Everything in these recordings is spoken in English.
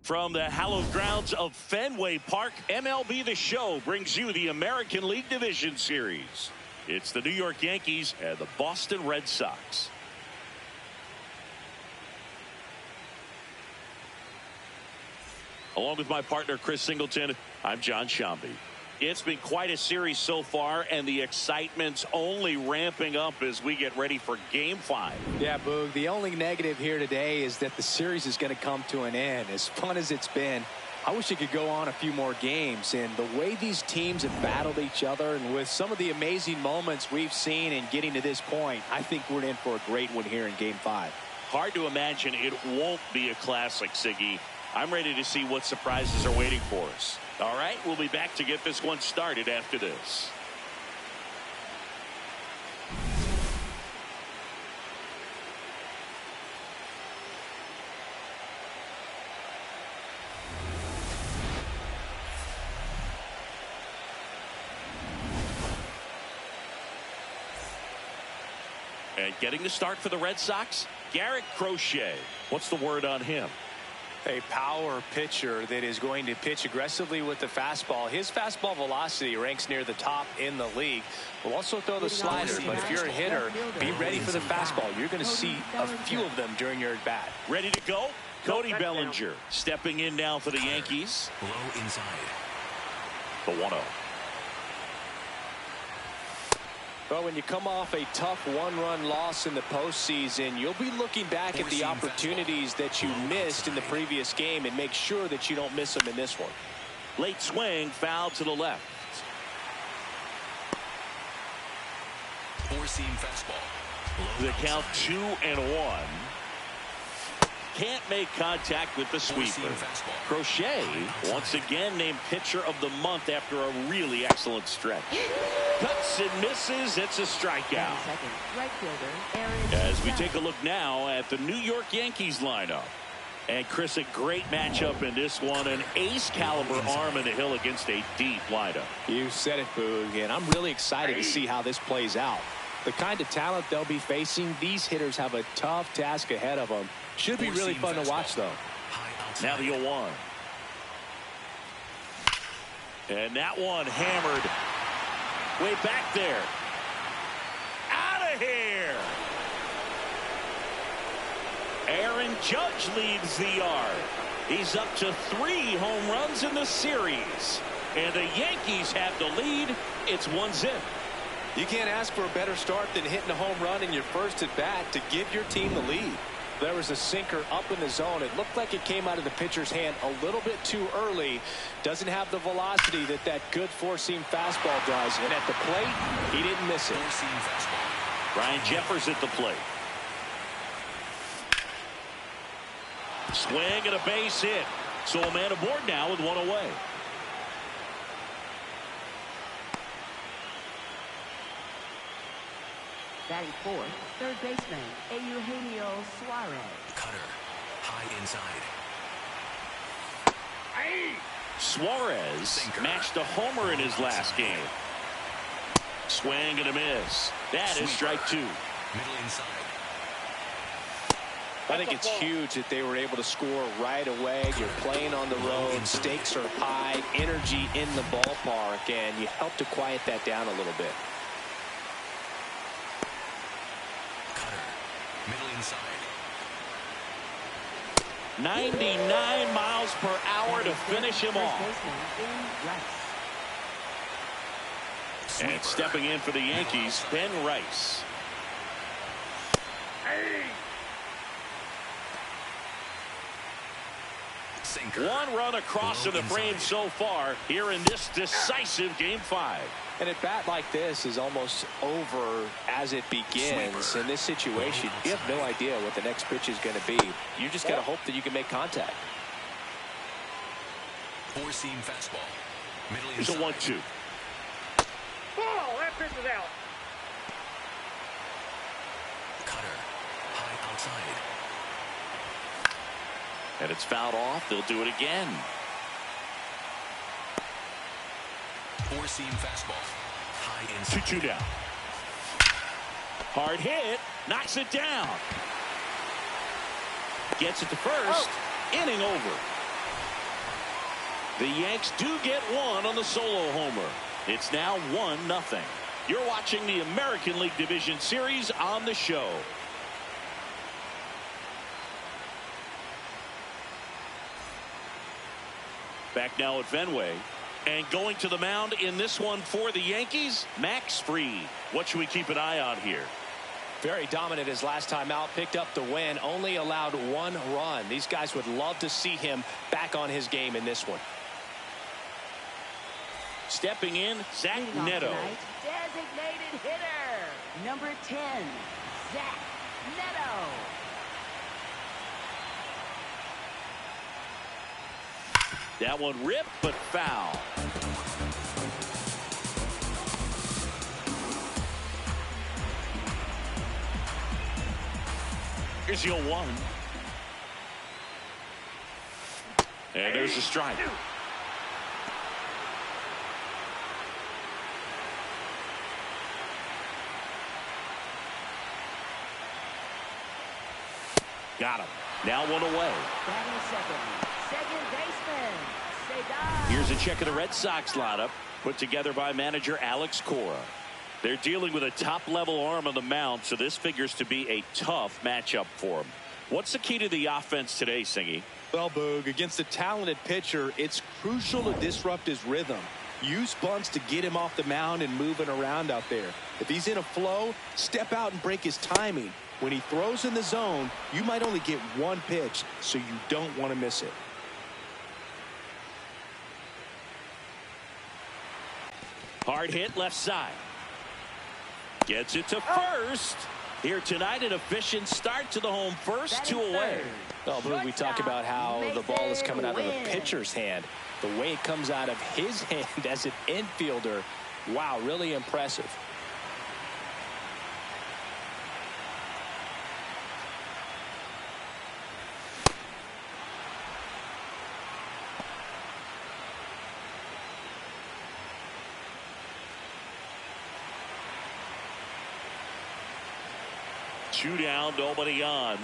From the hallowed grounds of Fenway Park, MLB The Show brings you the American League Division Series. It's the New York Yankees and the Boston Red Sox. Along with my partner, Chris Singleton, I'm John Shambi. It's been quite a series so far, and the excitement's only ramping up as we get ready for Game 5. Yeah, Boog, the only negative here today is that the series is going to come to an end. As fun as it's been, I wish it could go on a few more games. And the way these teams have battled each other, and with some of the amazing moments we've seen in getting to this point, I think we're in for a great one here in Game 5. Hard to imagine it won't be a classic, Siggy. I'm ready to see what surprises are waiting for us. All right, we'll be back to get this one started after this. And getting the start for the Red Sox, Garrett Crochet. What's the word on him? A power pitcher that is going to pitch aggressively with the fastball. His fastball velocity ranks near the top in the league. Will also throw the slider, but if you're a hitter, be ready for the fastball. You're going to see a few of them during your at-bat. Ready to go? Cody Bellinger stepping in now for the Yankees. Low inside. The 1-0. Well, when you come off a tough one-run loss in the postseason, you'll be looking back at the opportunities that you missed in the previous game and make sure that you don't miss them in this one. Late swing, foul to the left. Four-seam fastball. The count 2-1. Can't make contact with the sweeper. Crochet once again named pitcher of the month after a really excellent stretch. Cuts and misses. It's a strikeout. As we take a look now at the New York Yankees lineup. And Chris, a great matchup in this one. An ace caliber arm in the hill against a deep lineup. You said it, Boog, and I'm really excited to see how this plays out. The kind of talent they'll be facing, these hitters have a tough task ahead of them. Should be really fun to watch, though. Now the 0-1. And that one hammered way back there. Out of here. Aaron Judge leads the yard. He's up to 3 home runs in the series. And the Yankees have the lead. It's 1-0. You can't ask for a better start than hitting a home run in your first at bat to give your team the lead. There was a sinker up in the zone. It looked like it came out of the pitcher's hand a little bit too early. Doesn't have the velocity that good four-seam fastball does. And at the plate, he didn't miss it. Ryan Jeffers at the plate. Swing and a base hit. So a man aboard now with 1 away. Batting fourth, third baseman, Eugenio Suarez. Cutter, high inside. Suarez matched a homer in his last game. Swing and a miss. That is strike 2. Middle inside. I think it's huge that they were able to score right away. You're playing on the road. Stakes are high. Energy in the ballpark. And you help to quiet that down a little bit. Middle inside. 99 miles per hour to finish him off. And stepping in for the Yankees, Ben Rice. One run across to the frame so far here in this decisive Game 5. And a bat like this is almost over as it begins. In this situation, you have no idea what the next pitch is going to be. You just got to hope that you can make contact. Four-seam fastball. Middle It's a 1-2. Ball, that pitch is out. Cutter, high outside. And it's fouled off. They'll do it again. Four-seam fastball. High inside. 2-2 down. Hard hit. Knocks it down. Gets it to first. Inning over. The Yanks do get one on the solo homer. It's now 1-0. You're watching the American League Division Series on the show. Back now at Fenway. And going to the mound in this one for the Yankees, Max Fried. What should we keep an eye on here? Very dominant his last time out. Picked up the win. Only allowed 1 run. These guys would love to see him back on his game in this one. Stepping in, Zach Neto. Designated hitter, number 10, Zach Neto. That one ripped, but foul. Here's the 0-1. And there's a strike. Got him. Now one away. Batting second baseman, Cedar. Here's a check of the Red Sox lineup put together by manager Alex Cora. They're dealing with a top-level arm on the mound, so this figures to be a tough matchup for them. What's the key to the offense today, Singy? Well, Boog, against a talented pitcher, it's crucial to disrupt his rhythm. Use bunts to get him off the mound and moving around out there. If he's in a flow, step out and break his timing. When he throws in the zone, you might only get 1 pitch, so you don't want to miss it. Hard hit left side. Gets it to first. Here tonight, an efficient start to the home first, 2 away. Well, Boog, we talk about how the ball is coming out of the pitcher's hand. The way it comes out of his hand as an infielder, wow, really impressive. Two down, nobody on.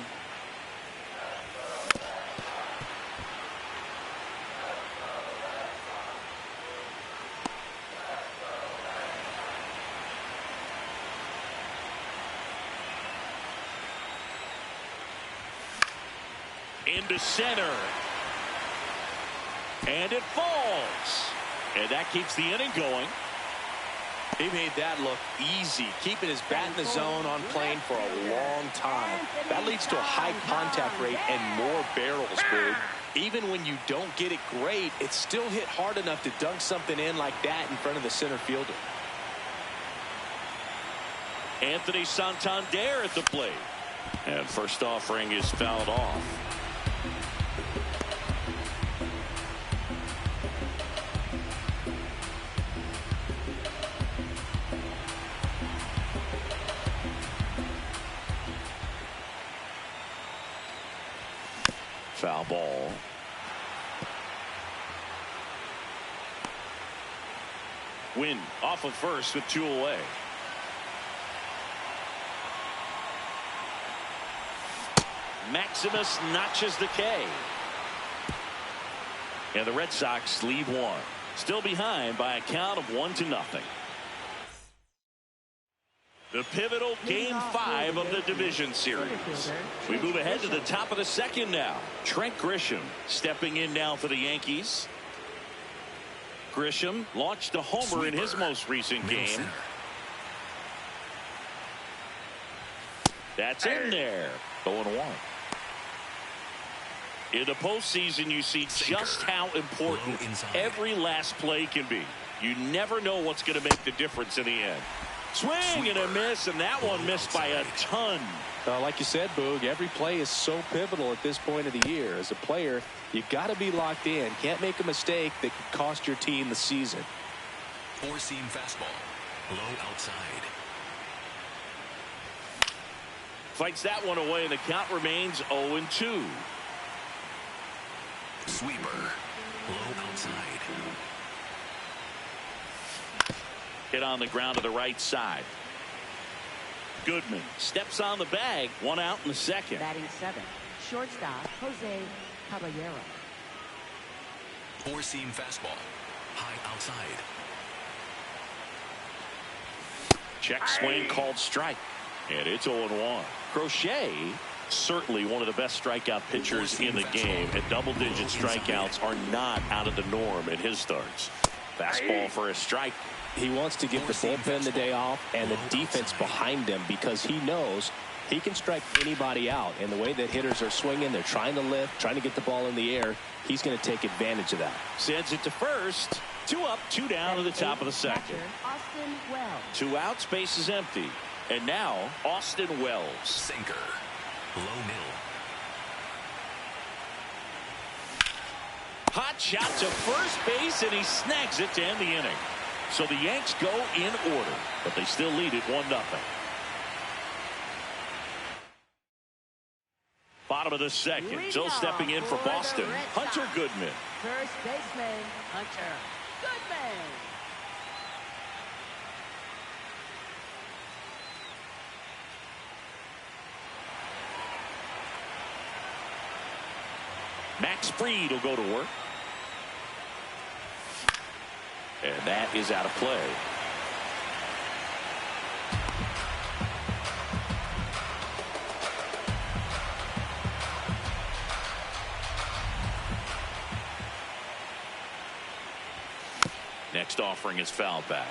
Into center. And it falls. And that keeps the inning going. He made that look easy, keeping his bat in the zone on plane for a long time. That leads to a high contact rate and more barrels, Boog. Even when you don't get it great, it's still hit hard enough to dunk something in like that in front of the center fielder. Anthony Santander at the plate. And first offering is fouled off. Foul ball. Win off of first with 2 away. Maximus notches the K. And the Red Sox lead 1. Still behind by a count of 1-0. The pivotal Game 5 of the Division Series. We move ahead to the top of the second now. Trent Grisham stepping in now for the Yankees. Grisham launched a homer in his most recent game. That's in there. 0-1. In the postseason, you see just how important every last play can be. You never know what's going to make the difference in the end. Swing and a miss, and that one missed by a ton. Like you said, Boog, every play is so pivotal at this point of the year. As a player, you got to be locked in. Can't make a mistake that could cost your team the season. Four-seam fastball, low outside. Fights that one away, and the count remains 0-2. Sweeper, low outside. Hit on the ground to the right side. Goodman steps on the bag. 1 out in the second. Batting 7, shortstop Jose Caballero. Four-seam fastball. High outside. Check swing called strike. And it's 0-1. Crochet, certainly one of the best strikeout pitchers in the game, and double-digit strikeouts are not out of the norm in his starts. Fastball for a strike. He wants to give the bullpen the day off and the defense behind him because he knows he can strike anybody out. And the way that hitters are swinging, they're trying to lift, trying to get the ball in the air. He's going to take advantage of that. Sends it to first. 2 up, 2 down to the top of the second. Austin Wells. 2 out, space is empty. And now, Austin Wells. Sinker. Low middle. Hot shot to first base, and he snags it to end the inning. So the Yanks go in order, but they still lead it 1-0. Bottom of the second. Still stepping in for Boston, Hunter Goodman. First baseman, Hunter Goodman. Max Fried will go to work. And that is out of play. Next offering is foul back.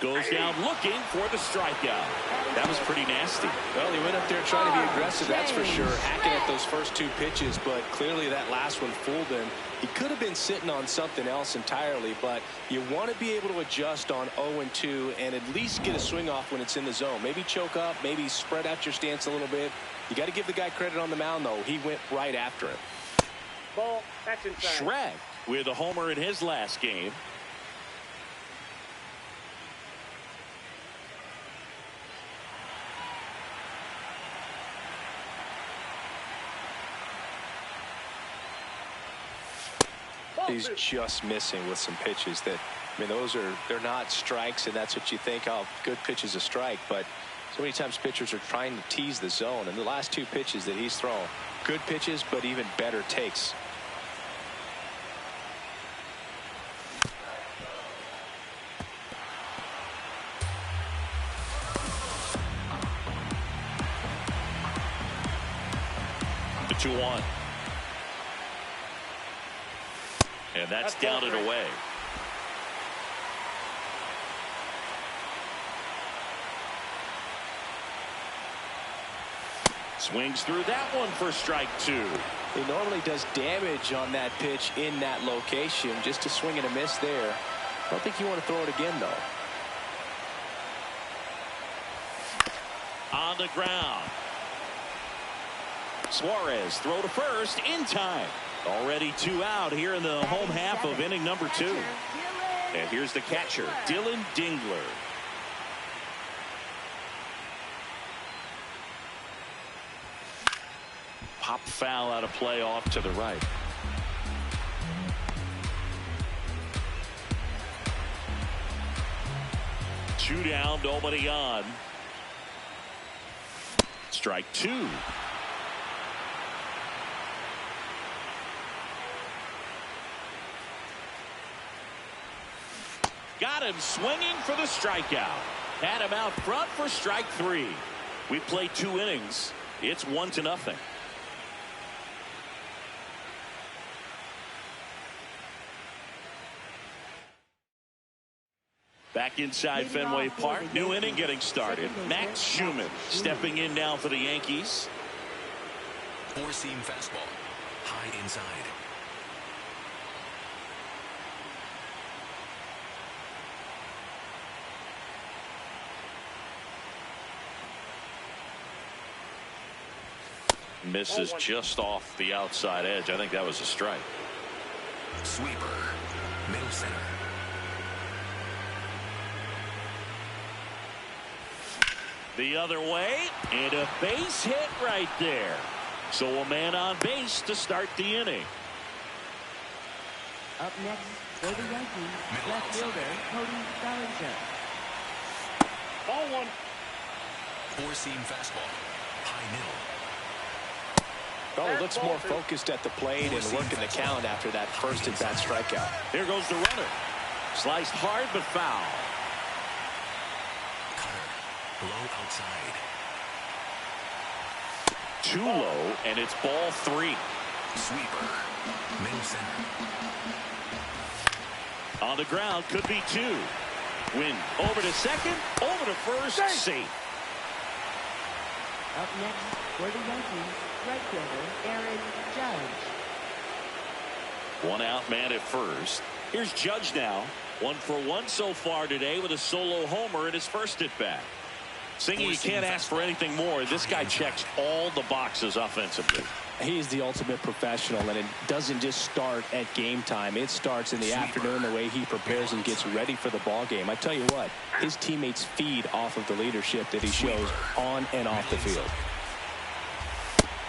Goes down looking for the strikeout. That was pretty nasty. Well, he went up there trying to be aggressive, that's for sure, hacking at those first 2 pitches, but clearly that last one fooled him. He could have been sitting on something else entirely, but you want to be able to adjust on 0-2 and at least get a swing off when it's in the zone. Maybe choke up, maybe spread out your stance a little bit. You got to give the guy credit on the mound, though. He went right after him. Ball, that's inside. Shrek with a homer in his last game. He's just missing with some pitches that, I mean, they're not strikes, and that's what you think, oh, good pitch is a strike. But so many times pitchers are trying to tease the zone, and the last 2 pitches that he's thrown, good pitches, but even better takes. The 2-1. And that's down and away. Swings through that one for strike 2. He normally does damage on that pitch in that location. Just a swing and a miss there. I don't think you want to throw it again, though. On the ground. Suarez throw to first in time. Already 2 out here in the home half of inning number 2. And here's the catcher, Dylan Dingler. Pop foul out of play off to the right. Two down, nobody on. Strike 2. Got him swinging for the strikeout. Had him out front for strike 3. We played 2 innings. It's 1-0. Back inside Fenway Park. New inning getting started. Max Schumann stepping in now for the Yankees. Four-seam fastball. High inside. Misses just off the outside edge. I think that was a strike. Sweeper. Middle center. The other way, and a base hit right there. So a man on base to start the inning. Up next, For the Yankees, left fielder Cody Bellinger. Ball one. Four-seam fastball. High middle. Oh, he looks more focused at the plate and working the count after that first at-bat strikeout. Here goes the runner. Sliced hard but foul. Cutter. Low outside. Too low, and it's ball 3. Sweeper. Middle center. On the ground, could be 2. Win over to second, over to first, safe. Up next for the Yankees, right fielder Aaron Judge. 1 out, man at first. Here's Judge now. 1 for 1 so far today with a solo homer in his first at bat. Singy, you can't ask for anything more. This guy checks all the boxes offensively. He is the ultimate professional, and it doesn't just start at game time. It starts in the afternoon, the way he prepares and gets ready for the ball game. I tell you what, his teammates feed off of the leadership that he shows on and off the field.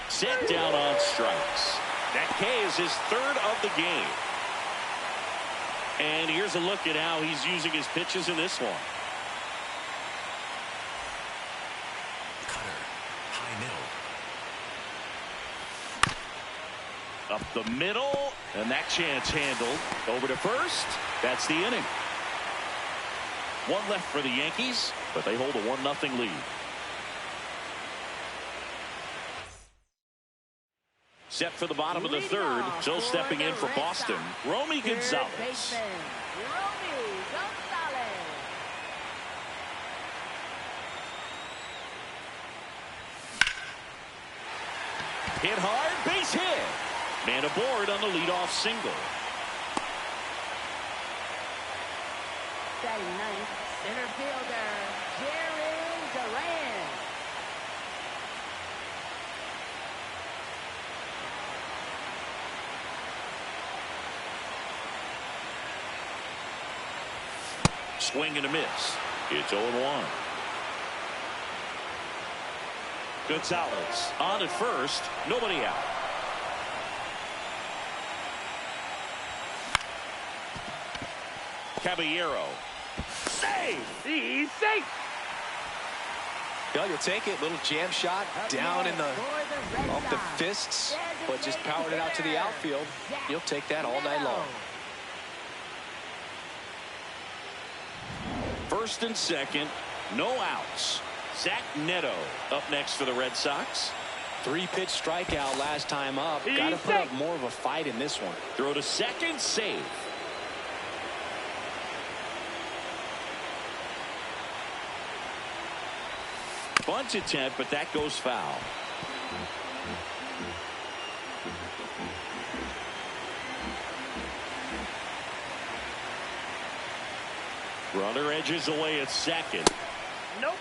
Set down on strikes. That K is his 3rd of the game. And here's a look at how he's using his pitches in this one. Cutter. High middle. Up the middle, and that chance handled. Over to first. That's the inning. 1 left for the Yankees, but they hold a 1-0 lead. Set for the bottom of the 3rd. So stepping in for Boston, Romy Gonzalez. Hit hard, base hit. Man aboard on the leadoff single. Batting ninth, center fielder Jerry Duran. Swing and a miss. It's 0-1. Gonzalez on at first, nobody out. Caballero. Save! He's safe. Well, you'll take it. Little jam shot down in the off the fists, but just powered it out to the outfield. You'll take that all night long. First and second, no outs. Zach Neto up next for the Red Sox. 3-pitch strikeout last time up. Got to put up more of a fight in this one. Throw to second, save. Bunt attempt, but that goes foul. Runner edges away at second. Nope.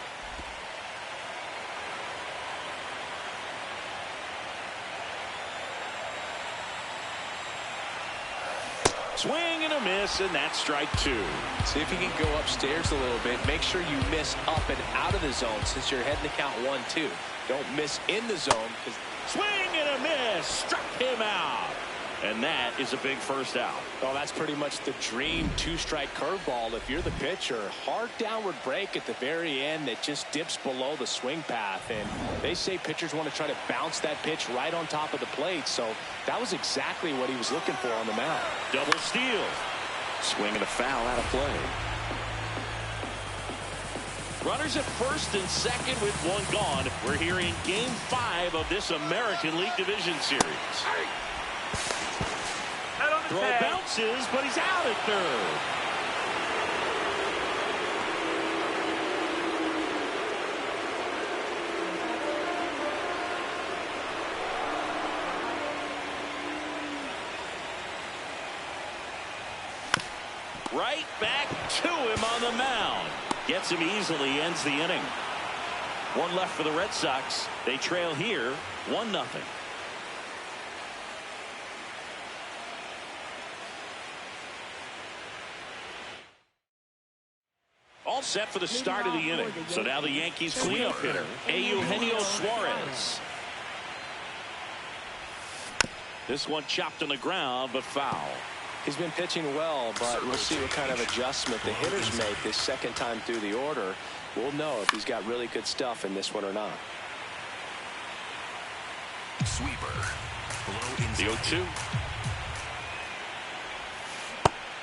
Swing and a miss, and that's strike 2. See if you can go upstairs a little bit. Make sure you miss up and out of the zone since you're heading to count 1-2. Don't miss in the zone. Swing and a miss. Struck him out. And that is a big first out. Well, that's pretty much the dream 2-strike curveball if you're the pitcher. Hard downward break at the very end that just dips below the swing path. And they say pitchers want to try to bounce that pitch right on top of the plate. So that was exactly what he was looking for on the mound. Double steal. Swing and a foul out of play. Runners at first and second with 1 gone. We're here in Game 5 of this American League Division Series. Throw bounces, but he's out at third. Right back to him on the mound. Gets him easily, ends the inning. 1 left for the Red Sox. They trail here 1-0. All set for the start of the inning. So now the Yankees cleanup hitter, Eugenio Suarez. This one chopped on the ground, but foul. He's been pitching well, but we'll see what kind of adjustment the hitters make this second time through the order. We'll know if he's got really good stuff in this one or not. Sweeper. Low inside. The 0-2.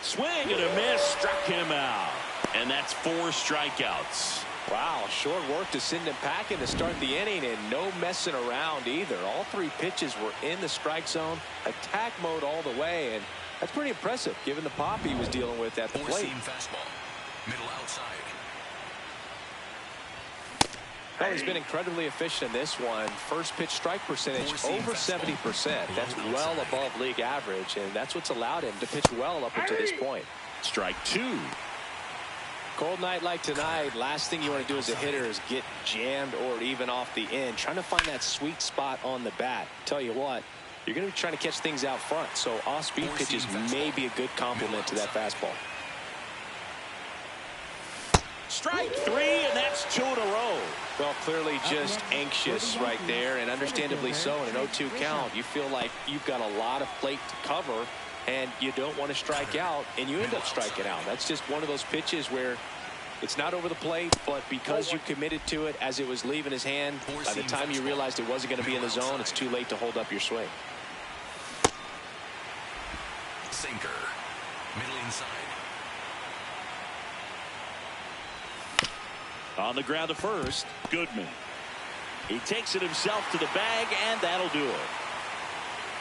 Swing and a miss. Struck him out. And that's 4 strikeouts. Wow, short work to send him packing to start the inning, and no messing around either. All 3 pitches were in the strike zone, attack mode all the way, and that's pretty impressive given the pop he was dealing with at the plate. Four-seam fastball. Middle outside. Well, he's been incredibly efficient in this one. First pitch strike percentage over 70%. That's well above league average, and that's what's allowed him to pitch well up until this point. Strike 2. Cold night like tonight, last thing you want to do as a hitter is get jammed or even off the end. Trying to find that sweet spot on the bat. Tell you what, you're going to be trying to catch things out front, so off-speed pitches may be a good complement to that fastball. Strike 3, and that's 2 in a row. Well, clearly just anxious right there, and understandably so. In an 0-2 count, you feel like you've got a lot of plate to cover, and you don't want to strike out, and you end up striking out. That's just one of those pitches where it's not over the plate, but because you committed to it as it was leaving his hand, by the time you realized it wasn't going to be in the zone, it's too late to hold up your swing. Sinker. Middle inside. On the ground to first, Goodman. He takes it himself to the bag, and that'll do it.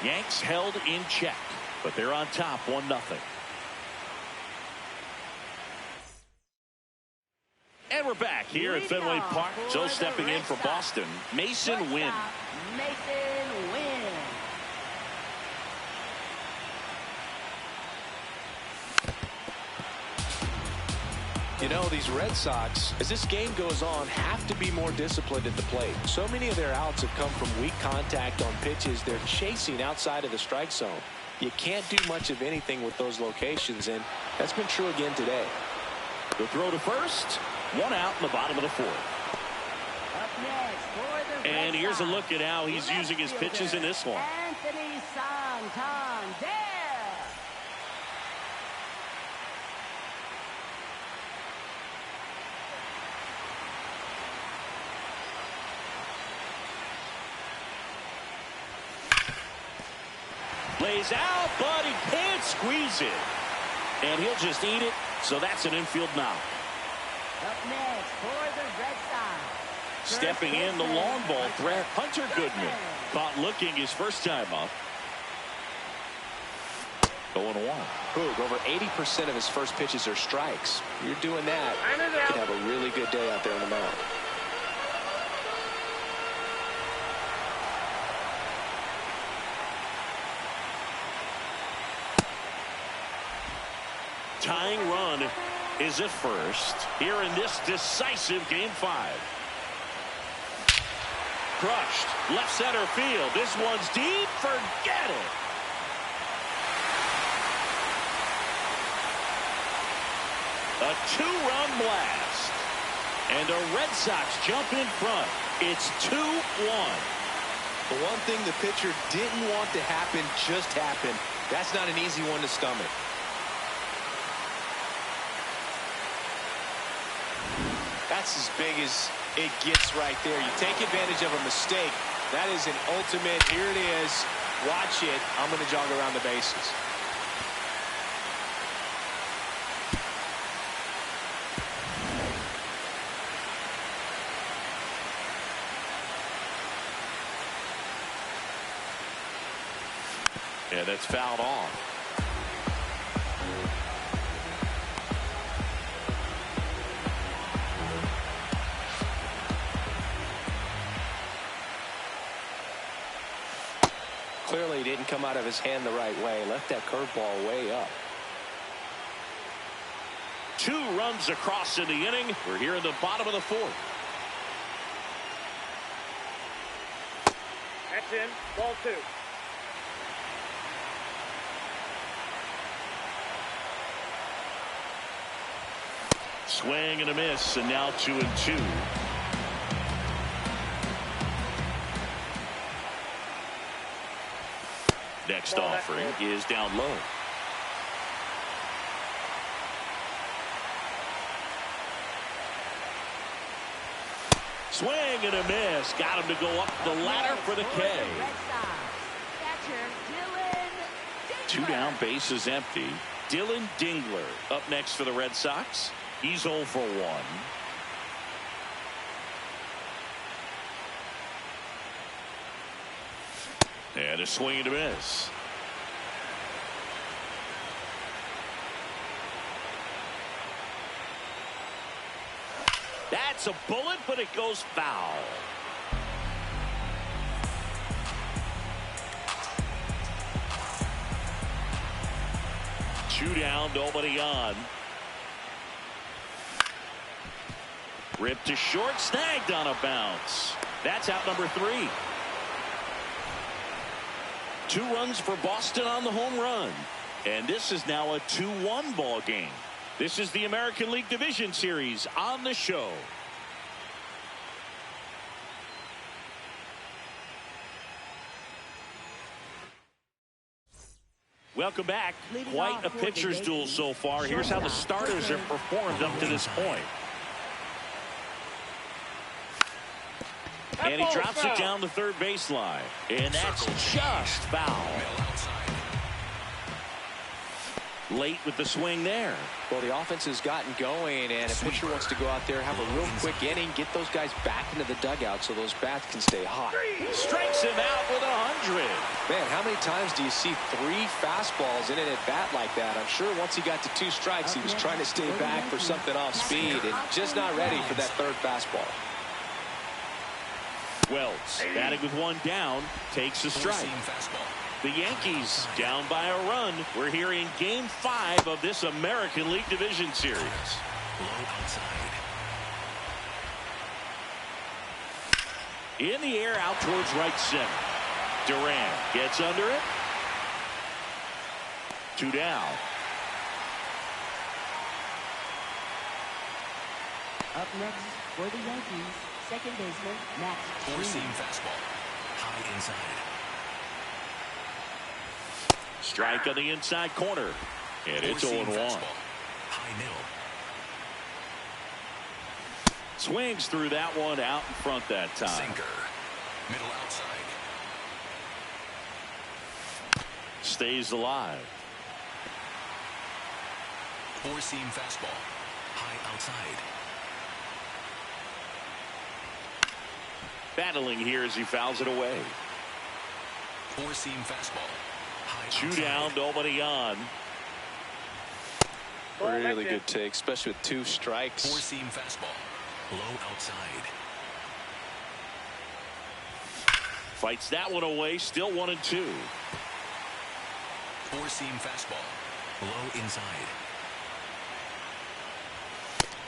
Yanks held in check, but they're on top 1-0. And we're back here at Fenway Park. So stepping in for Boston, Mason Wynn. Mason Wynn. You know, these Red Sox, as this game goes on, have to be more disciplined at the plate. So many of their outs have come from weak contact on pitches they're chasing outside of the strike zone. You can't do much of anything with those locations, and that's been true again today. The throw to first. 1 out in the bottom of the 4th. Up next for the And Red here's a Sox, look at how he's using his pitches in this one. Anthony Santander. Lays out, but he can't squeeze it. And he'll just eat it, so that's an infield knock. Up next for the Red Sox. Stepping in the long ball threat, Hunter Goodman. Caught looking his first time up. 0-1. Boog, over 80% of his first pitches are strikes. You're doing that, you can have a really good day out there on the mound. Tying run is at first here in this decisive Game 5. Crushed left center field. This one's deep. Forget it. A 2-run blast. And the Red Sox jump in front. It's 2-1. The one thing the pitcher didn't want to happen just happened. That's not an easy one to stomach. That's as big as it gets right there. You take advantage of a mistake. That is an ultimate, here it is, watch it, I'm going to jog around the bases. Yeah, that's fouled off. Clearly didn't come out of his hand the right way. Left that curveball way up. 2 runs across in the inning. We're here in the bottom of the 4th. That's in. Ball 2. Swing and a miss, and now 2-2. Next offering is down low. Swing and a miss. Got him to go up the ladder for the K. Two down, base is empty. Dylan Dingler up next for the Red Sox. He's 0 for 1. And a swing and a miss. That's a bullet, but it goes foul. Two down, nobody on. Ripped to short, snagged on a bounce. That's out number 3. 2 runs for Boston on the home run. And this is now a 2-1 ball game. This is the American League Division Series on the show. Welcome back. Quite a pitcher's duel so far. Here's how the starters have performed up to this point. And he drops it down the third baseline. And that's just foul. Late with the swing there. Well, the offense has gotten going, and a pitcher wants to go out there, have a real quick inning, get those guys back into the dugout so those bats can stay hot. Strikes him out with 100. Man, how many times do you see 3 fastballs in an at-bat like that? I'm sure once he got to 2 strikes, he was trying to stay back for something off speed and just not ready for that 3rd fastball. Wells, batting with 1 down, takes a strike. The Yankees down by a run. We're here in Game 5 of this American League Division Series. In the air, out towards right center. Durant gets under it. 2 down. Up next for the Yankees, second baseman Max. 4-seam fastball, high inside. Strike on the inside corner. And it's 0-1. High middle. Swings through that one out in front that time. Sinker. Middle outside. Stays alive. 4-seam fastball. High outside. Battling here as he fouls it away. 4-seam fastball. High 2 outside. down, nobody on. Really good take, especially with 2 strikes. 4-seam fastball. Low outside. Fights that one away, still 1-2. 4-seam fastball. Low inside.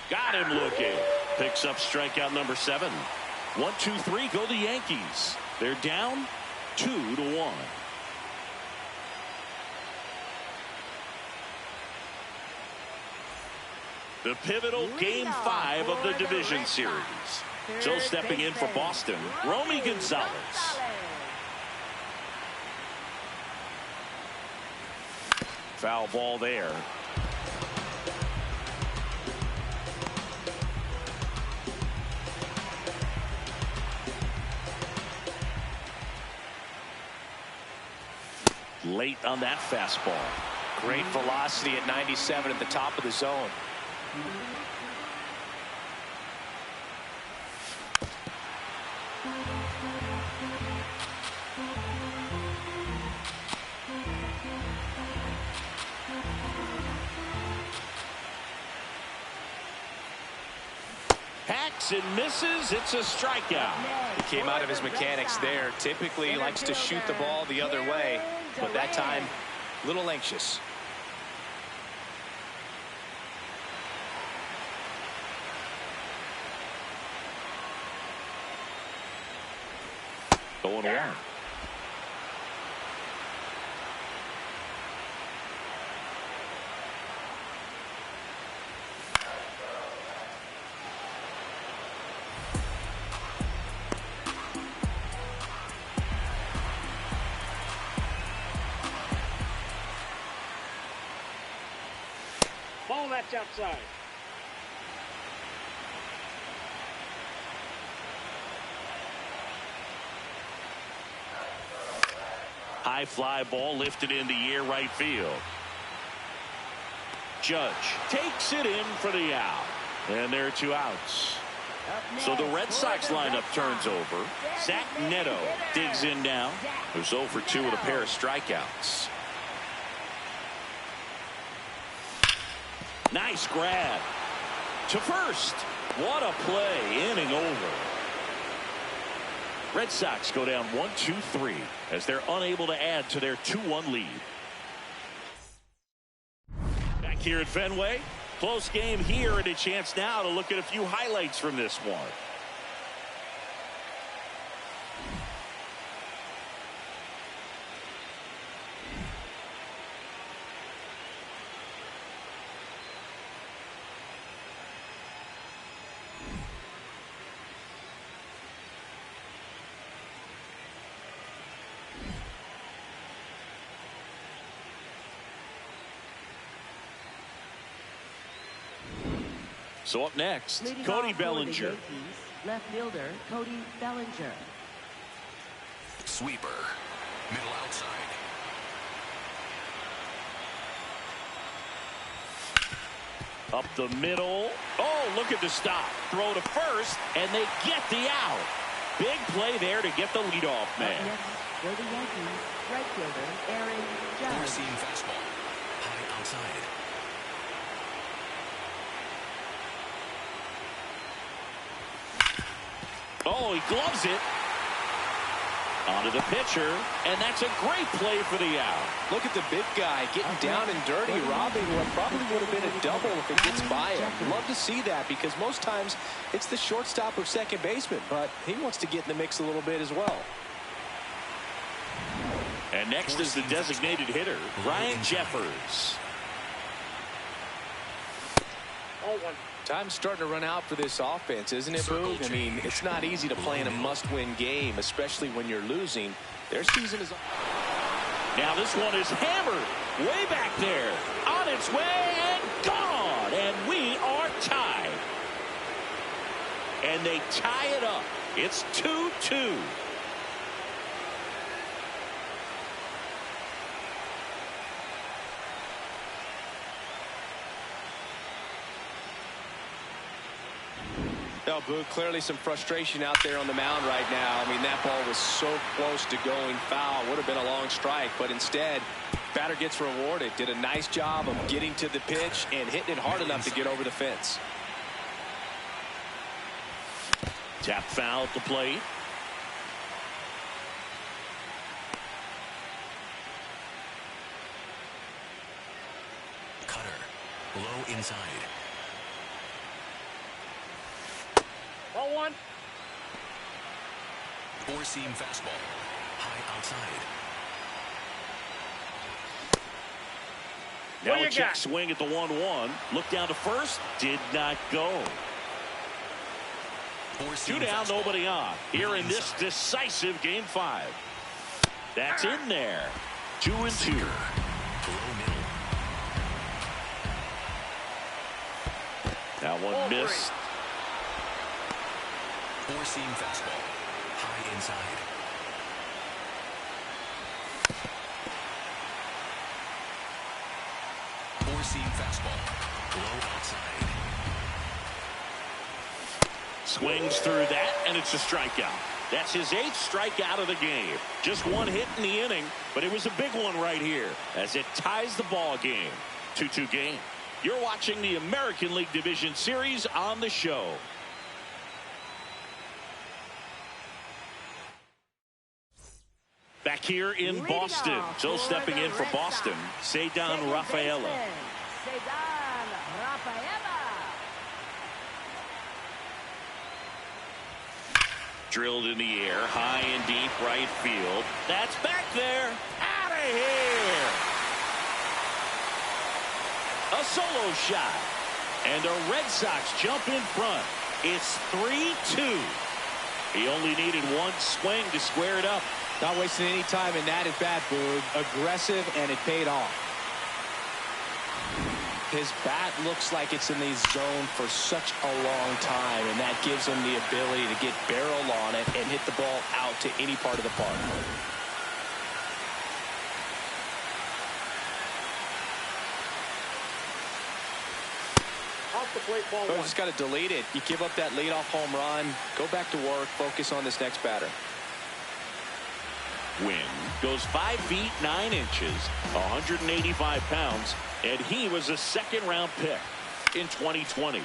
Got him looking. Picks up strikeout number 7. 1, 2, 3 go the Yankees. They're down 2-1. The pivotal Game 5 of the Division Series. So stepping in for Boston, Romy Gonzalez. Foul ball there. Late on that fastball. Great velocity at 97 at the top of the zone. Hacks and misses. It's a strikeout. He came out of his mechanics there. Typically he likes to shoot the ball the other way, but that time a little anxious. Going on. Ball that's outside. High fly ball lifted in the air right field. Judge takes it in for the out. And there are 2 outs. So the Red Sox lineup turns over. Zach Neto digs in now. Who's 0 for 2 with a pair of strikeouts. Nice grab to first. What a play. Inning over. Red Sox go down 1-2-3 as they're unable to add to their 2-1 lead. Back here at Fenway. Close game here, and a chance now to look at a few highlights from this one. So up next, Leading Cody off for the Bellinger. Yankees, left fielder Cody Bellinger. Sweeper. Middle outside. Up the middle. Oh, look at the stop. Throw to first, and they get the out. Big play there to get the leadoff man. Up next for the Yankees, right fielder Aaron Judge. Four-seam fastball. High outside. Oh, he gloves it. Onto the pitcher, and that's a great play for the out. Look at the big guy getting down and dirty, robbing what probably would have been a double if it gets by him. Love to see that because most times it's the shortstop or second baseman, but he wants to get in the mix a little bit as well. And next is the designated hitter, Ryan Jeffers. Oh, 1. Time's starting to run out for this offense, isn't it, Boog? I mean, it's not easy to play in a must-win game, especially when you're losing. Their season is... Now this one is hammered way back there. On its way and gone. And we are tied. And they tie it up. It's 2-2. No, Boog, clearly some frustration out there on the mound right now. I mean, that ball was so close to going foul. Would have been a long strike, but instead, batter gets rewarded. Did a nice job of getting to the pitch and hitting it hard enough to get over the fence. Tap foul at the plate. Cutter. Low inside. Ball 1. Four-seam fastball. High outside. Now What do a you check got? swing at the 1-1. Look down to first. Did not go. Four-seam 2 down, fastball. nobody on. Here in this Inside. decisive game 5. That's in there. 2-2. Sinker. Low middle. That one Ball 3. missed. Four-seam fastball. High inside. Four-seam fastball. Low outside. Swings through that, and it's a strikeout. That's his 8th strikeout of the game. Just 1 hit in the inning, but it was a big one right here as it ties the ball game. 2-2 game. You're watching the American League Division Series on the show. Back here in Leading Boston. off So for stepping the in for Red Boston, Sox, Cedar second Rafaela. baseman, Cedar Rafaela. Drilled in the air, high and deep right field. That's back there. Out of here. A solo shot. And the Red Sox jump in front. It's 3-2. He only needed 1 swing to square it up. Not wasting any time in that at bat, Boog. Aggressive, and it paid off. His bat looks like it's in the zone for such a long time, and that gives him the ability to get barrel on it and hit the ball out to any part of the park. plate, ball one. Just got to delete it. You give up that leadoff home run. Go back to work. Focus on this next batter. Wynn goes 5 feet 9 inches, 185 pounds, and he was a second-round pick in 2020.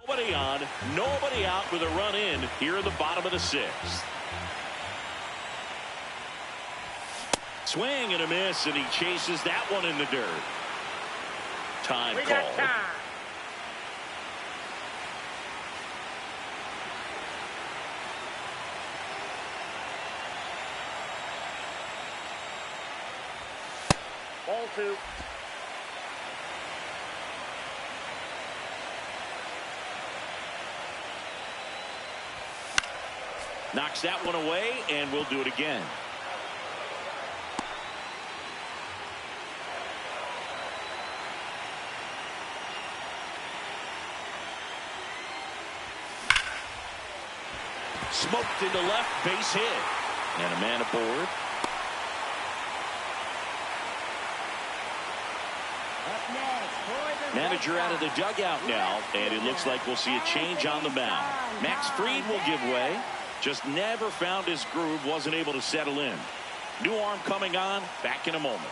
Nobody on, nobody out with a run in here in the bottom of the 6th. Swing and a miss, and he chases that one in the dirt. Time We call. got time. Ball 2. Knocks that one away, and we'll do it again. Smoked into left, base hit. And a man aboard. Up next for the Manager Red out of the Sox, dugout now, and it looks like we'll see a change on the mound. Max Fried will give way. Just never found his groove, wasn't able to settle in. New arm coming on, back in a moment.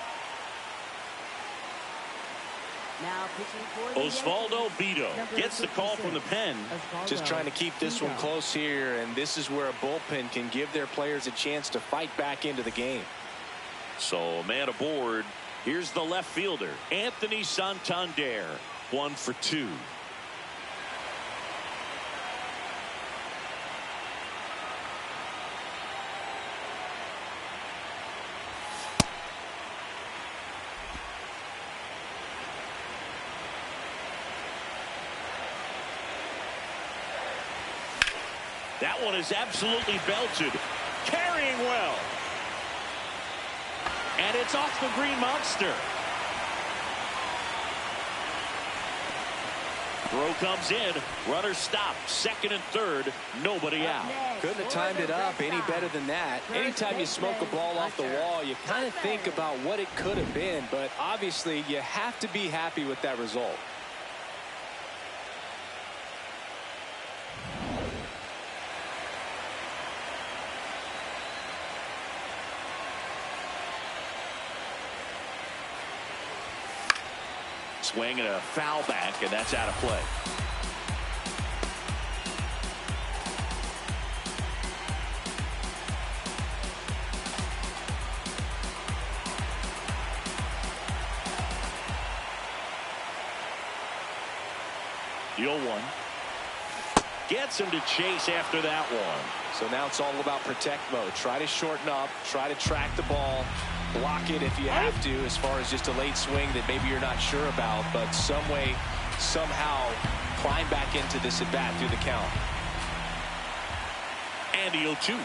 Now pitching for the Osvaldo Yankees, Bido number gets the call from the 56, pen. Just trying to keep this one Bido. close here, and this is where a bullpen can give their players a chance to fight back into the game. So, man aboard. Here's the left fielder, Anthony Santander. 1 for 2. That one is absolutely belted. Carrying well. And it's off the green monster. Throw comes in. Runner stopped. Second and third. Nobody out. Couldn't have timed it up any better than that. Anytime you smoke a ball off the wall, you kind of think about what it could have been, but obviously you have to be happy with that result. Swing and a foul back, and that's out of play. The 0-1. Gets him to chase after that one. So now it's all about protect mode. Try to shorten up, try to track the ball, block it if you have to, as far as just a late swing that maybe you're not sure about, but some way, somehow climb back into this at bat through the count. And the 0-2.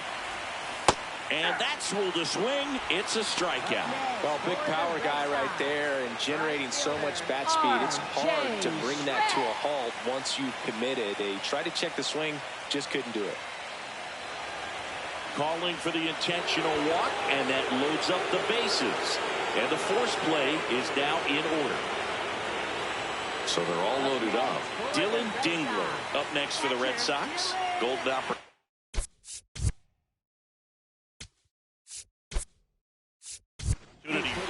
And that's ruled a swing. It's a strikeout. Well, big power guy right there and generating so much bat speed. It's hard to bring that to a halt once you've committed. They tried to check the swing, just couldn't do it. Calling for the intentional walk, and that loads up the bases. And the force play is now in order. So they're all loaded up. Dylan Dingler up next for the Red Sox. Golden opportunity.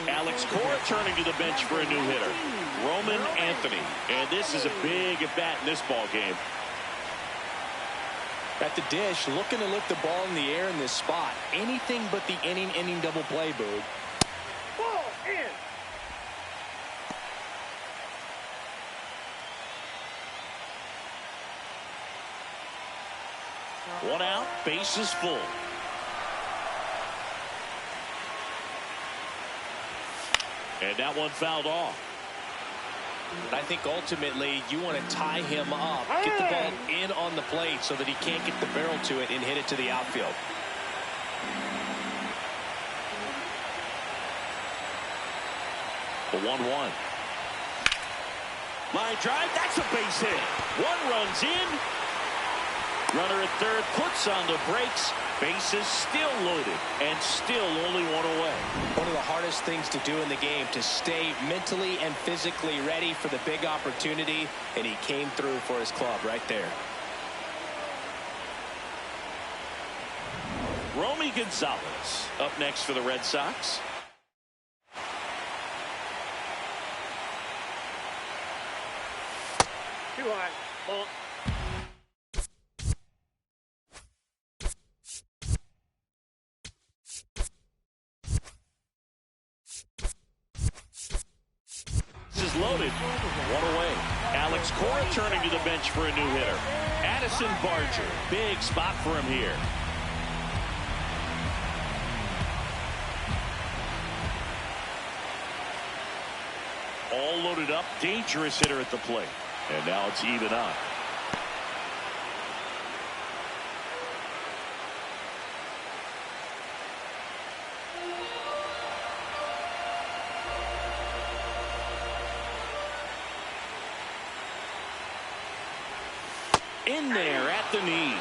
Alex Cora turning to the bench for a new hitter. Roman Anthony. And this is a big at bat in this ball game. At the dish, looking to lift the ball in the air in this spot. Anything but the inning double play, Boog. Ball in. One out, bases full. And that one fouled off. I think ultimately you want to tie him up, get the ball in on the plate so that he can't get the barrel to it and hit it to the outfield. The 1-1. Line drive, that's a base hit. One runs in. Runner at third puts on the brakes. Bases still loaded and still only one away. One of the hardest things to do in the game, to stay mentally and physically ready for the big opportunity, and he came through for his club right there. Romy Gonzalez up next for the Red Sox. Too high. Ball. This is loaded. One away. Alex Cora turning to the bench for a new hitter. Addison Barger. Big spot for him here. All loaded up. Dangerous hitter at the plate. And now it's even up. In there at the knees.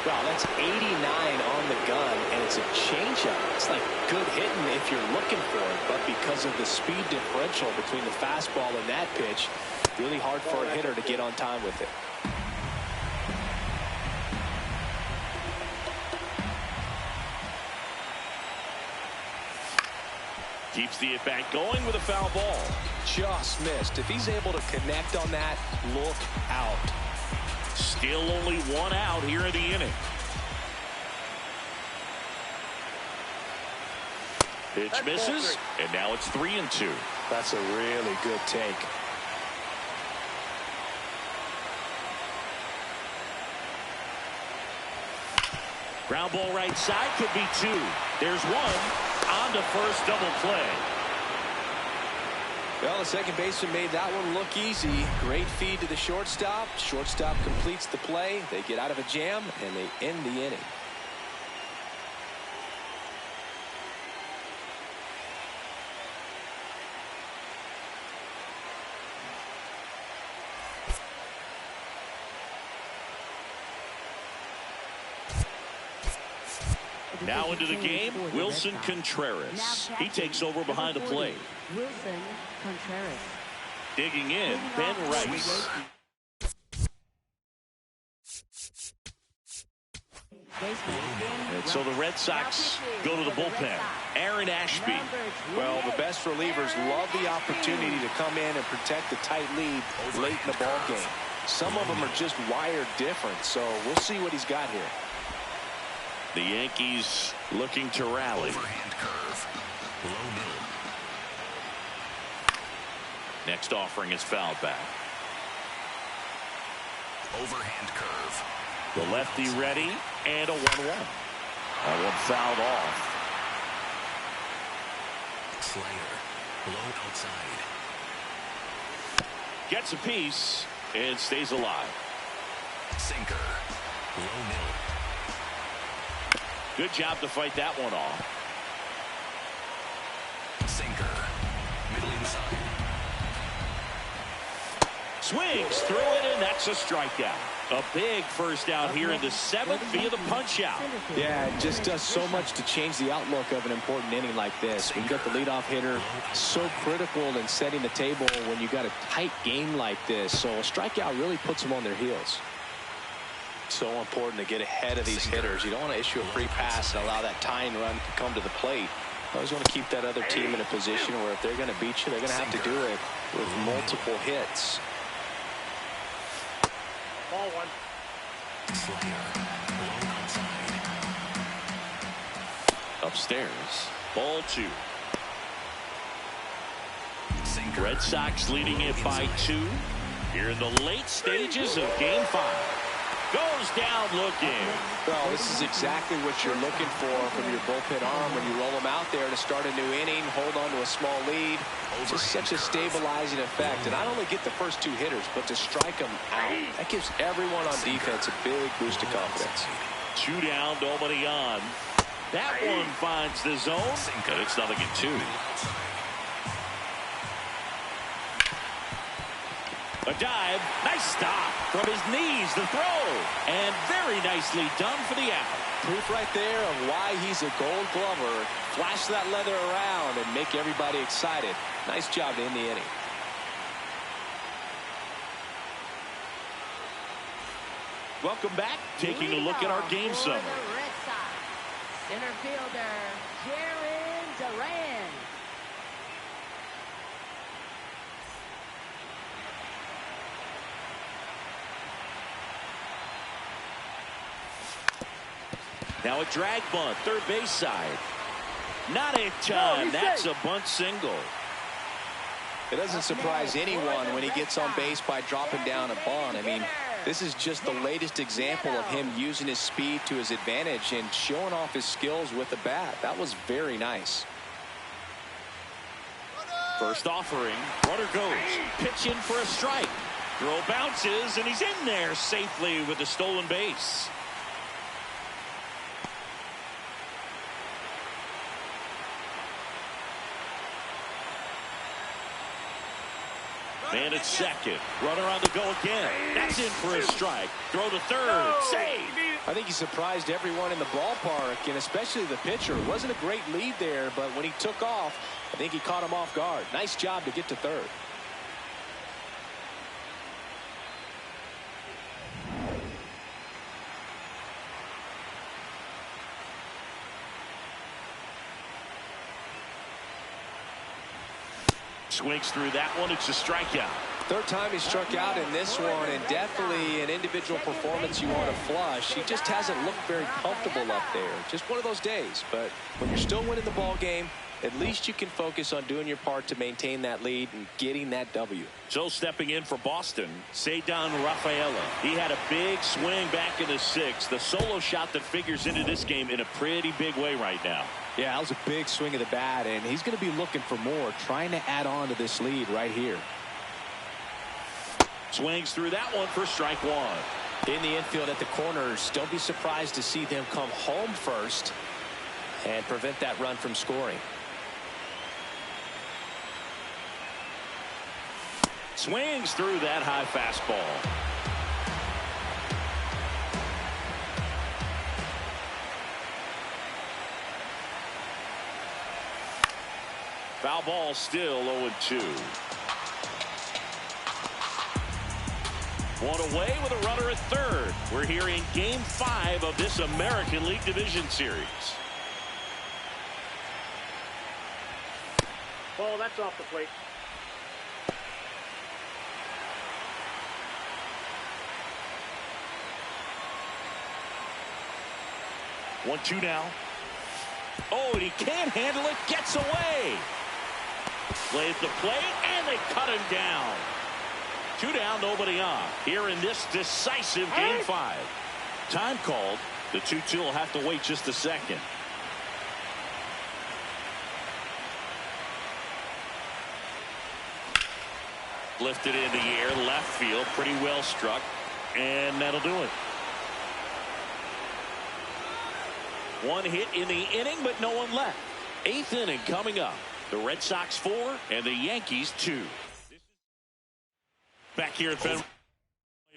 Wow, that's 89 on the gun, and it's a changeup. It's like good hitting if you're looking for it, but because of the speed differential between the fastball and that pitch, really hard for a hitter to get on time with it. Keeps the at-bat going with a foul ball. Just missed. If he's able to connect on that, look out. Still only one out here in the inning. Pitch misses, and now it's 3-2. That's a really good take. Ground ball right side, could be two. There's one on to first, double play. Well, the second baseman made that one look easy. Great feed to the shortstop. Shortstop completes the play. They get out of a jam, and they end the inning. Now into the game, Wilson Contreras. He takes over behind the plate. Wilson Contreras. Digging in, Ben Rice. And so the Red Sox go to the bullpen. Aaron Ashby. Well, the best relievers love the opportunity to come in and protect the tight lead late in the ball game. Some of them are just wired different, so we'll see what he's got here. The Yankees looking to rally. Overhand curve. Low middle. Next offering is fouled back. Overhand curve. The lefty ready, and a 1-1. That one fouled off. Slayer. Low outside. Gets a piece and stays alive. Sinker. Low middle. Good job to fight that one off. Sinker. Middle inside. Swings through it, and that's a strikeout. A big first out here in the seventh via the punch out. Yeah, it just does so much to change the outlook of an important inning like this. When you got the leadoff hitter, so critical in setting the table when you got a tight game like this. So a strikeout really puts them on their heels. So important to get ahead of these hitters. You don't want to issue a free pass and allow that tying run to come to the plate. You always want to keep that other team in a position where if they're going to beat you, they're going to have to do it with multiple hits. Ball one. Slayer. Low outside. Upstairs. Ball two. Sinker. Red Sox leading it by 2 here in the late stages of Game 5. Goes down looking. Well, this is exactly what you're looking for from your bullpen arm when you roll them out there to start a new inning, hold on to a small lead. Just such a stabilizing effect. And not only get the first 2 hitters, but to strike them out. That gives everyone on defense a big boost of confidence. 2 down, nobody on. That one finds the zone, and it's 0-2. A dive. Nice stop from his knees. The throw. And very nicely done for the out. Proof right there of why he's a Gold Glover. Flash that leather around and make everybody excited. Nice job to end the inning. Welcome back. Taking a look at our game summary. Center fielder, Jaron Duran. Now a drag bunt, third base side. Not in time. That's a bunt single. It doesn't surprise anyone when he gets on base by dropping down a bunt. I mean, this is just the latest example of him using his speed to his advantage and showing off his skills with the bat. That was very nice. First offering. Runner goes. Pitch in for a strike. Throw bounces, and he's in there safely with the stolen base. Man at second. Runner on the go again. That's in for a strike. Throw to third. Save. I think he surprised everyone in the ballpark, and especially the pitcher. It wasn't a great lead there, but when he took off, I think he caught him off guard. Nice job to get to third. Swings through that one. It's a strikeout. Third time he struck out in this one, and definitely an individual performance you want to flush. He just hasn't looked very comfortable up there. Just one of those days. But when you're still winning the ball game, at least you can focus on doing your part to maintain that lead and getting that W. So stepping in for Boston, Cedar Rafaela. He had a big swing back in the sixth. The solo shot that figures into this game in a pretty big way right now. Yeah, that was a big swing of the bat, and he's going to be looking for more, trying to add on to this lead right here. Swings through that one for strike one. In the infield at the corners, don't be surprised to see them come home first and prevent that run from scoring. Swings through that high fastball. Foul ball, still 0-2. One away with a runner at third. We're here in Game 5 of this American League Division Series. Ball, that's off the plate. One, two now. Oh, and he can't handle it. Gets away. Lays the plate, and they cut him down. 2 down, nobody on. Here in this decisive Game 5. Time called. The 2-2 will have to wait just a second. Lifted in the air, left field, pretty well struck, and that'll do it. One hit in the inning, but no one left. 8th inning coming up. The Red Sox 4 and the Yankees 2. Back here at Fenway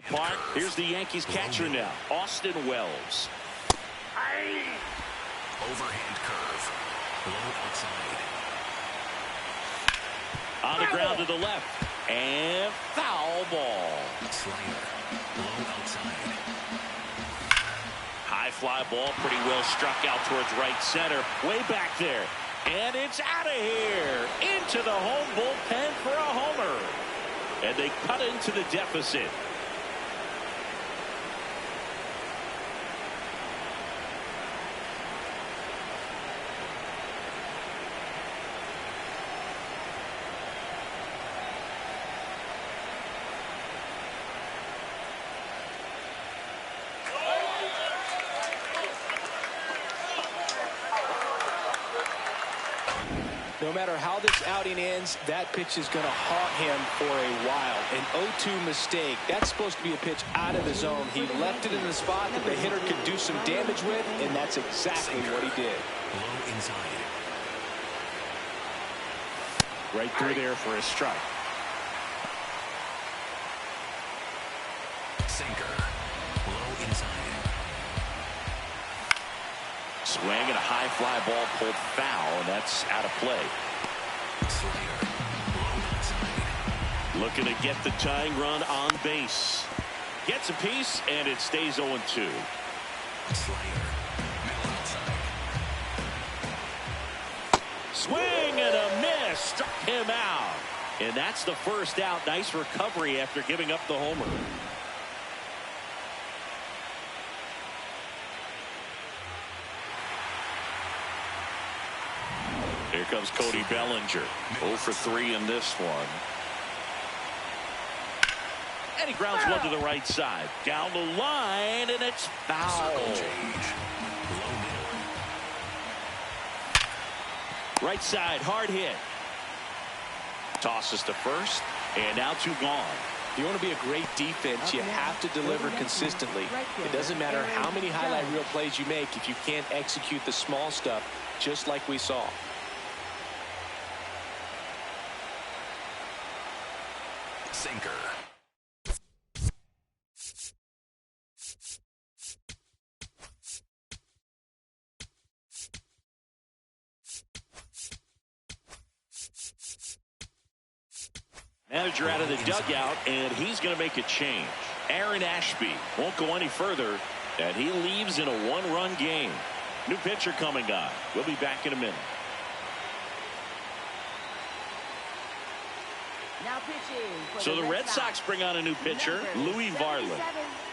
Park, here's the Yankees catcher now, Austin Wells. Overhand curve. Low outside. On the ground to the left. And foul ball. Slider. Low outside. High fly ball, pretty well struck out towards right center. Way back there. And it's out of here. Into the home bullpen for a homer. And they cut into the deficit. No matter how this outing ends, that pitch is going to haunt him for a while. An 0-2 mistake. That's supposed to be a pitch out of the zone. He left it in the spot that the hitter could do some damage with, and that's exactly what he did. Low inside. Right through there for a strike. high fly ball pulled foul, and that's out of play. Slayer. Low outside. Looking to get the tying run on base. Gets a piece, and it stays 0-2. Slayer. Middle outside. Swing and a miss. Struck him out. And that's the first out. Nice recovery after giving up the homer. Here comes Cody Bellinger. 0 for 3 in this one. And he grounds one to the right side. Down the line, and it's foul. Circle change. Low middle. Right side, hard hit. Tosses to first, and now 2 gone. If you want to be a great defense, you have to deliver consistently. It doesn't matter how many highlight reel plays you make if you can't execute the small stuff, just like we saw. Sinker. Manager out of the dugout, and he's going to make a change. Aaron Ashby won't go any further, and he leaves in a 1-run game. New pitcher coming on. We'll be back in a minute. Now pitching for So the Red Sox bring on a new pitcher, Louis Varland.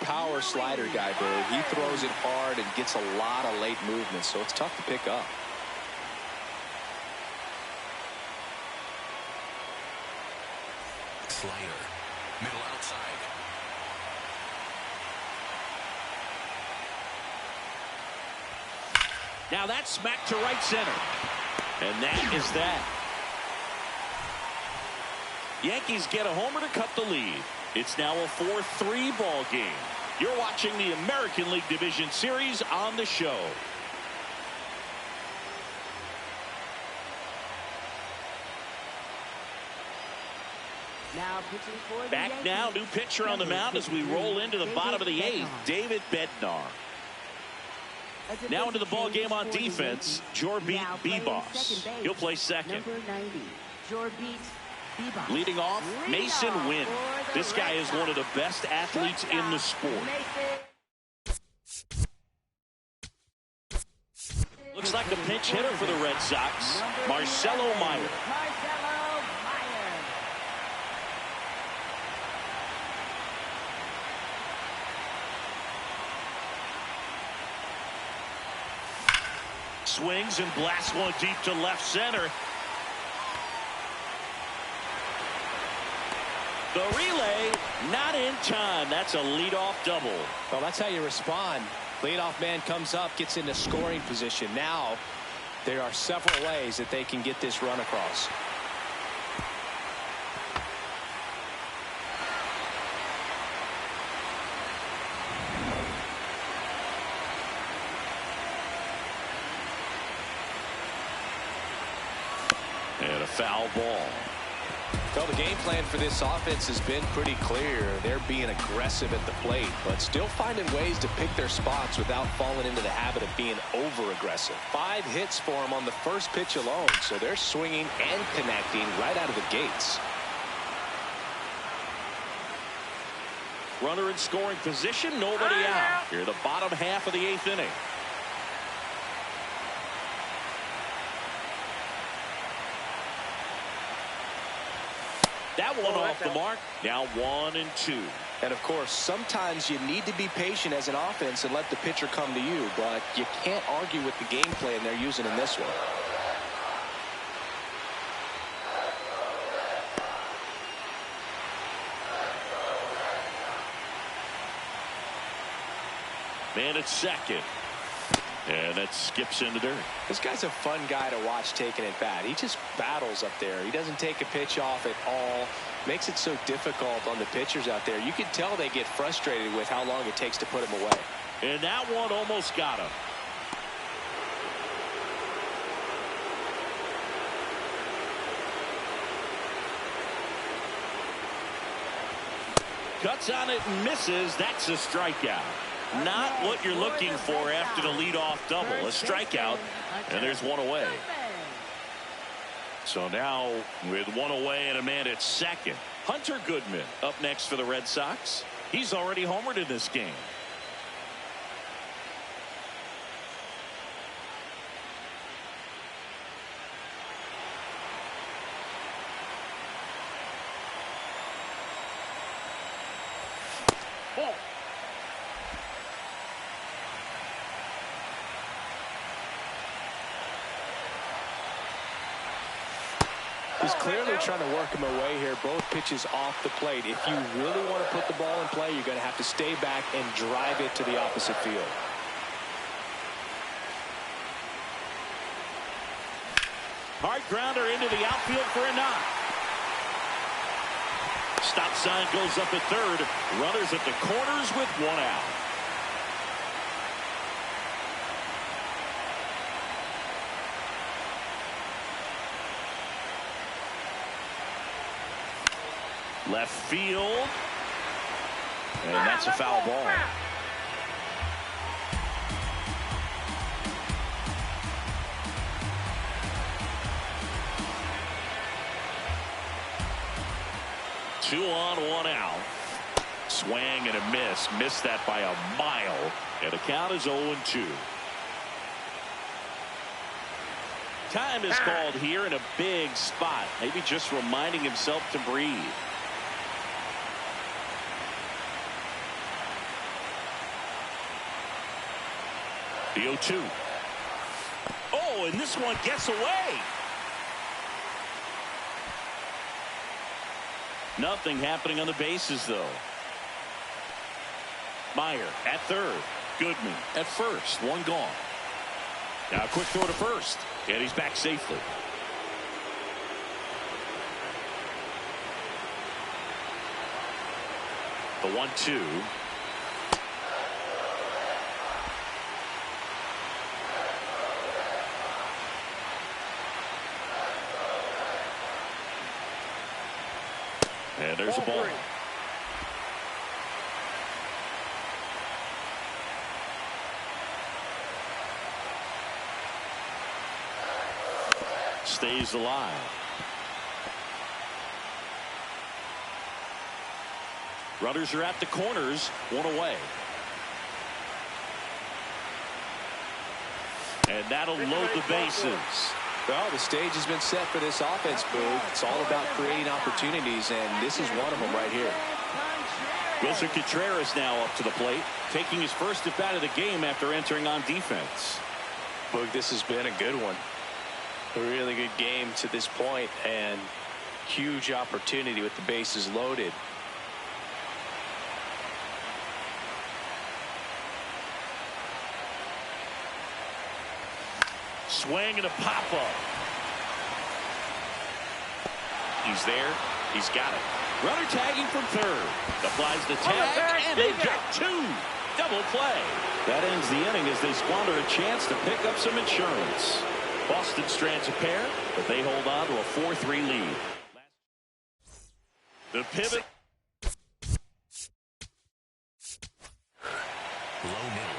Power slider guy, Billy. He throws it hard and gets a lot of late movement, so it's tough to pick up. Slayer. Middle outside. Now that's smacked to right center. And that is that. Yankees get a homer to cut the lead. It's now a 4-3 ball game. You're watching the American League Division Series on the show. Now pitching for the Back Yankees. now, new pitcher on the mound as we roll into the bottom of the 8th, David Bednar. Now into the ball game on defense, Jorbit Bebos. He'll play second. Number 90, Jorbit Bebos. Leading off, Mason Wynn. This guy is one of the best athletes in the sport. Looks like a pinch hitter for the Red Sox, Marcelo Meyer. Marcelo Meyer. Swings and blasts one deep to left center. The relay, not in time. That's a leadoff double. Well, that's how you respond. Leadoff man comes up, gets into scoring position. Now, there are several ways that they can get this run across. And a foul ball. Well, the game plan for this offense has been pretty clear. They're being aggressive at the plate, but still finding ways to pick their spots without falling into the habit of being over-aggressive. 5 hits for them on the first pitch alone, so they're swinging and connecting right out of the gates. Runner in scoring position, nobody out. Here, the bottom half of the 8th inning. That one off the mark. Now 1-2. And, of course, sometimes you need to be patient as an offense and let the pitcher come to you, but you can't argue with the game plan they're using in this one. Man at second. And that skips into dirt. This guy's a fun guy to watch taking at bat. He just battles up there. He doesn't take a pitch off at all. Makes it so difficult on the pitchers out there. You can tell they get frustrated with how long it takes to put him away. And that one almost got him. Cuts on it and misses. That's a strikeout. Not what you're looking for after the leadoff double. A strikeout, and there's one away. So now with one away and a man at second, Hunter Goodman up next for the Red Sox. He's already homered in this game. Ball. He's clearly trying to work him away here. Both pitches off the plate. If you really want to put the ball in play, you're going to have to stay back and drive it to the opposite field. Hard grounder into the outfield for a knock. Stop sign goes up at third. Runners at the corners with one out. Left field. And that's a foul ball. Two on, one out. Swing and a miss. Missed that by a mile. And the count is 0-2. Time is called here in a big spot. Maybe just reminding himself to breathe. The 0-2. Oh, and this one gets away. Nothing happening on the bases, though. Meyer at third. Goodman at first. One gone. Now a quick throw to first. And he's back safely. The 1-2. And there's a ball. Stays alive. Runners are at the corners. One away. And that'll load the bases. Well, the stage has been set for this offense, Boog. It's all about creating opportunities, and this is one of them right here. Wilson Contreras now up to the plate, taking his first at bat of the game after entering on defense. Boog, this has been a good one. A really good game to this point, and huge opportunity with the bases loaded. Swing and a pop-up. He's there. He's got it. Runner tagging from third. Applies the tag, and they get two. Double play. That ends the inning as they squander a chance to pick up some insurance. Boston strands a pair, but they hold on to a 4-3 lead. The pivot. Low middle.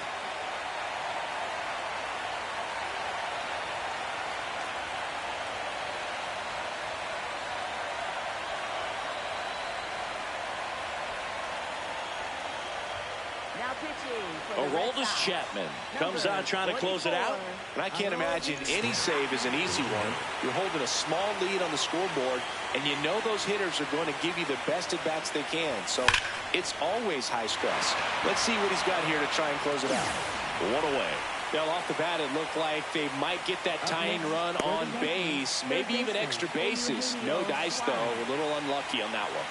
Now pitching for the Red Aroldis Sox, Chapman comes out trying to close it out. And I can't imagine any save is an easy one. You're holding a small lead on the scoreboard, and you know those hitters are going to give you the best at bats they can. So it's always high stress. Let's see what he's got here to try and close it out. One away. Well, off the bat, it looked like they might get that tying run on base, maybe even extra bases. No dice, though. A little unlucky on that one.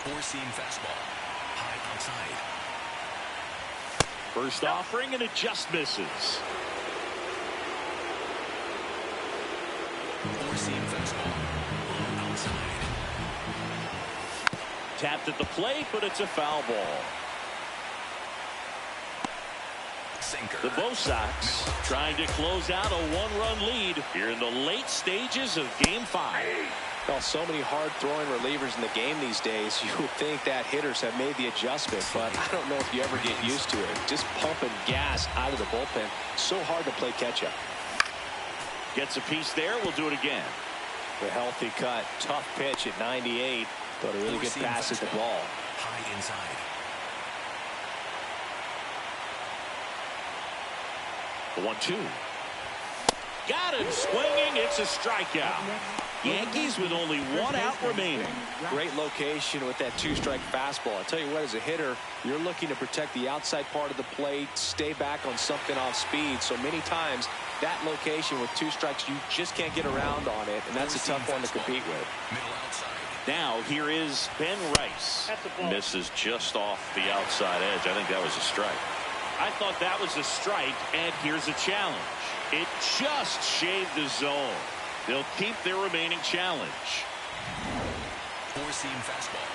Four-seam fastball. High outside. First offering, and it just misses. Four-seam fastball. Low outside. Tapped at the plate, but it's a foul ball. Sinker. The Bo Sox trying to close out a one-run lead here in the late stages of Game 5. Well, so many hard-throwing relievers in the game these days. You would think that hitters have made the adjustment, but I don't know if you ever get used to it. Just pumping gas out of the bullpen. So hard to play catch-up. Gets a piece there. We'll do it again. A healthy cut. Tough pitch at 98, but a really good pass at the ball. High inside. The 1-2. Got him swinging. It's a strikeout. Yankees with only one out remaining. Great location with that two-strike fastball. I tell you what, as a hitter, you're looking to protect the outside part of the plate, stay back on something off speed. So many times, that location with two strikes, you just can't get around on it, and that's a tough one to compete with. Middle outside. Now, here is Ben Rice. That's a ball. Misses just off the outside edge. I think that was a strike. I thought that was a strike, and here's a challenge. It just shaved the zone. They'll keep their remaining challenge. Four-seam fastball.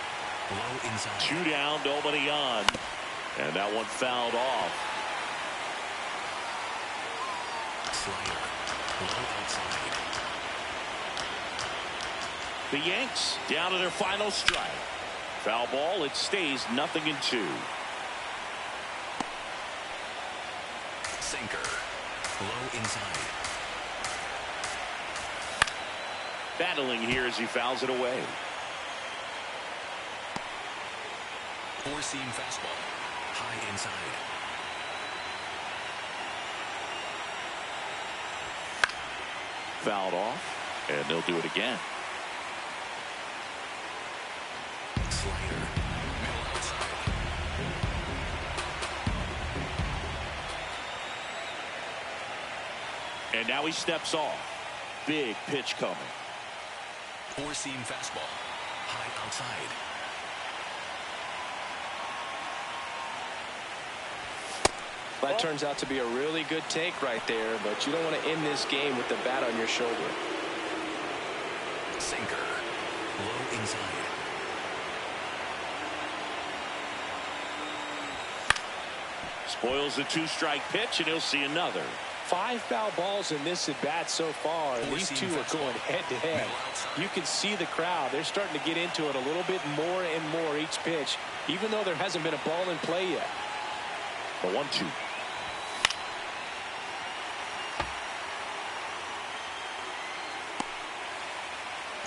Low inside. 2 down, nobody on. And that one fouled off. Slider. Low outside. The Yanks down to their final strike. Foul ball, it stays 0-2. Sinker. Low inside. Battling here as he fouls it away. Four-seam fastball. High inside. Fouled off, and they'll do it again. Slider. Middle outside. And now he steps off. Big pitch coming. Four-seam fastball. High outside. That turns out to be a really good take right there, but you don't want to end this game with the bat on your shoulder. Sinker. Low inside. Spoils the 2-strike pitch, and he'll see another. 5 foul balls in this at bat so far, and these two are going head-to-head. You can see the crowd. They're starting to get into it a little bit more and more each pitch, even though there hasn't been a ball in play yet. The 1-2.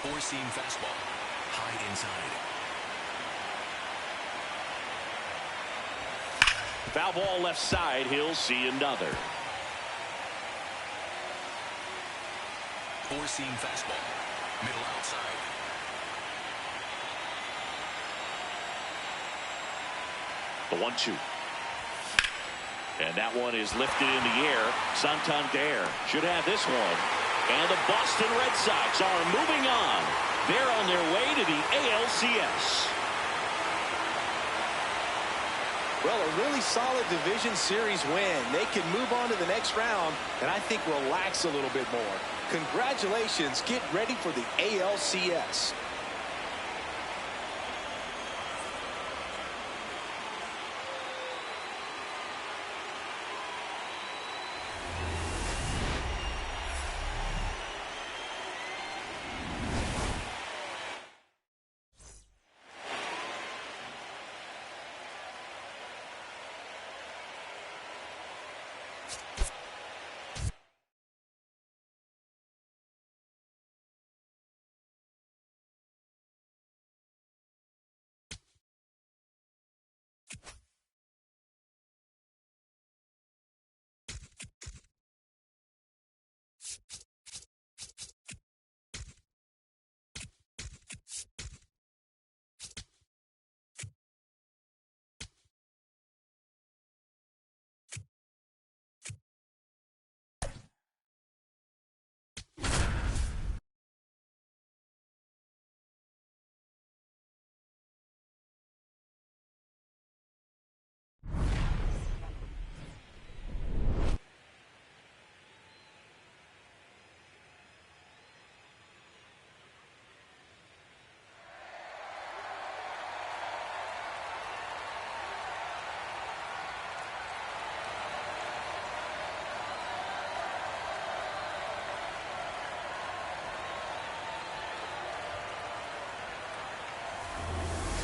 Four-seam fastball. High inside. Foul ball left side. He'll see another. Four-seam fastball. Middle outside. The 1-2. And that one is lifted in the air. Santander should have this one. And the Boston Red Sox are moving on. They're on their way to the ALCS. Well, a really solid division series win. They can move on to the next round and I think relax a little bit more. Congratulations. Get ready for the ALCS.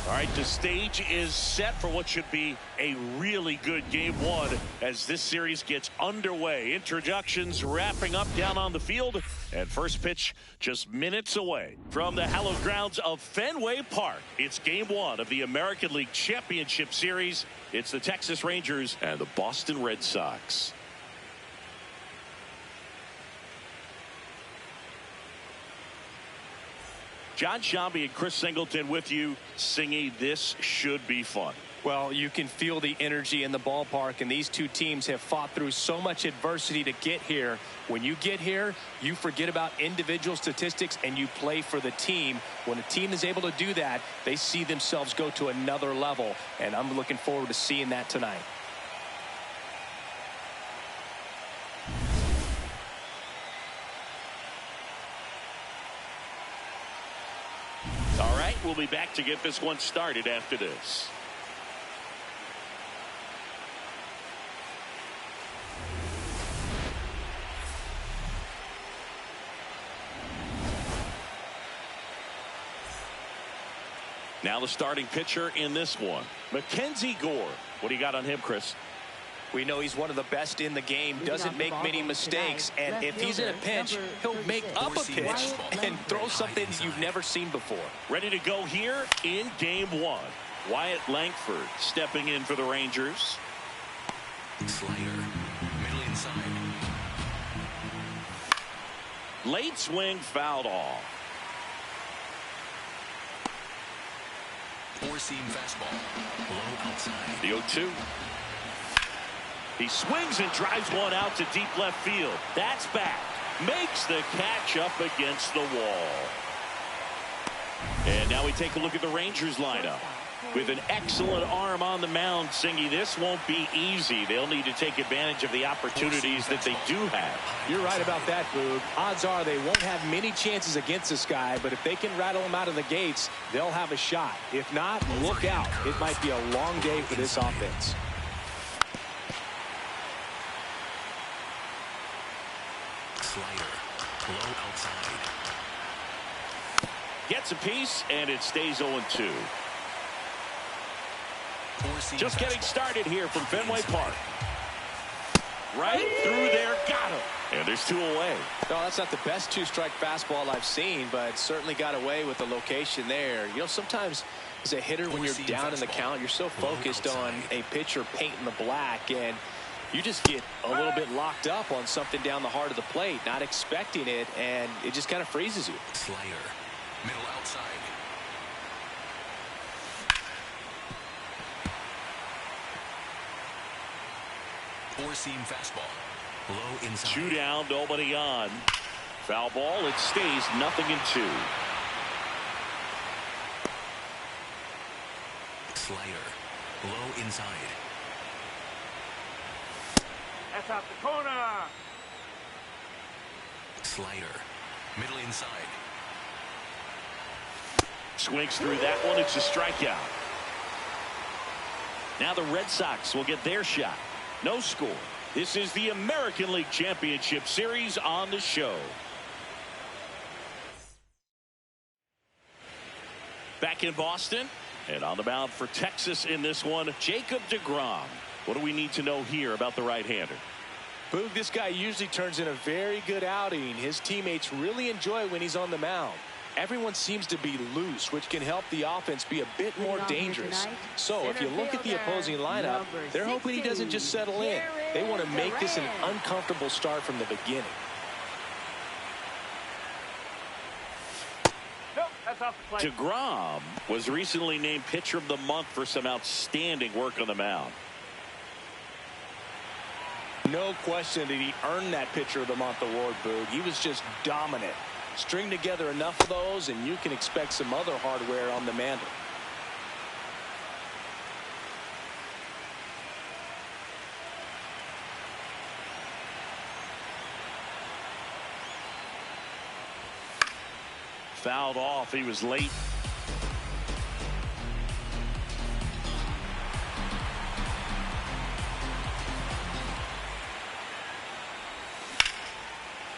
All right, the stage is set for what should be a really good game one as this series gets underway. Introductions wrapping up down on the field, and first pitch just minutes away. From the hallowed grounds of Fenway Park, it's game one of the American League Championship Series. It's the Texas Rangers and the Boston Red Sox. John Shambi and Chris Singleton with you. Singy, this should be fun. Well, you can feel the energy in the ballpark, and these two teams have fought through so much adversity to get here. When you get here, you forget about individual statistics and you play for the team. When a team is able to do that, they see themselves go to another level, and I'm looking forward to seeing that tonight. All right, we'll be back to get this one started after this. Now the starting pitcher in this one, Mackenzie Gore. What do you got on him, Chris? We know he's one of the best in the game, doesn't make many mistakes, and if he's in a pinch, he'll make up a pitch and throw something you've never seen before. Ready to go here in game one. Wyatt Langford stepping in for the Rangers. Slider, middle inside. Late swing fouled off. Four-seam fastball, low outside. The 0-2. He swings and drives one out to deep left field. That's back. Makes the catch up against the wall. And now we take a look at the Rangers lineup. With an excellent arm on the mound, Singy, this won't be easy. They'll need to take advantage of the opportunities that they do have. You're right about that, Boog. Odds are they won't have many chances against this guy, but if they can rattle him out of the gates, they'll have a shot. If not, look out. It might be a long day for this offense. Slider, low outside. Gets a piece, and it stays 0-2. Just getting started here from Fenway Park. Right through there, got him. And there's two away. No, that's not the best two-strike fastball I've seen, but certainly got away with the location there. You know, sometimes as a hitter, when you're down in the count, you're so focused on a pitcher painting the black, and you just get a little bit locked up on something down the heart of the plate, not expecting it, and it just kind of freezes you. Slider, middle outside. Four-seam fastball, low inside. Two down, nobody on. Foul ball, it stays 0-2. Slider, low inside. That's out the corner. Slider, middle inside. Swings through that one. It's a strikeout. Now the Red Sox will get their shot. No score. This is the American League Championship Series on the show. Back in Boston and on the mound for Texas in this one, Jacob deGrom. What do we need to know here about the right-hander? Boog, this guy usually turns in a very good outing. His teammates really enjoy when he's on the mound. Everyone seems to be loose, which can help the offense be a bit more dangerous. So if you look at the opposing lineup, they're hoping he doesn't just settle in. They want to make this an uncomfortable start from the beginning. Nope, that's off the plate. deGrom was recently named pitcher of the month for some outstanding work on the mound. No question did he earn that pitcher of the month award, Boog. He was just dominant. String together enough of those and you can expect some other hardware on the mantle. Fouled off. He was late.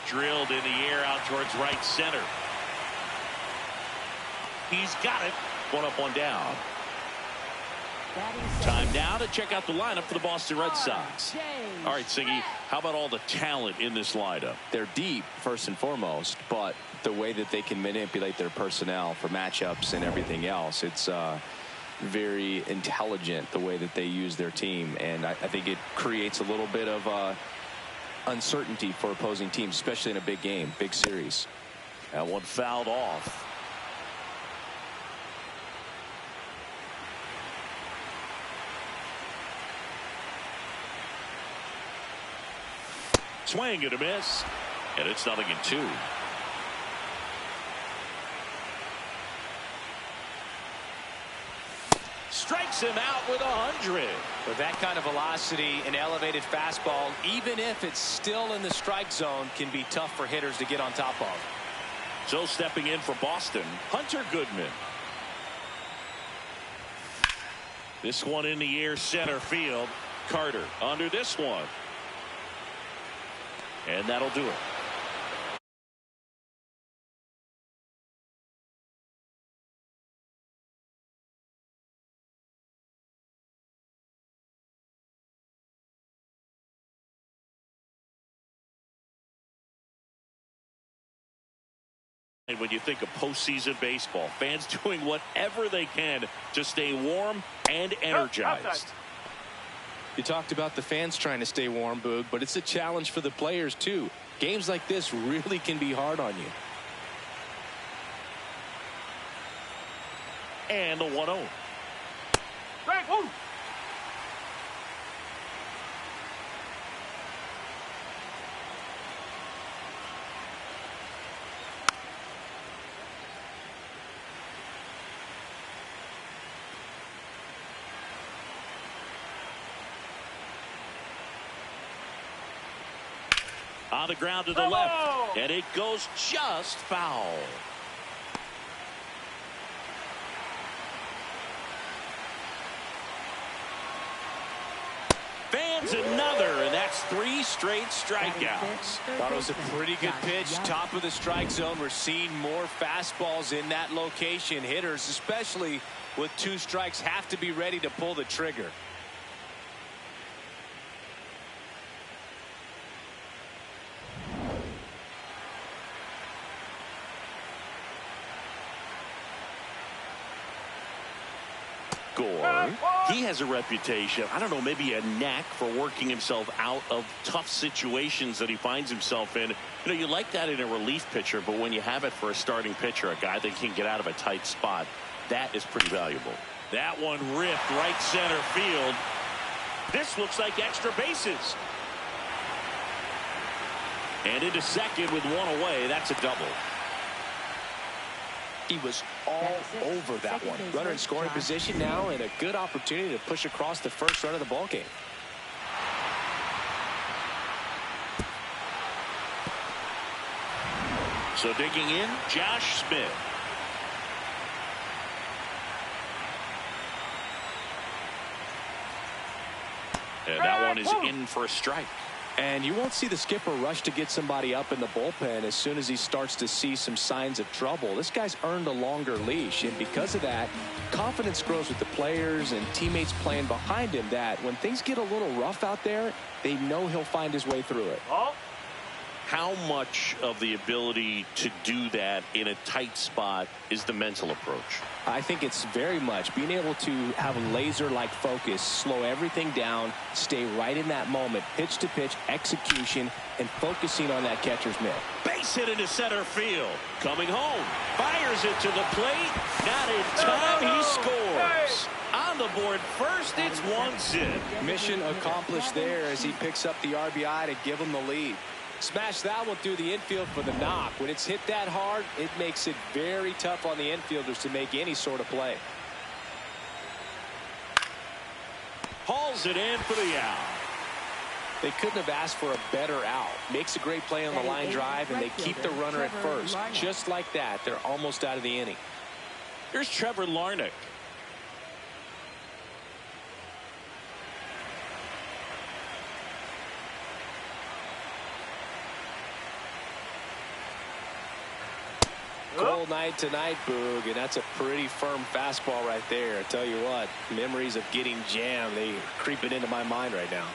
Drilled in the air out towards right center. He's got it. One up, one down. Time now to check out the lineup for the Boston Red Sox. All right, Siggy, how about all the talent in this lineup? They're deep, first and foremost, but the way that they can manipulate their personnel for matchups and everything else, it's very intelligent the way that they use their team, and I think it creates a little bit of uncertainty for opposing teams, especially in a big game, big series. That one fouled off. Swing and a miss, and it's 0-2. Strikes him out with 100. With that kind of velocity, an elevated fastball, even if it's still in the strike zone, can be tough for hitters to get on top of. So stepping in for Boston, Hunter Goodman. This one in the air, center field. Carter under this one. And that'll do it. And when you think of postseason baseball, fans doing whatever they can to stay warm and energized. You talked about the fans trying to stay warm, Boog, but it's a challenge for the players too. Games like this really can be hard on you. And the 1-0. Strike one. On the ground to the left, and it goes just foul. Fans another, and that's 3 straight strikeouts. Thought it was a pretty good pitch, top of the strike zone. We're seeing more fastballs in that location. Hitters, especially with 2 strikes, have to be ready to pull the trigger. He has a reputation, I don't know, maybe a knack for working himself out of tough situations that he finds himself in. You know, you like that in a relief pitcher, but when you have it for a starting pitcher, a guy that can get out of a tight spot, that is pretty valuable. That one ripped right center field. This looks like extra bases. And into second with 1 away. That's a double. He was all over that one. Runner in scoring position now, and a good opportunity to push across the first run of the ball game. So digging in, Josh Smith. And that one is in for a strike. And you won't see the skipper rush to get somebody up in the bullpen as soon as he starts to see some signs of trouble. This guy's earned a longer leash, and because of that, confidence grows with the players and teammates playing behind him, that when things get a little rough out there, they know he'll find his way through it. How much of the ability to do that in a tight spot is the mental approach? I think it's very much being able to have a laser-like focus, slow everything down, stay right in that moment, pitch to pitch, execution, and focusing on that catcher's mitt. Base hit into center field. Coming home. Fires it to the plate. Not in time. He scores. On the board first, it's 1-0. Mission accomplished there as he picks up the RBI to give him the lead. Smash that one through the infield for the knock. When it's hit that hard, it makes it very tough on the infielders to make any sort of play. Hauls it in for the out. They couldn't have asked for a better out. Makes a great play on the line drive, and they keep the runner at first. Just like that, they're almost out of the inning. Here's Trevor Larnach. cold night tonight, Boog, and that's a pretty firm fastball right there. I tell you what, memories of getting jammed, they creeping into my mind right now.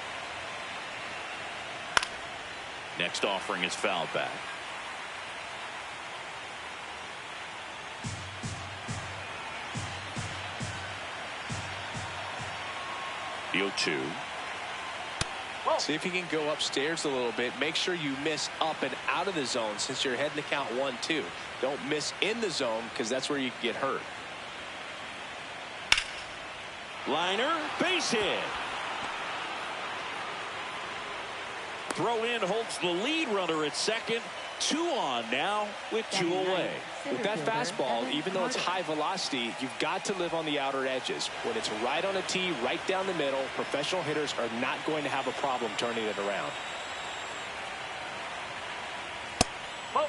Next offering is fouled back. The 0-2. See if you can go upstairs a little bit. Make sure you miss up and out of the zone since you're heading to count 1-2. Don't miss in the zone because that's where you can get hurt. Liner, base hit. Throw in holds the lead runner at second. 2 on now with 2 away. With that fastball, even though it's high velocity, you've got to live on the outer edges. When it's right on a tee, right down the middle, professional hitters are not going to have a problem turning it around. Whoa.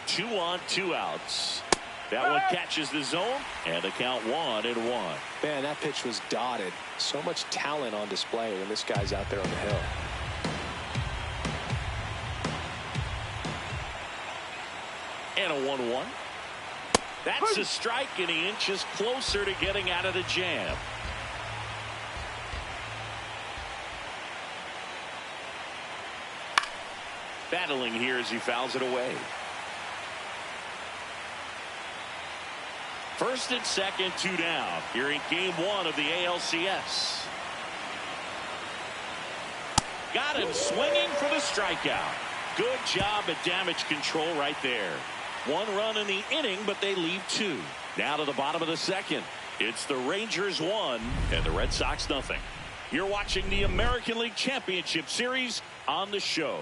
2 on, 2 outs. That one catches the zone, and the count 1-1. Man, that pitch was dotted. So much talent on display when this guy's out there on the hill. And a 1-1. That's a strike, and he inches closer to getting out of the jam. Battling here as he fouls it away. First and second, 2 down here in game 1 of the ALCS. Got him swinging for the strikeout. Good job at damage control right there. 1 run in the inning, but they leave 2. Now to the bottom of the second. It's the Rangers 1 and the Red Sox nothing. You're watching the American League Championship Series on the show.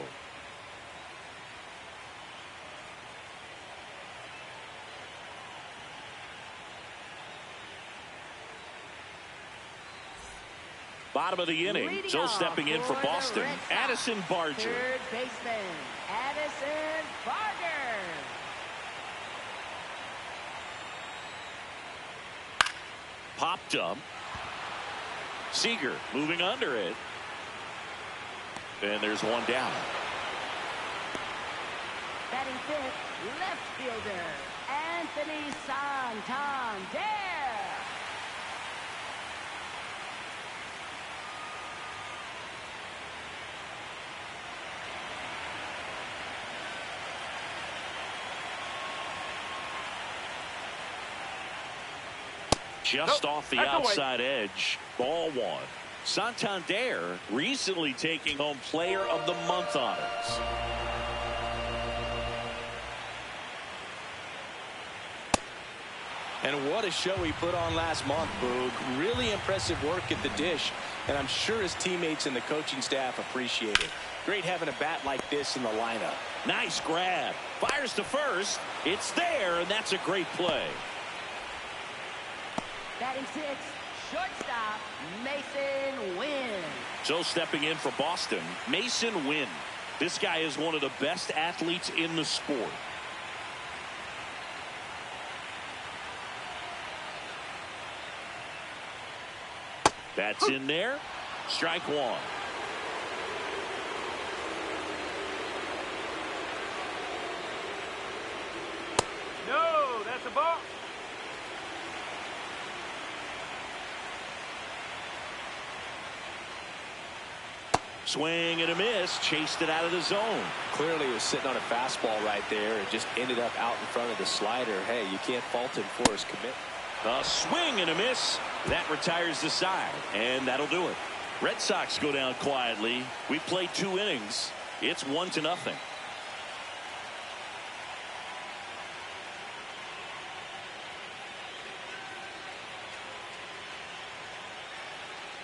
Bottom of the inning, so stepping in for Boston, Addison Barger. Third baseman, Addison Barger. Popped up. Seager moving under it. And there's 1 down. Batting fifth, left fielder, Anthony Santander. Just off the outside edge. Ball 1. Santander recently taking home Player of the Month honors. And what a show he put on last month, Boog. Really impressive work at the dish, and I'm sure his teammates and the coaching staff appreciate it. Great having a bat like this in the lineup. Nice grab. Fires to first. It's there, and that's a great play. Batting sixth, shortstop, Mason Wynn. So stepping in for Boston, Mason Wynn. This guy is one of the best athletes in the sport. That's in there. Strike 1. No, that's a ball. Swing and a miss. Chased it out of the zone. Clearly he was sitting on a fastball right there and just ended up out in front of the slider. Hey, you can't fault him for his commitment. A swing and a miss. That retires the side, and that'll do it. Red Sox go down quietly. We played 2 innings. It's 1-0.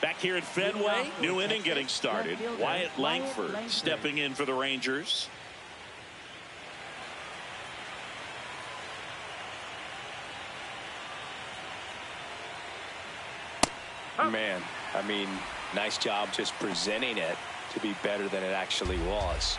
Back here at Fenway, new inning getting started. Wyatt Langford stepping in for the Rangers. Man, I mean, nice job just presenting it to be better than it actually was.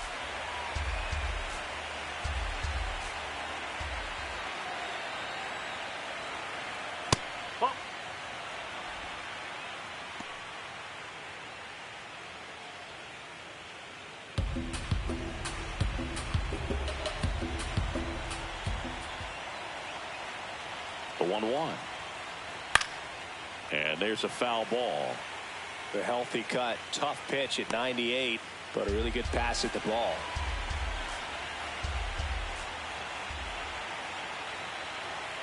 1-1. And there's a foul ball. The healthy cut. Tough pitch at 98, but a really good pass at the ball.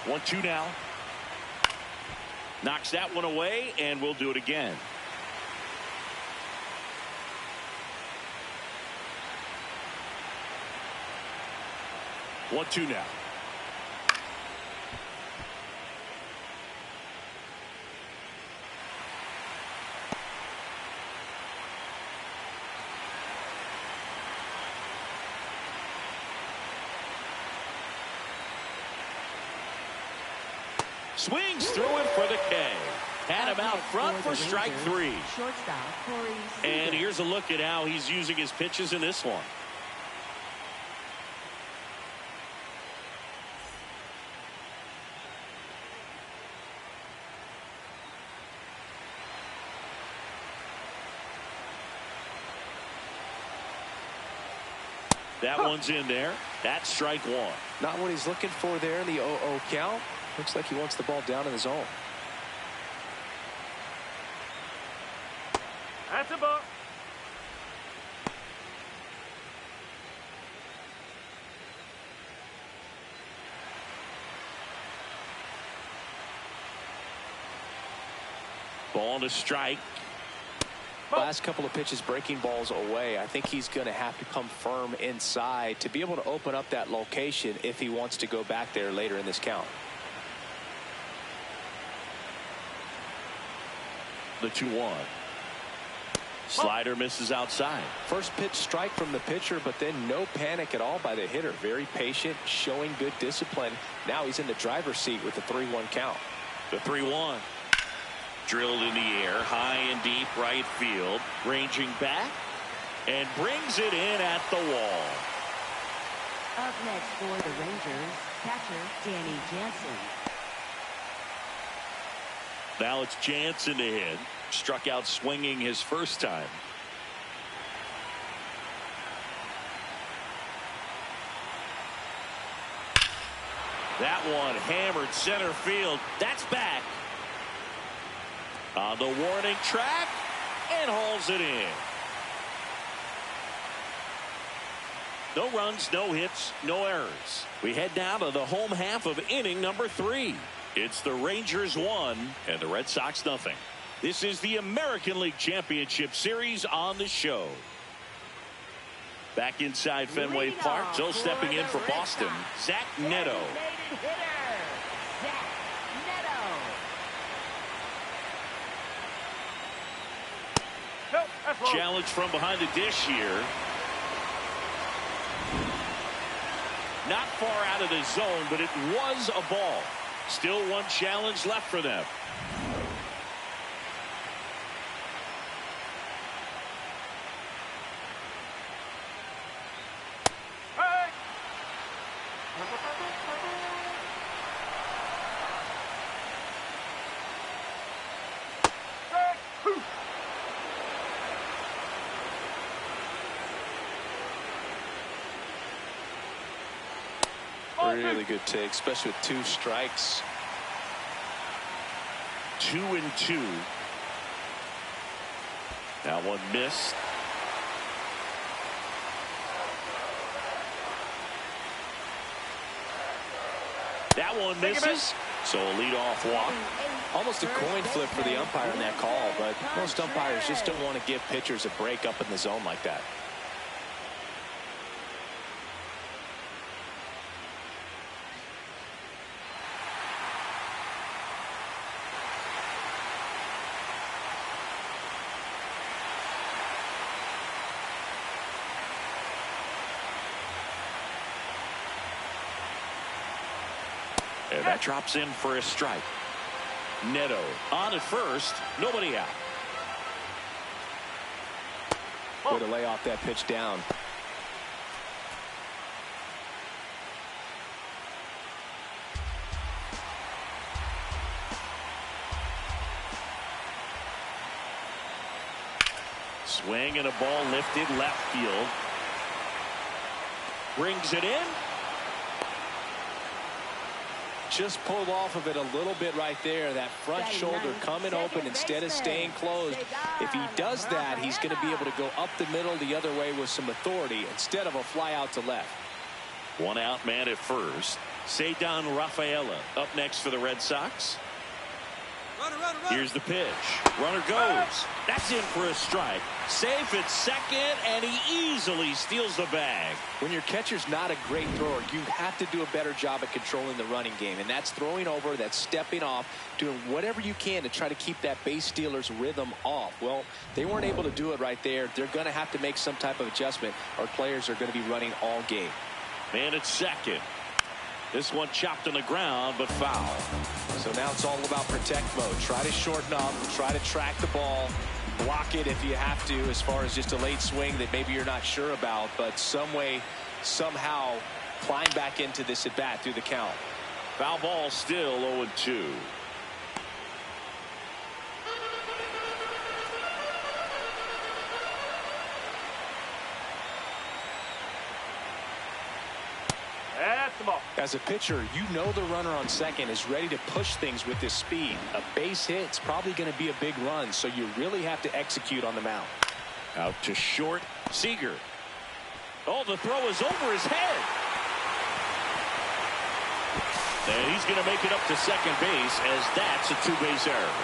1-2 now. Knocks that one away, and we'll do it again. One, two now. Swings through it for the K. Had him out front for strike 3. And here's a look at how he's using his pitches in this one. That one's in there. That's strike 1. Not what he's looking for there. The 0-0 count. Looks like he wants the ball down in the zone. That's a ball. Ball to strike. Last couple of pitches breaking balls away. I think he's going to have to come firm inside to be able to open up that location if he wants to go back there later in this count. The 2-1. Slider misses outside. First pitch strike from the pitcher, but then no panic at all by the hitter. Very patient, showing good discipline. Now he's in the driver's seat with the 3-1 count. The 3-1. Drilled in the air, high and deep right field. Ranging back and brings it in at the wall. Up next for the Rangers, catcher Danny Jansen. Now it's Jansen to hit. Struck out swinging his first time. That one hammered center field. That's back. On the warning track and hauls it in. No runs, no hits, no errors. We head down to the home half of inning number 3. It's the Rangers 1 and the Red Sox nothing. This is the American League Championship Series on the show. Back inside Fenway Park, so stepping in for Boston, Zach Neto. Challenge from behind the dish here. Not far out of the zone, but it was a ball. Still one challenge left for them. Really good take, especially with 2 strikes. 2-2. Now one missed. That one misses. So a leadoff walk. Almost a coin flip for the umpire in that call, but most umpires just don't want to give pitchers a break up in the zone like that. And that drops in for a strike. Neto on at first. Nobody out. Way to lay off that pitch down. Swing and a ball lifted left field. Brings it in. Just pulled off of it a little bit right there. That front shoulder coming open instead of staying closed. If he does that, he's going to be able to go up the middle the other way with some authority instead of a fly out to left. One out man at first. Cedar Rafaela up next for the Red Sox. Here's the pitch. Runner goes. That's in for a strike. Safe at second, and he easily steals the bag. When your catcher's not a great thrower, you have to do a better job at controlling the running game, and that's throwing over, that's stepping off, doing whatever you can to try to keep that base stealer's rhythm off. Well, they weren't able to do it right there. They're going to have to make some type of adjustment. Our players are going to be running all game. Man at second. This one chopped on the ground, but foul. So now it's all about protect mode. Try to shorten up, try to track the ball, block it if you have to, as far as just a late swing that maybe you're not sure about, but some way, somehow climb back into this at bat through the count. Foul ball, still 0-2. That's the ball. As a pitcher, you know the runner on second is ready to push things with this speed. A base hit's probably going to be a big run, so you really have to execute on the mound. Out to short, Seager. Oh, the throw is over his head. And he's going to make it up to second base, as that's a two-base error.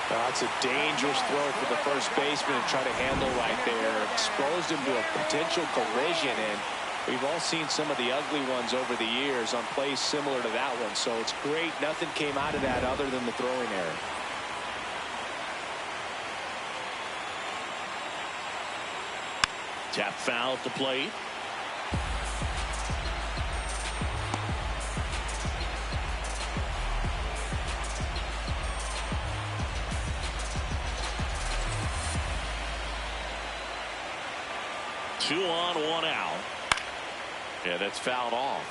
That's a dangerous throw for the first baseman to try to handle right there. Exposed him to a potential collision, and we've all seen some of the ugly ones over the years on plays similar to that one. So it's great nothing came out of that other than the throwing error. Tap foul at the plate. Two on, one out. Yeah, that's fouled off.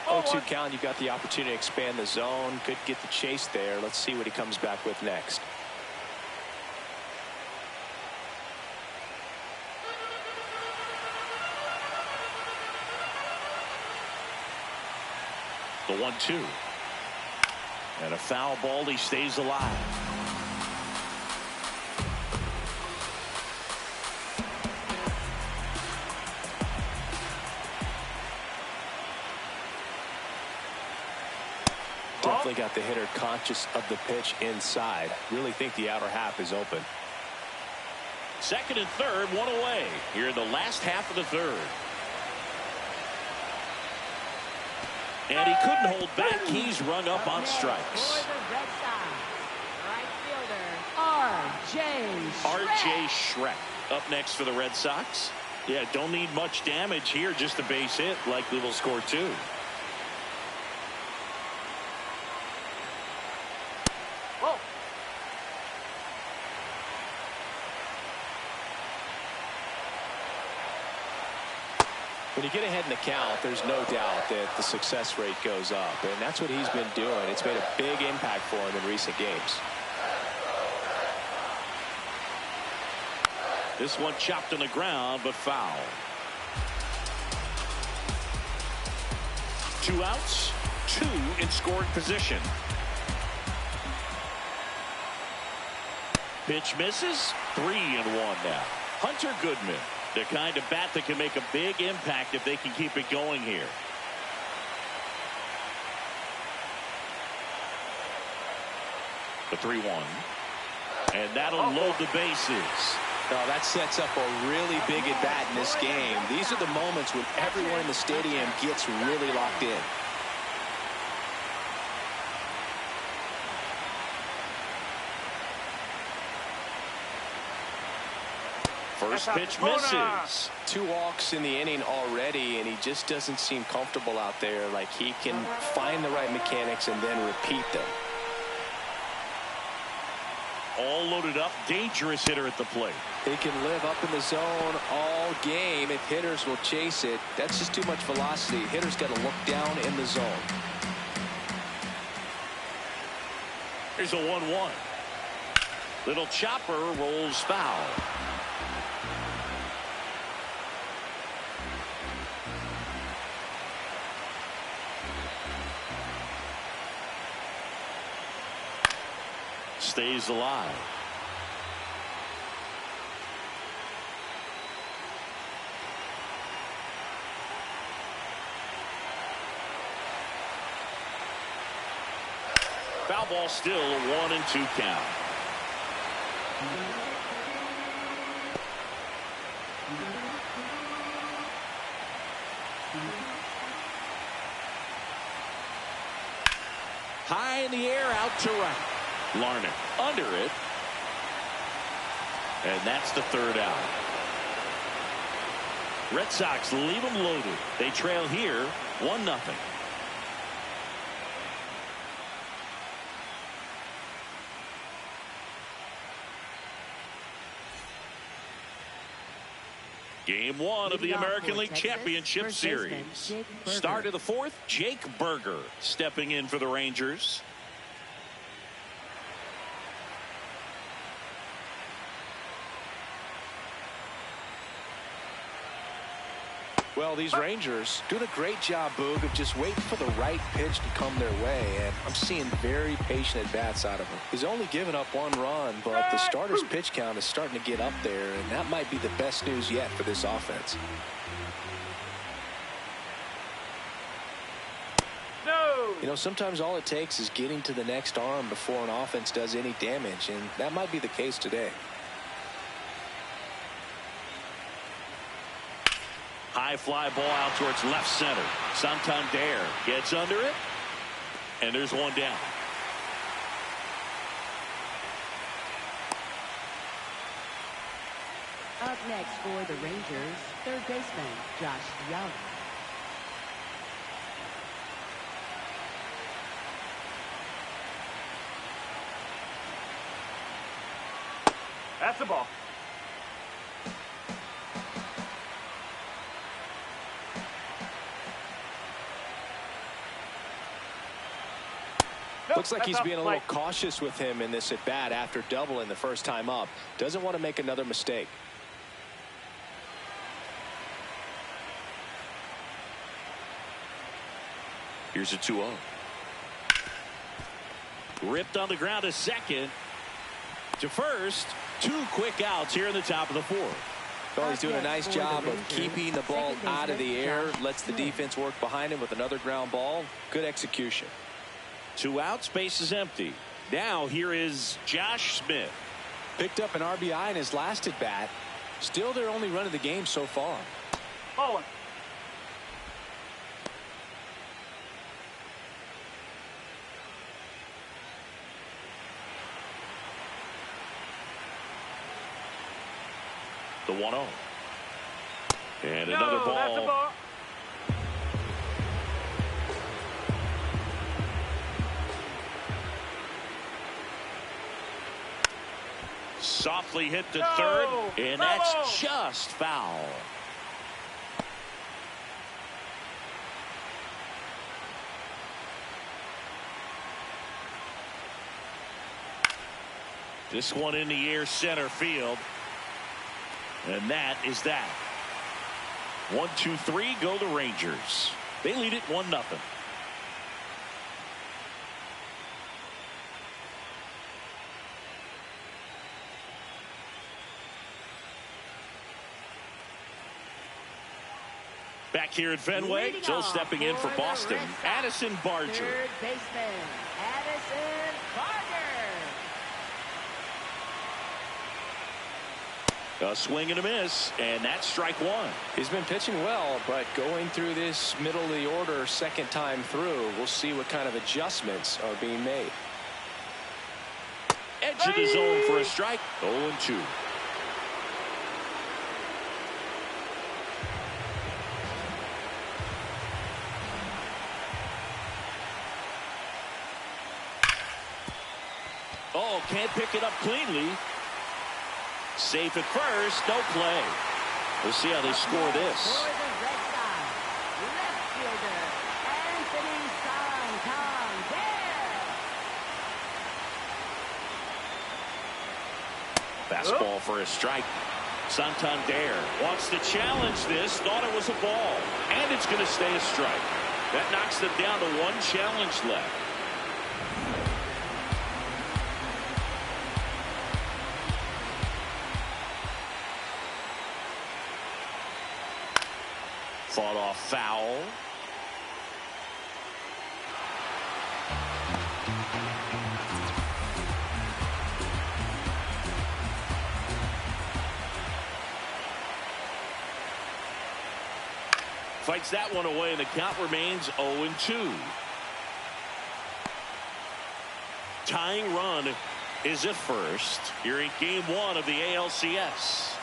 Oh, 2 count. You've got the opportunity to expand the zone. Could get the chase there. Let's see what he comes back with next. The 1-2. And a foul ball. He stays alive. Definitely got the hitter conscious of the pitch inside. Really think the outer half is open. Second and third, one away here in the last half of the third. And he couldn't hold back. He's rung up on strikes. For the Red Sox, right fielder, R.J. Schreck up next for the Red Sox. Yeah, don't need much damage here. Just a base hit. Likely will score 2. Whoa. When you get ahead in the count, there's no doubt that the success rate goes up, and that's what he's been doing. It's made a big impact for him in recent games. This one chopped on the ground, but foul. 2 outs, 2 in scoring position. Pitch misses. 3-1 now. Hunter Goodman, the kind of bat that can make a big impact if they can keep it going here. The 3-1. And that'll load the bases. Oh, that sets up a really big at bat in this game. These are the moments when everyone in the stadium gets really locked in. First pitch misses. 2 walks in the inning already, and he just doesn't seem comfortable out there. Like he can find the right mechanics and then repeat them. All loaded up. Dangerous hitter at the plate. He can live up in the zone all game if hitters will chase it. That's just too much velocity. Hitters got to look down in the zone. Here's a 1-1. Little chopper rolls foul. Stays alive. Foul ball, still a 1-2 count. High in the air, out to right. Larnach under it. And that's the third out. Red Sox leave them loaded. They trail here 1-0. Game 1 of the American League Championship Series. Start of the fourth, Jake Burger stepping in for the Rangers. Well, these Rangers doing a great job, Boog, of just waiting for the right pitch to come their way, and I'm seeing very patient at-bats out of him. He's only given up 1 run, but the starter's pitch count is starting to get up there, and that might be the best news yet for this offense. No! You know, sometimes all it takes is getting to the next arm before an offense does any damage, and that might be the case today. High fly ball out towards left center. Santander gets under it. And there's one down. Up next for the Rangers, third baseman Josh Young. That's the ball. Looks like he's being a little cautious with him in this at-bat after doubling the first time up. Doesn't want to make another mistake. Here's a 2-0. Ripped on the ground to second. To first. 2 quick outs here in the top of the fourth. Well, he's doing a nice job of keeping the ball out of the air. Lets the defense work behind him with another ground ball. Good execution. 2 outs, base is empty. Now here is Josh Smith. Picked up an RBI in his last at bat. Still their only run of the game so far. Ball 1. The 1-0. And another ball. That's a ball. Softly hit to third, and that's just foul. This one in the air, center field. And that is that. 1, 2, 3 go the Rangers. They lead it 1-0. Back here at Fenway, still stepping in for Boston, Addison Barger. Third baseman Addison Barger. A swing and a miss, and that's strike 1. He's been pitching well, but going through this middle of the order second time through, we'll see what kind of adjustments are being made. Edge of the zone for a strike. 0-2. Oh, can't pick it up cleanly. Safe at first, no play. We'll see how they score this. For the Red Sox, left fielder Anthony Santander. Fastball for a strike. Santander wants to challenge this, thought it was a ball, and it's going to stay a strike. That knocks them down to one challenge left. Fought off foul. Fights that one away, and the count remains 0-2. Tying run is at first here in game one of the ALCS.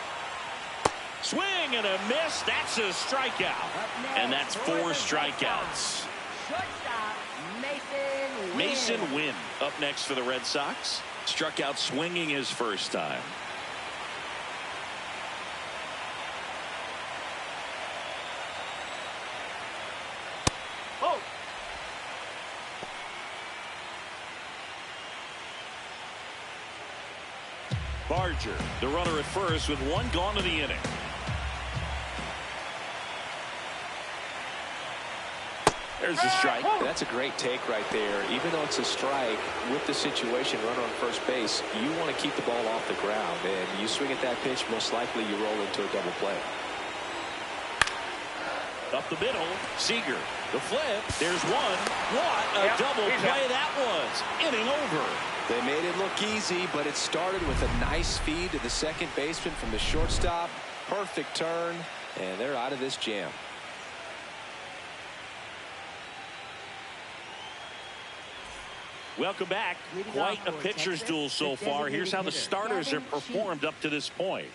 Swing and a miss. That's a strikeout. And that's 4 strikeouts. Shortstop, Mason Wynn. Mason Wynn up next for the Red Sox. Struck out swinging his first time. Oh. Barger, the runner at first with 1 gone in the inning. There's a strike. That's a great take right there. Even though it's a strike, with the situation, runner on first base, you want to keep the ball off the ground. And you swing at that pitch, most likely you roll into a double play. Up the middle, Seager, the flip. There's one. What a double play that was. Inning over. They made it look easy, but it started with a nice feed to the second baseman from the shortstop. Perfect turn, and they're out of this jam. Welcome back. Quite a pitcher's duel so far. Here's how the starters have performed up to this point.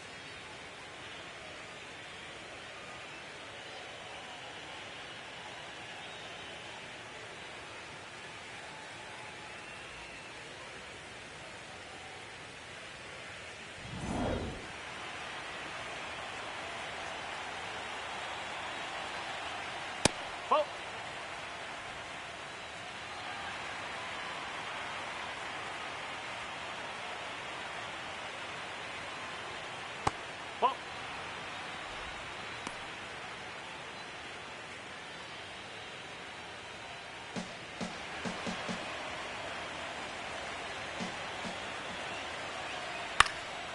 Oh. Oh.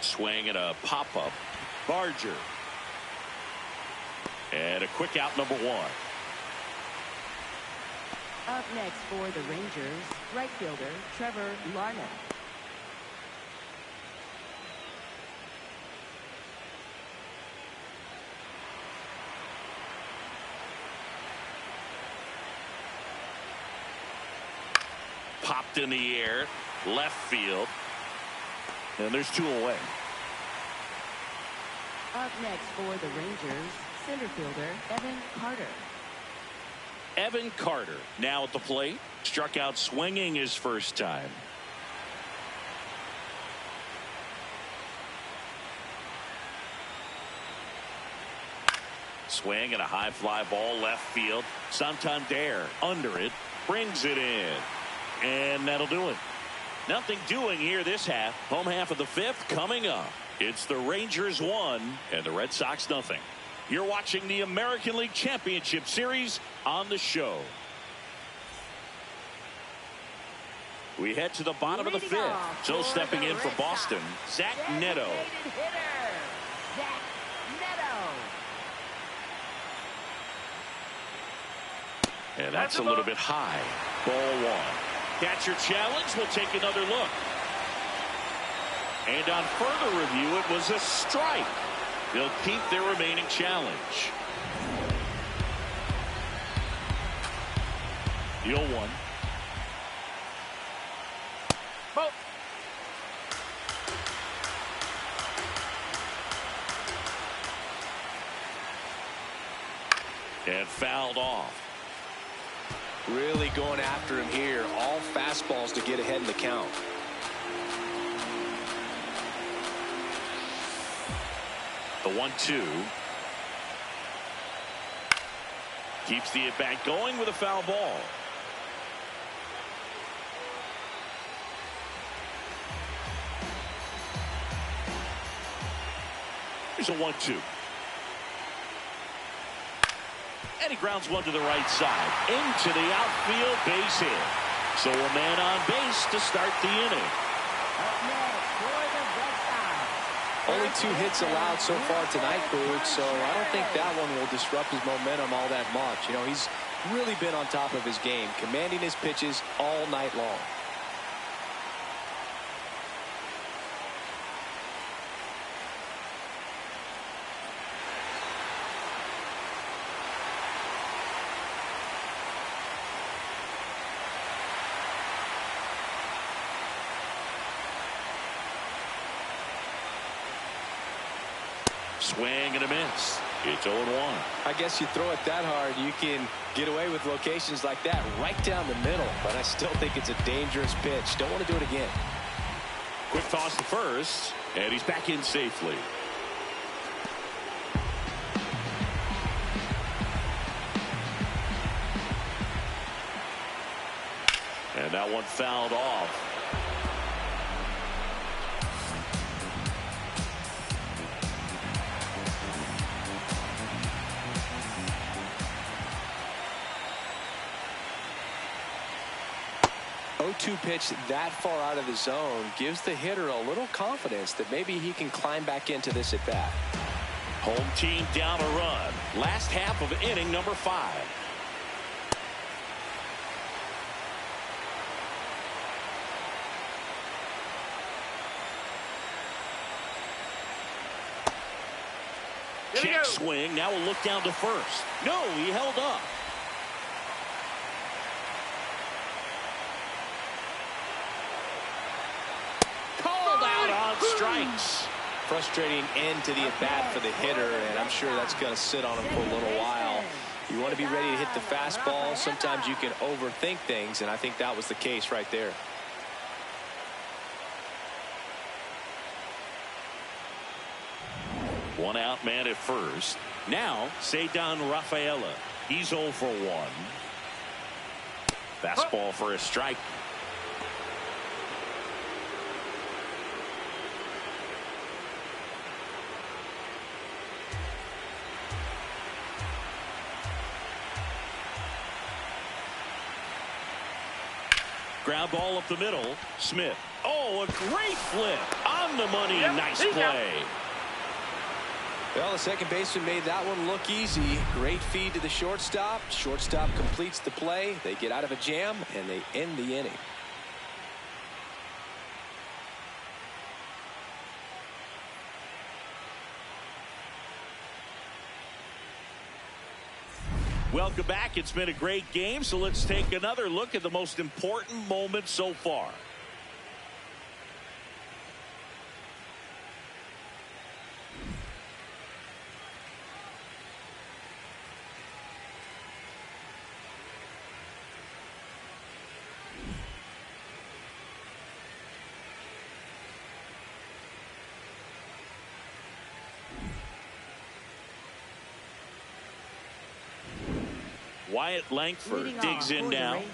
Swing and a pop-up. Barger. And a quick out, number 1. Up next for the Rangers, right fielder Trevor Larnach. Popped in the air, left field. And there's 2 away. Up next for the Rangers, center fielder Evan Carter. Evan Carter now at the plate. Struck out swinging his first time. Swing and a high fly ball left field. Santander under it. Brings it in. And that'll do it. Nothing doing here this half. Home half of the 5th coming up. It's the Rangers 1 and the Red Sox nothing. You're watching the American League Championship Series on the show. We head to the bottom of the 5th. So stepping in for Boston, Zach Neto. And that's a little bit high. Ball 1. Catcher challenge. We'll take another look. And on further review, it was a strike. They'll keep their remaining challenge. The 0-1. Oh. And fouled off. Really going after him here. All fastballs to get ahead in the count. The 1-2. Keeps the at-bat going with a foul ball. Here's a 1-2. And he grounds one to the right side. Into the outfield, base hit. So a man on base to start the inning. Only 2 hits allowed so far tonight, Boog, so I don't think that one will disrupt his momentum all that much. You know, he's really been on top of his game, commanding his pitches all night long. Swing and a miss. It's 0-1. I guess you throw it that hard, you can get away with locations like that right down the middle, but I still think it's a dangerous pitch. Don't want to do it again. Quick toss to first, and he's back in safely. And that one fouled off. Pitch that far out of the zone gives the hitter a little confidence that maybe he can climb back into this at bat. Home team down a run. Last half of inning number 5. Check swing. Now we'll look down to first. No, he held up. Strikes. Frustrating end to the at-bat for the hitter, and I'm sure that's going to sit on him for a little while. You want to be ready to hit the fastball. Sometimes you can overthink things, and I think that was the case right there. One out man at first. Now, Ceddanne Rafaela. He's 0 for 1. Fastball for a strike. Ground ball up the middle. Smith. Oh, a great flip. On the money. Nice play. Well, the second baseman made that one look easy. Great feed to the shortstop. Shortstop completes the play. They get out of a jam, and they end the inning. Welcome back. It's been a great game, so let's take another look at the most important moments so far. Wyatt Langford Leading digs off in for the now. Rangers,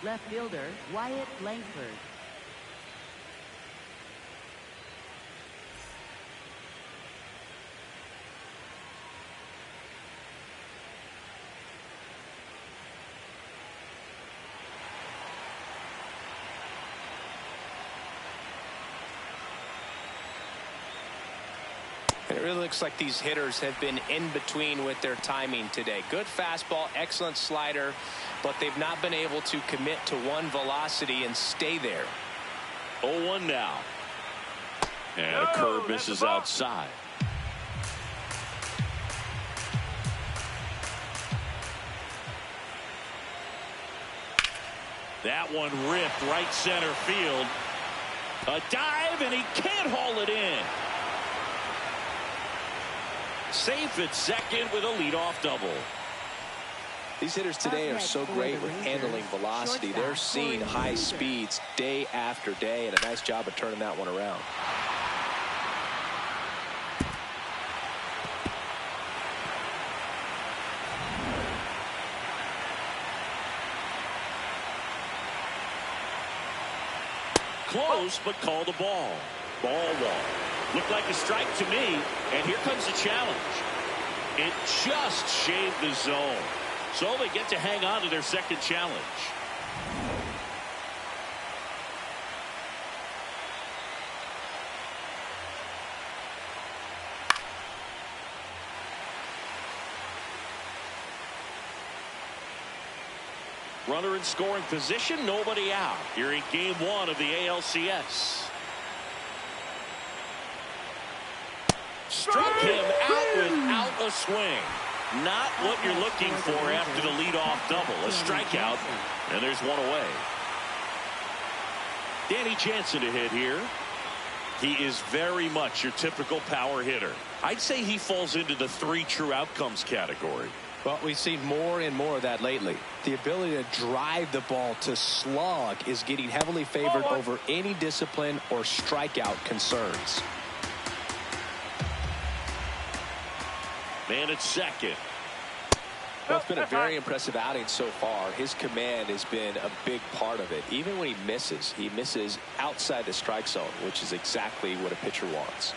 left fielder Wyatt Langford. And it really looks like these hitters have been in between with their timing today. Good fastball, excellent slider, but they've not been able to commit to one velocity and stay there. 0-1 now. And a curve misses outside. That one ripped right center field. A dive, and he can't haul it in. Safe at second with a leadoff double. These hitters today are so great with handling velocity. They're seeing high speeds day after day, and a nice job of turning that one around. Close, but called a ball. Ball one. Looked like a strike to me, and here comes the challenge. It just shaved the zone. So they get to hang on to their second challenge. Runner in scoring position, nobody out. Here in game one of the ALCS. Struck him out without a swing. Not what you're looking for after the leadoff double. A strikeout, and there's one away. Danny Jansen to hit here. He is very much your typical power hitter. I'd say he falls into the 3 true outcomes category. Well, we've seen more and more of that lately. The ability to drive the ball to slug is getting heavily favored over any discipline or strikeout concerns. Man at second. Well, it's been a very impressive outing so far. His command has been a big part of it. Even when he misses outside the strike zone, which is exactly what a pitcher wants.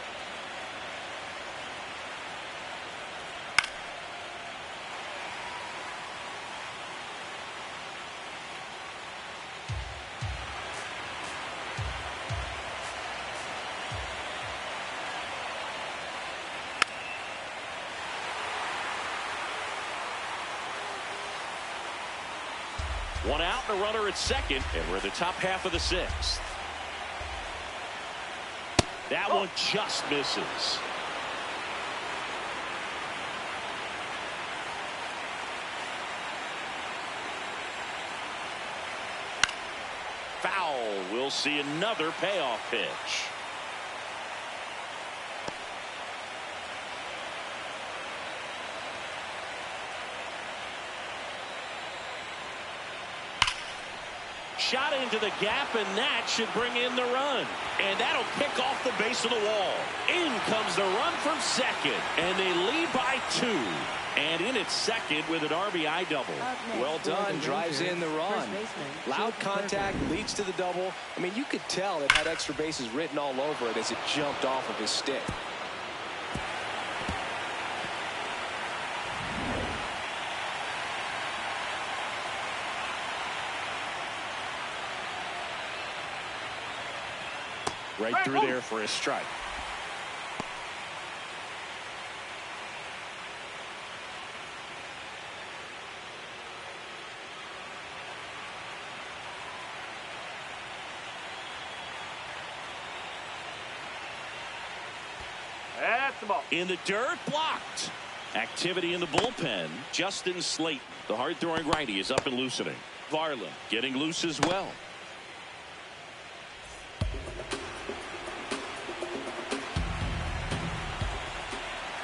One out and a runner at second, and we're in the top half of the 6th. That one just misses. Foul. We'll see another payoff pitch. Shot into the gap, and that should bring in the run. And that'll kick off the base of the wall. In comes the run from second, and they lead by 2. And in at second with an RBI double. Well done. Drives in the run. Loud contact, leads to the double. I mean, you could tell it had extra bases written all over it as it jumped off of his stick. Right through there for a strike. That's the ball. In the dirt, blocked. Activity in the bullpen. Justin Slayton, the hard-throwing righty, is up and loosening. Varland getting loose as well.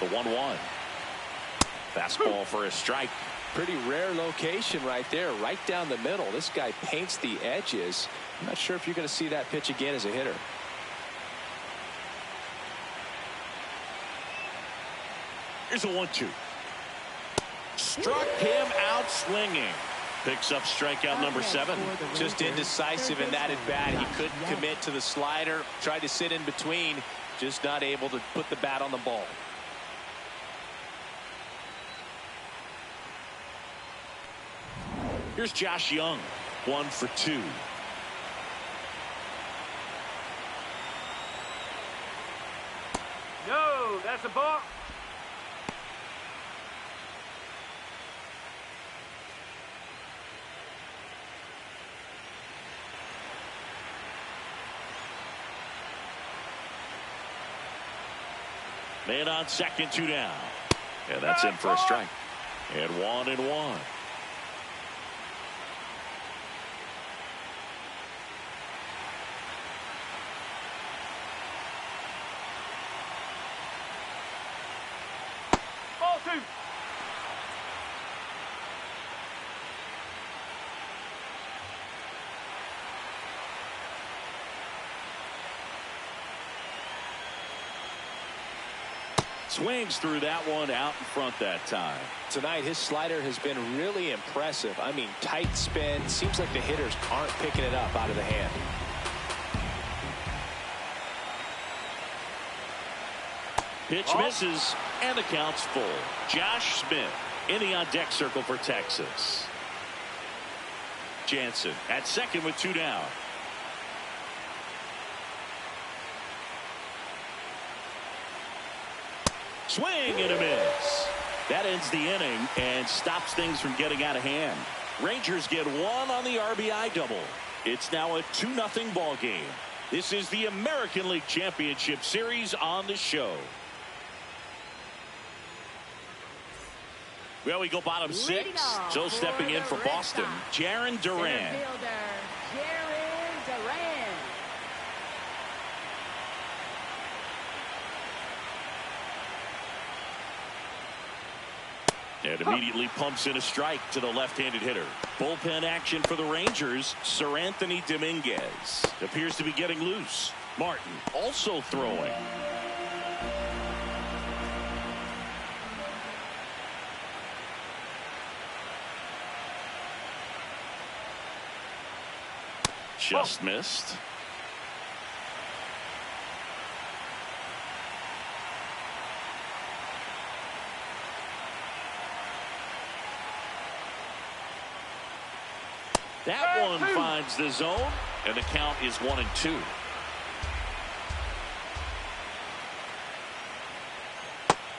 The 1-1. Fastball for a strike. Pretty rare location right there, right down the middle. This guy paints the edges. I'm not sure if you're going to see that pitch again as a hitter. Here's a 1-2. Struck him out swinging. Picks up strikeout number 7. Just indecisive in that at bat. He couldn't commit to the slider. Tried to sit in between. Just not able to put the bat on the ball. Here's Josh Young, 1 for 2. No, that's a ball. Man on second, 2 down. And that's in for a strike. And 1-1. Ball 2. Swings through that one out in front that time. Tonight, his slider has been really impressive. I mean, tight spin. Seems like the hitters aren't picking it up out of the hand. Pitch misses, and the count's full. Josh Smith in the on-deck circle for Texas. Jansen at second with 2 down. Swing and a miss. That ends the inning and stops things from getting out of hand. Rangers get 1 on the RBI double. It's now a 2-0 ball game. This is the American League Championship Series on the show. Well, we go bottom 6. So stepping in for Boston, Jarren Duran. And immediately pumps in a strike to the left-handed hitter. Bullpen action for the Rangers. Sir Anthony Dominguez appears to be getting loose. Martin also throwing. Just missed. That one finds the zone, and the count is 1-2.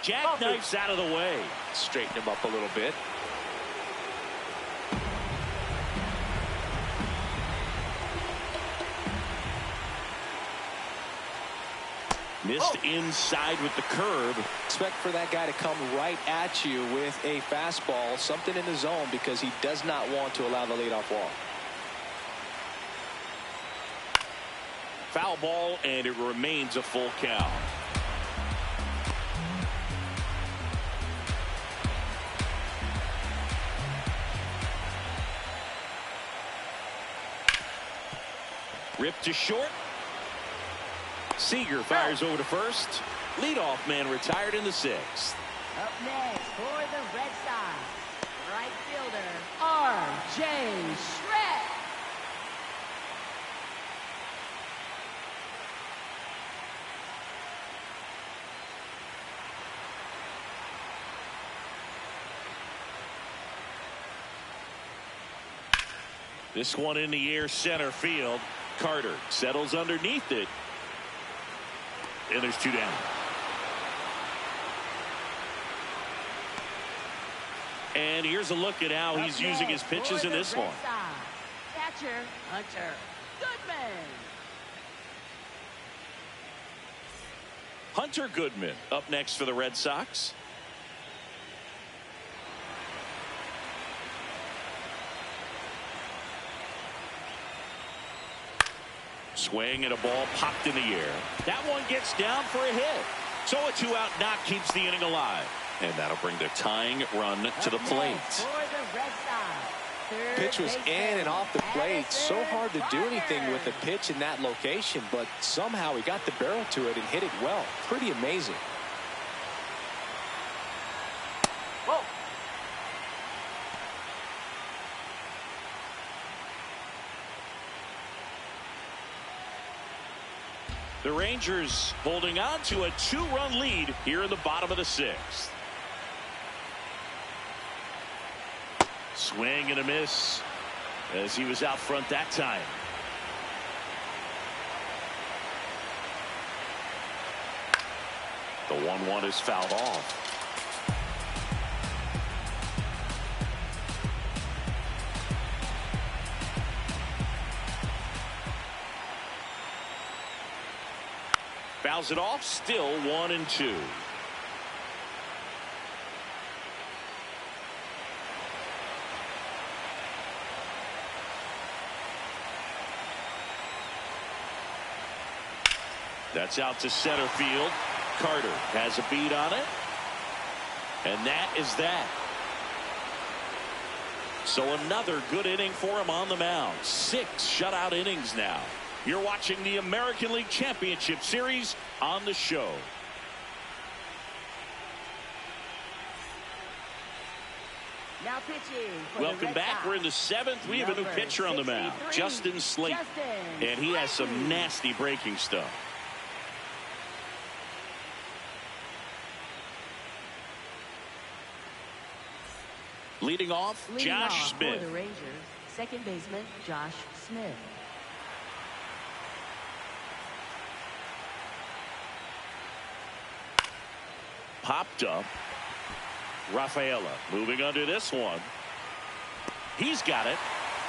Jackknifes out of the way. Straighten him up a little bit. Missed inside with the curve. Expect for that guy to come right at you with a fastball, something in the zone, because he does not want to allow the leadoff walk. Foul ball, and it remains a full count. Ripped to short. Seager fires over to first. Leadoff man retired in the 6th. Up next for the Red Sox, right fielder R.J. Shred. This one in the air, center field. Carter settles underneath it. And there's 2 down. And here's a look at how he's using his pitches in this one. Catcher Hunter Goodman. Hunter Goodman up next for the Red Sox. Swing and a ball popped in the air. That one gets down for a hit. So a 2-out knock keeps the inning alive. And that'll bring the tying run to the plate. Pitch was in and off the plate. So hard to do anything with a pitch in that location, but somehow he got the barrel to it and hit it well. Pretty amazing. Whoa. The Rangers holding on to a 2-run lead here in the bottom of the 6th. Swing and a miss as he was out front that time. The 1-1 is fouled off. Fouls it off, still 1-2. That's out to center field. Carter has a beat on it. And that is that. So another good inning for him on the mound. 6 shutout innings now. You're watching the American League Championship Series on the show. Now pitching for Welcome back. We're in the 7th. We have a new pitcher on the mound, Justin Slate. And he has some nasty breaking stuff. Leading off, Josh for Smith. the Rangers, second baseman Josh Smith. Popped up. Rafaela moving under this one. He's got it.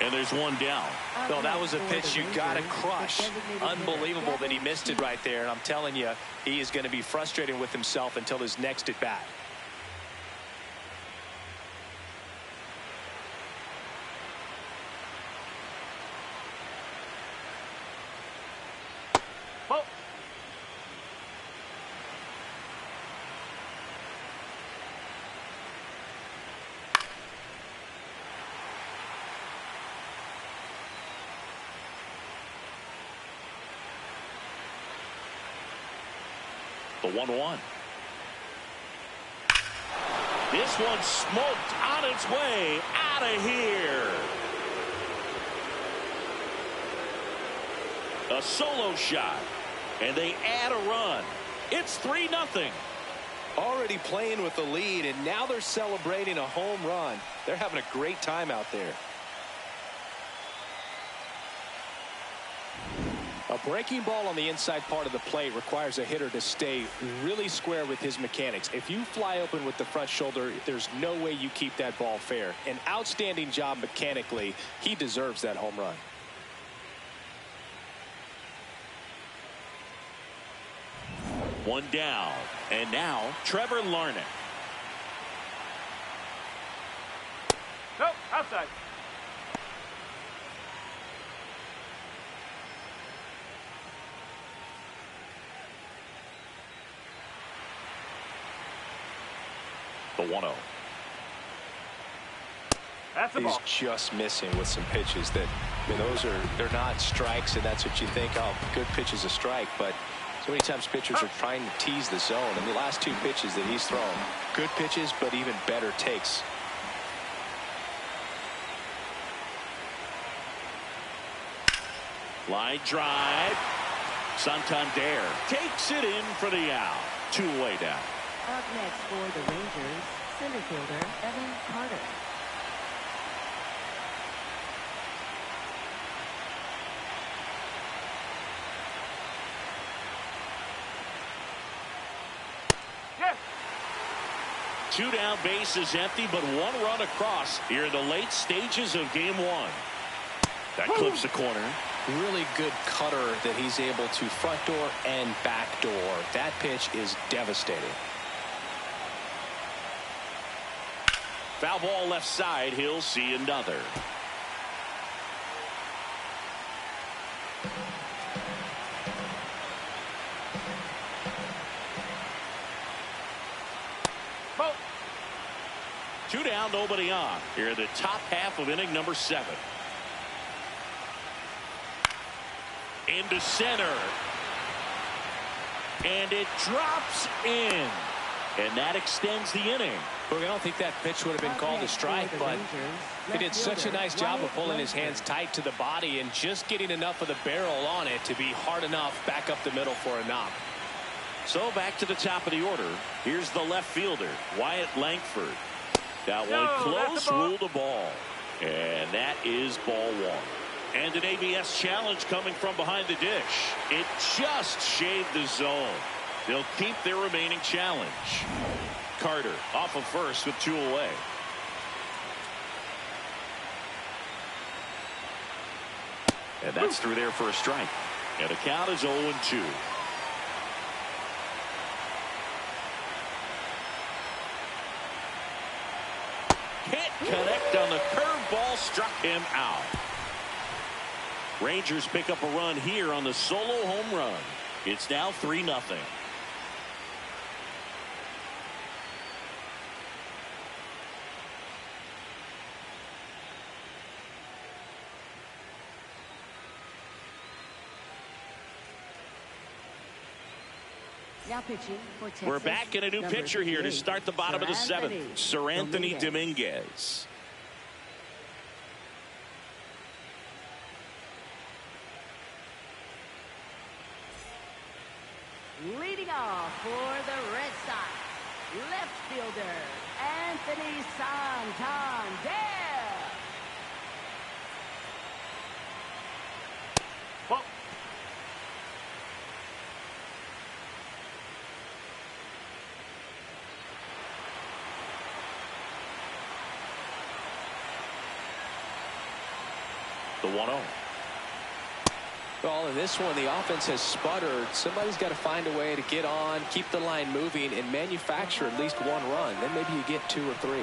And there's one down. Well, that was a pitch you got to crush. Unbelievable that he missed it right there. And I'm telling you, he is going to be frustrated with himself until his next at bat. Whoa. The 1-1. This one smoked on its way out of here. A solo shot. And they add a run. It's 3-0. Already playing with the lead, and now they're celebrating a home run. They're having a great time out there. A breaking ball on the inside part of the plate requires a hitter to stay really square with his mechanics. If you fly open with the front shoulder, there's no way you keep that ball fair. An outstanding job mechanically. He deserves that home run. One down. And now Trevor Larnach. Nope, outside. The 1-0. That's the He's ball. just missing with some pitches that, I mean, they're not strikes, and that's what you think, oh, good pitch is a strike, but so many times pitchers are trying to tease the zone, and the last two pitches that he's thrown, good pitches, but even better takes. Line drive. Santander takes it in for the out. Two-way down. Up next for the Rangers, center fielder Evan Carter. Yes. Two down, bases empty, but one run across here in the late stages of game one. That clips the corner. Really good cutter that he's able to front door and back door. That pitch is devastating. Foul ball left side. He'll see another. Whoa. Two down, nobody on. Here in the top half of inning number 7. Into center. And it drops in. And that extends the inning. Look, I don't think that pitch would have been called a strike, but he did such a nice job of pulling his hands tight to the body and just getting enough of the barrel on it to be hard enough back up the middle for a knock. So back to the top of the order. Here's the left fielder, Wyatt Langford. That one close, ruled a ball. And that is ball 1. And an ABS challenge coming from behind the dish. It just shaved the zone. They'll keep their remaining challenge. Carter off of first with 2 away. And that's through there for a strike. And the count is 0-2. Can't connect on the curveball, struck him out. Rangers pick up a run here on the solo home run. It's now 3-0. Now pitching for Texas, We're back in a new number pitcher here to 58, start the bottom of the 7th. Sir Anthony Dominguez. Leading off for the Red Sox, left fielder, Anthony Santander. Ball. The 1-0. Well, in this one, the offense has sputtered. Somebody's got to find a way to get on, keep the line moving, and manufacture at least one run. Then maybe you get 2 or 3.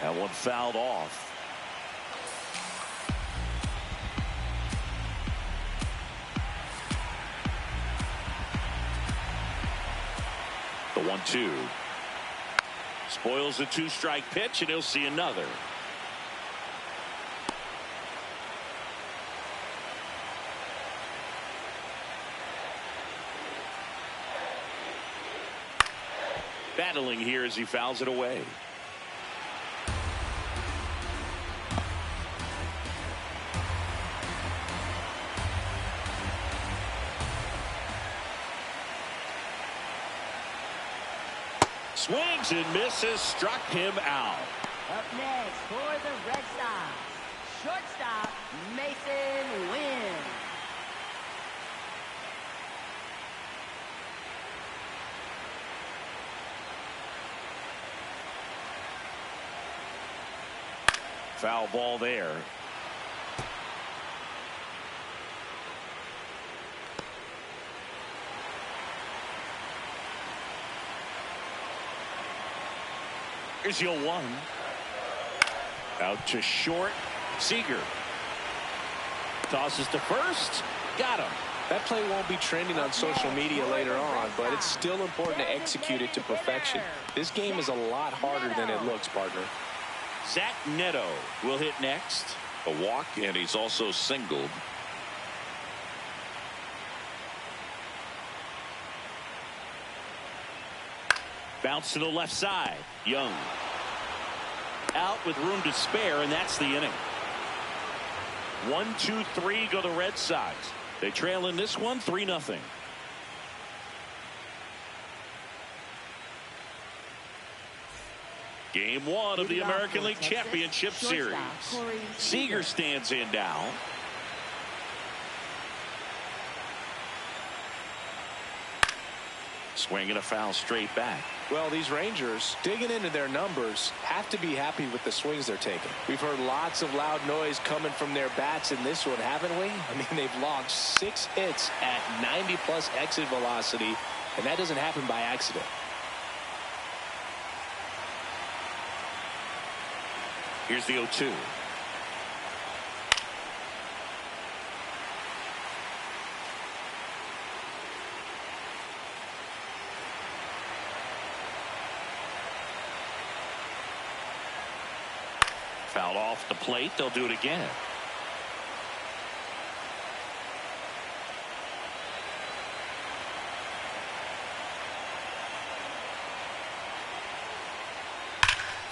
That one fouled off. The 1-2. Spoils the 2-strike pitch, and he'll see another. Battling here as he fouls it away. Swings and misses, struck him out. Up next for the Red Sox, shortstop Mason Wynn. Foul ball there. Here's your 1. Out to short. Seager tosses to first. Got him. That play won't be trending on social media later on, but it's still important to execute it to perfection. This game is a lot harder than it looks, partner. Zach Neto will hit next. A walk, and he's also singled. Bounce to the left side. Young out with room to spare, and that's the inning. 1, 2, 3 go the Red Sox. They trail in this one 3-0. Game 1 of the American League Championship Series. Seager stands in now. Swinging a foul straight back. Well, these Rangers, digging into their numbers, have to be happy with the swings they're taking. We've heard lots of loud noise coming from their bats in this one, haven't we? I mean, they've logged 6 hits at 90-plus exit velocity, and that doesn't happen by accident. Here's the 0-2. Fouled off the plate. They'll do it again.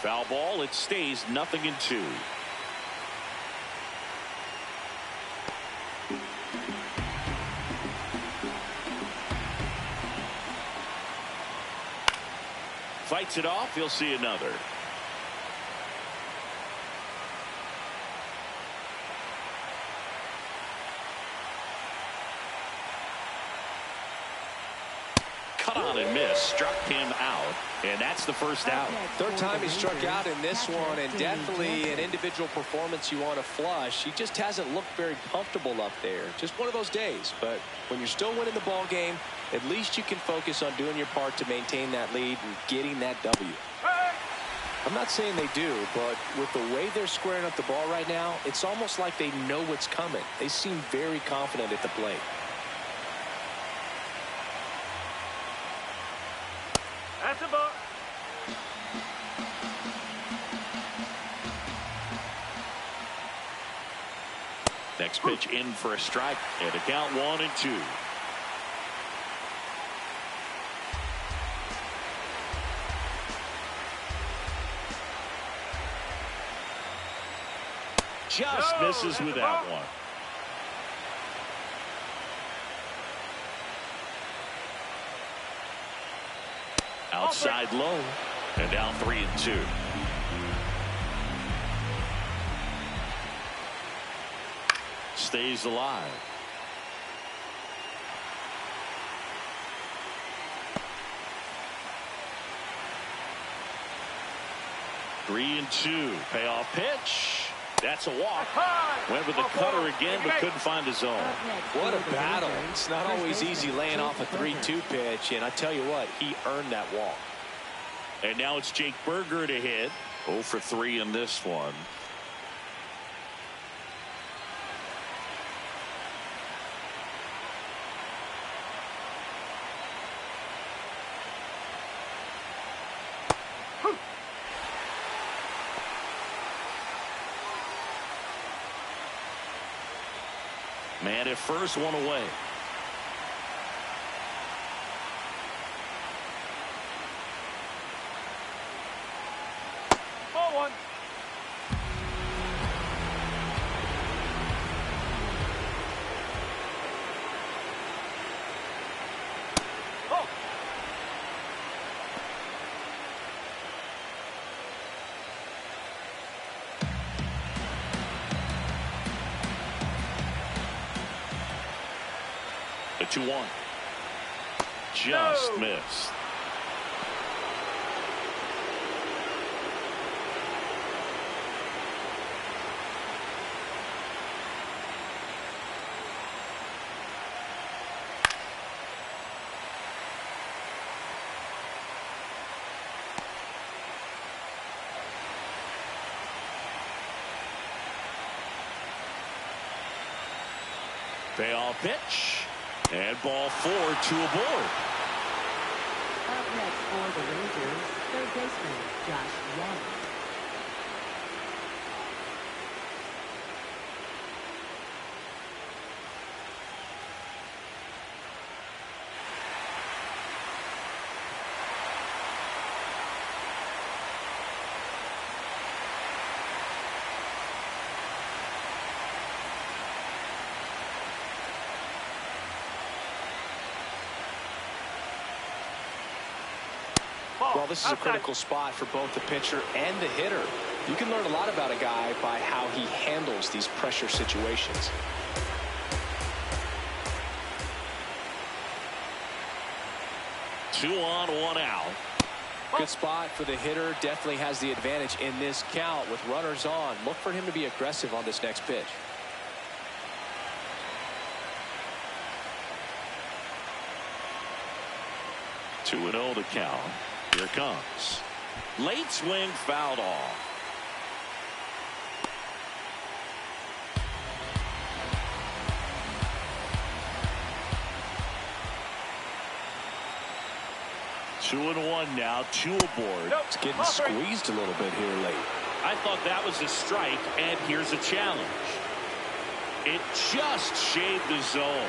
Foul ball. It stays 0-2. Fights it off. He'll see another. Cut on and miss. Struck him out. And that's the first out. Third time he struck out in this one, and definitely an individual performance you want to flush. He just hasn't looked very comfortable up there. Just one of those days. But when you're still winning the ball game, at least you can focus on doing your part to maintain that lead and getting that W. I'm not saying they do, but with the way they're squaring up the ball right now, it's almost like they know what's coming. They seem very confident at the plate. That's a ball. Next pitch in for a strike, and a count 1-2. Just misses with that one. outside low. And now 3-2. Stays alive. Three and two. Payoff pitch. That's a walk. Went with the cutter again, but couldn't find his zone. What a battle. It's not always easy laying off a 3-2 pitch, and I tell you what, he earned that walk. And now it's Jake Berger to hit. 0 for 3 in this one. Man at first, one away. Ball one. Oh. The 2-1. Just missed. Payoff pitch. And ball 4, 2 aboard. Up next for the Rangers, third baseman Josh Young. Well, this is a critical spot for both the pitcher and the hitter. You can learn a lot about a guy by how he handles these pressure situations. Two on, one out. Good spot for the hitter. Definitely has the advantage in this count with runners on. Look for him to be aggressive on this next pitch. 2-0 to count. Here it comes. Late swing, fouled off. Two and one now, 2 aboard. It's getting squeezed a little bit here late. I thought that was a strike, and here's a challenge. It just shaved the zone.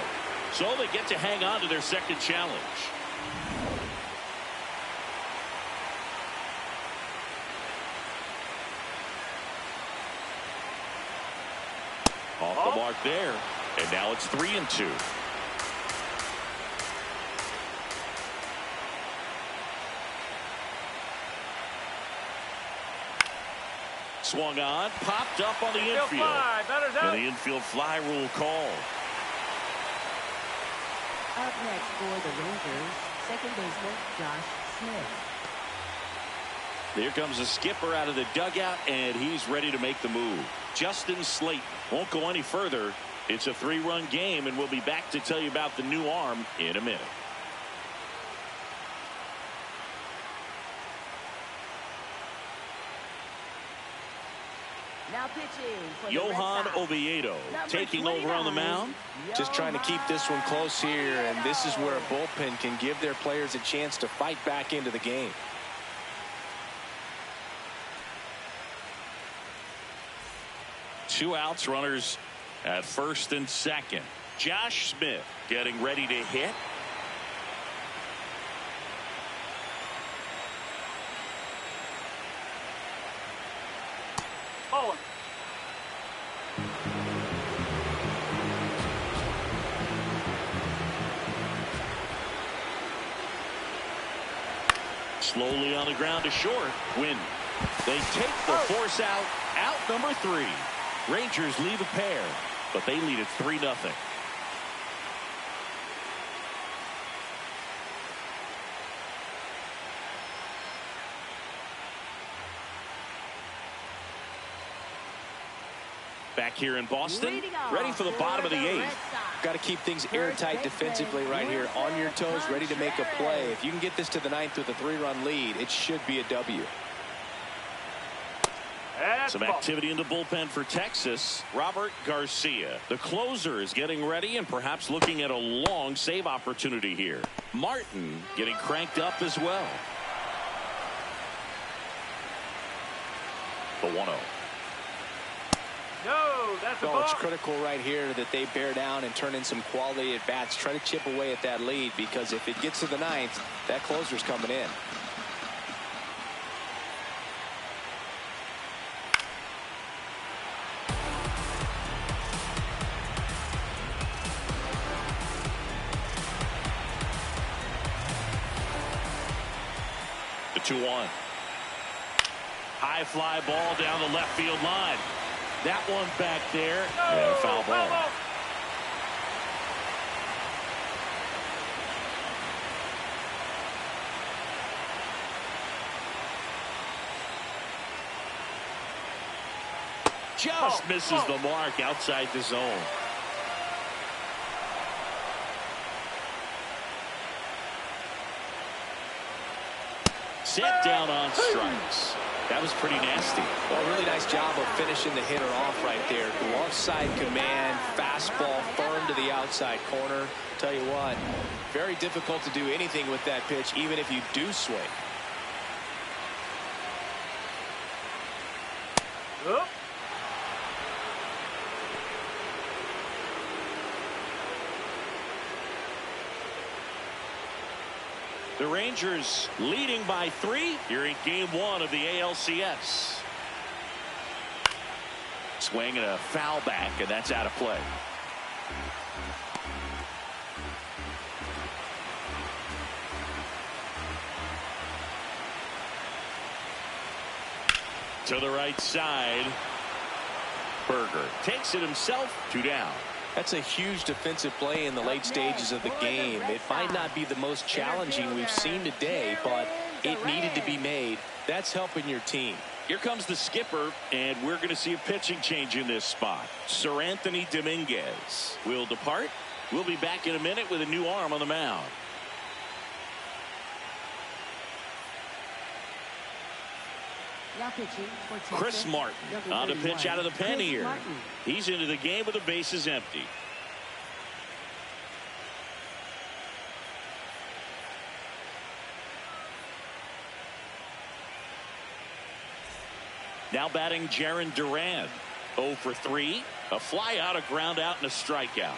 So they get to hang on to their second challenge. Off the mark there. And now it's 3-2. Swung on, popped up on the infield. And the infield fly rule called. Up next for the Rangers, second baseman Josh Smith. Here comes the skipper out of the dugout, and he's ready to make the move. Justin Slayton won't go any further. It's a 3-run game, and we'll be back to tell you about the new arm in a minute. Now pitching for the Johan Red Sox. Oviedo taking over on the mound. Just trying to keep this one close here, and this is where a bullpen can give their players a chance to fight back into the game. Two outs, runners at first and second. Josh Smith getting ready to hit. Oh. Slowly on the ground to short. Win. They take the force out. Out number 3. Rangers leave a pair, but they lead it 3-0. Back here in Boston, ready for the bottom of the 8th. Got to keep things airtight defensively right here. On your toes, ready to make a play. If you can get this to the 9th with a 3-run lead, it should be a W. Some activity in the bullpen for Texas. Robert Garcia, the closer, is getting ready and perhaps looking at a long save opportunity here. Martin getting cranked up as well. The 1-0. No, that's a ball. It's critical right here that they bear down and turn in some quality at bats. Try to chip away at that lead, because if it gets to the 9th, that closer's coming in. The 2-1. High fly ball down the left field line. That one back there. And a foul ball. Just misses the mark outside the zone. Set down on strikes. That was pretty nasty. Well, really nice job of finishing the hitter off right there. Glove side command, fastball firm to the outside corner. Tell you what, very difficult to do anything with that pitch, even if you do swing. Oh. The Rangers leading by 3 here in game 1 of the ALCS. Swing and a foul back, and that's out of play. To the right side. Berger takes it himself. 2 down. That's a huge defensive play in the late stages of the game. It might not be the most challenging we've seen today, but it needed to be made. That's helping your team. Here comes the skipper, and we're going to see a pitching change in this spot. Sir Anthony Dominguez will depart. We'll be back in a minute with a new arm on the mound. Chris Martin on the pitch out of the pen here. He's into the game with the bases empty. Now batting Jarren Duran. 0 for 3. A fly out, a ground out, and a strikeout.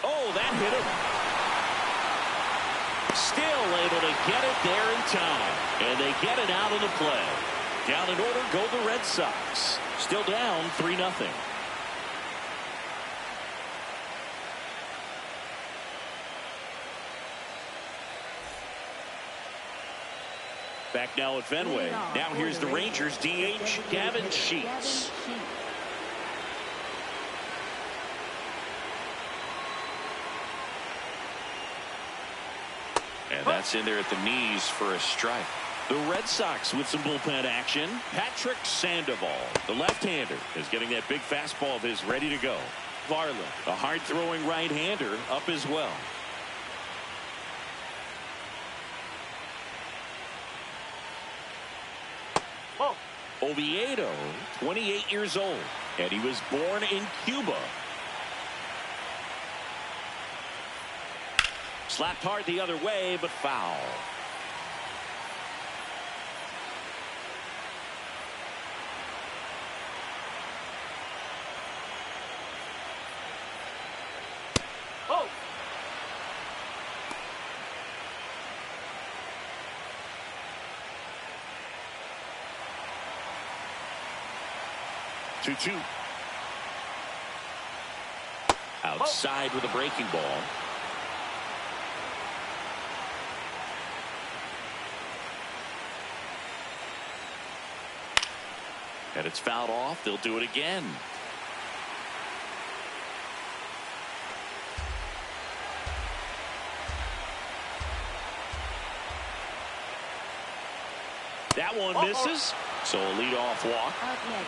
Oh, that hit him. Still able to get it there in time. And they get it out of the play. Down in order go the Red Sox. Still down 3-0. Back now at Fenway. Now here's the Rangers DH, Gavin Sheets. And that's in there at the knees for a strike. The Red Sox with some bullpen action. Patrick Sandoval, the left-hander, is getting that big fastball of his ready to go. Varland, a hard-throwing right-hander, up as well. Oviedo, 28 years old, and he was born in Cuba. Slapped hard the other way, but foul. 2-2. Outside with a breaking ball. And it's fouled off. They'll do it again. That one misses. So a leadoff walk.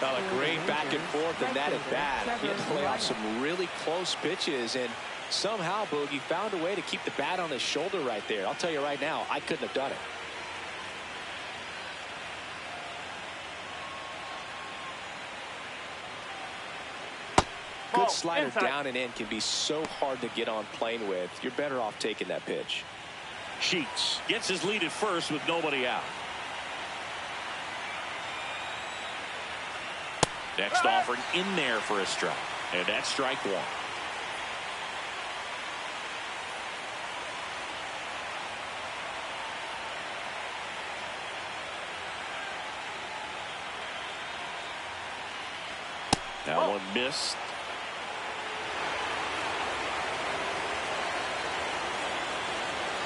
Got a great back and forth in that at bat. He had to play off some really close pitches, and somehow Boogie found a way to keep the bat on his shoulder right there. I'll tell you right now, I couldn't have done it. Good slider down and in can be so hard to get on plane with. You're better off taking that pitch. Sheets gets his lead at first with nobody out. Next offering in there for a strike. And that's strike one. That one missed.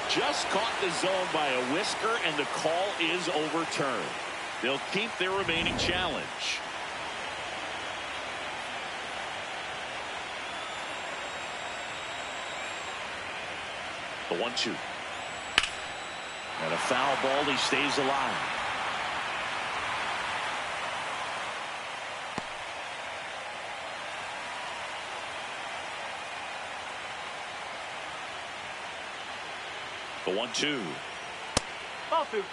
Just caught the zone by a whisker, and the call is overturned. They'll keep their remaining challenge. The 1-2. And a foul ball. He stays alive. The 1-2. Ball two.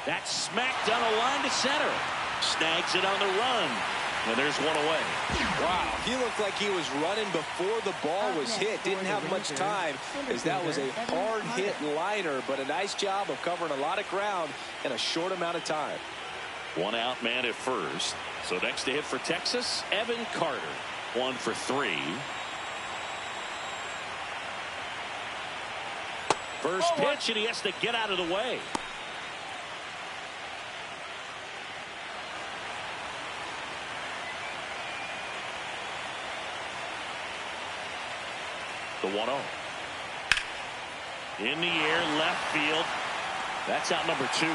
That's smacked down a line to center. Snags it on the run. And there's one away. Wow, he looked like he was running before the ball was hit. Didn't have much time, as that was a hard hit liner, but a nice job of covering a lot of ground in a short amount of time. One out man at first. So next to hit for Texas, Evan Carter. 1 for 3. First pitch, and he has to get out of the way. The 1-0. In the air, left field. That's out number 2.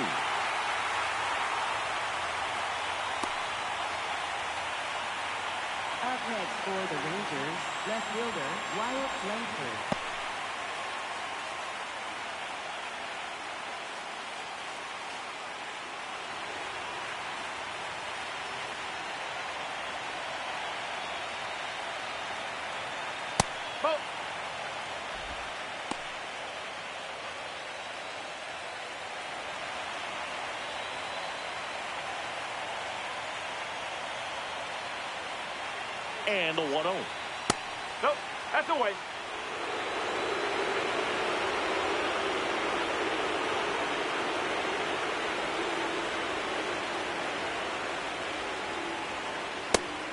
Up next for the Rangers, left fielder Wyatt Langford. And the 1-0. Nope, that's away.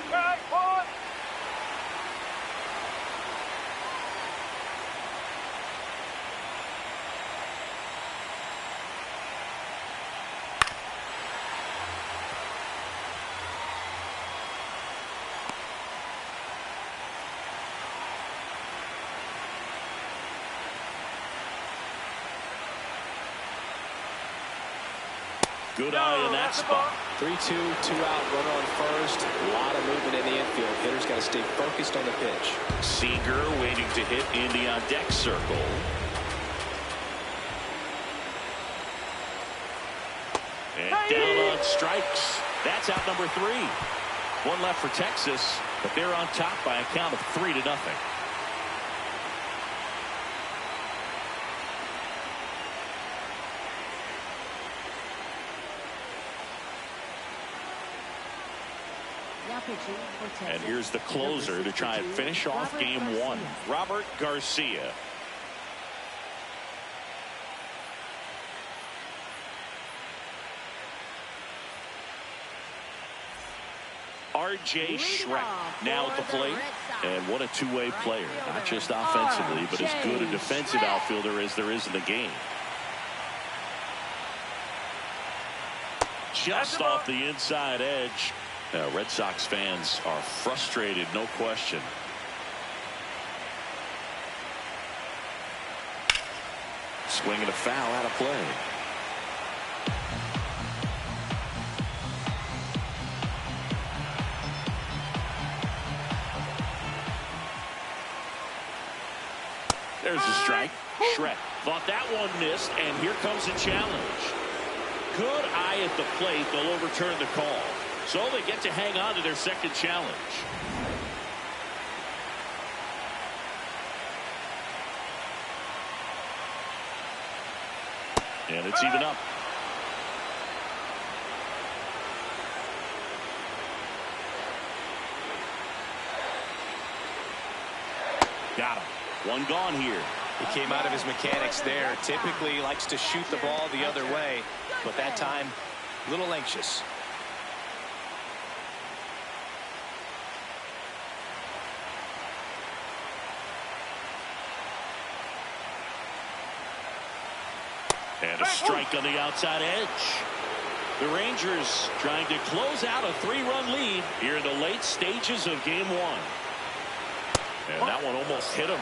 Strike one. Good eye in that spot. 3-2, 2 out, runner on first. A lot of movement in the infield. Hitter's got to stay focused on the pitch. Seager waiting to hit in the on deck circle. And down on strikes. That's out number 3. One left for Texas, but they're on top by a count of 3-0. And here's the closer to try and finish off game 1, Robert Garcia. R.J. Schreck now at the plate. And what a two-way player. Not just offensively, but as good a defensive outfielder as there is in the game. Just off the inside edge. Red Sox fans are frustrated, no question. Swinging a foul out of play. There's a strike. Schreck thought that one missed, and here comes a challenge. Good eye at the plate. They'll overturn the call. So they get to hang on to their second challenge. And it's even up. Got him. One gone here. He came out of his mechanics there. Typically likes to shoot the ball the other way, but that time a little anxious. And a strike on the outside edge. The Rangers trying to close out a 3-run lead here in the late stages of game one. And that one almost hit him.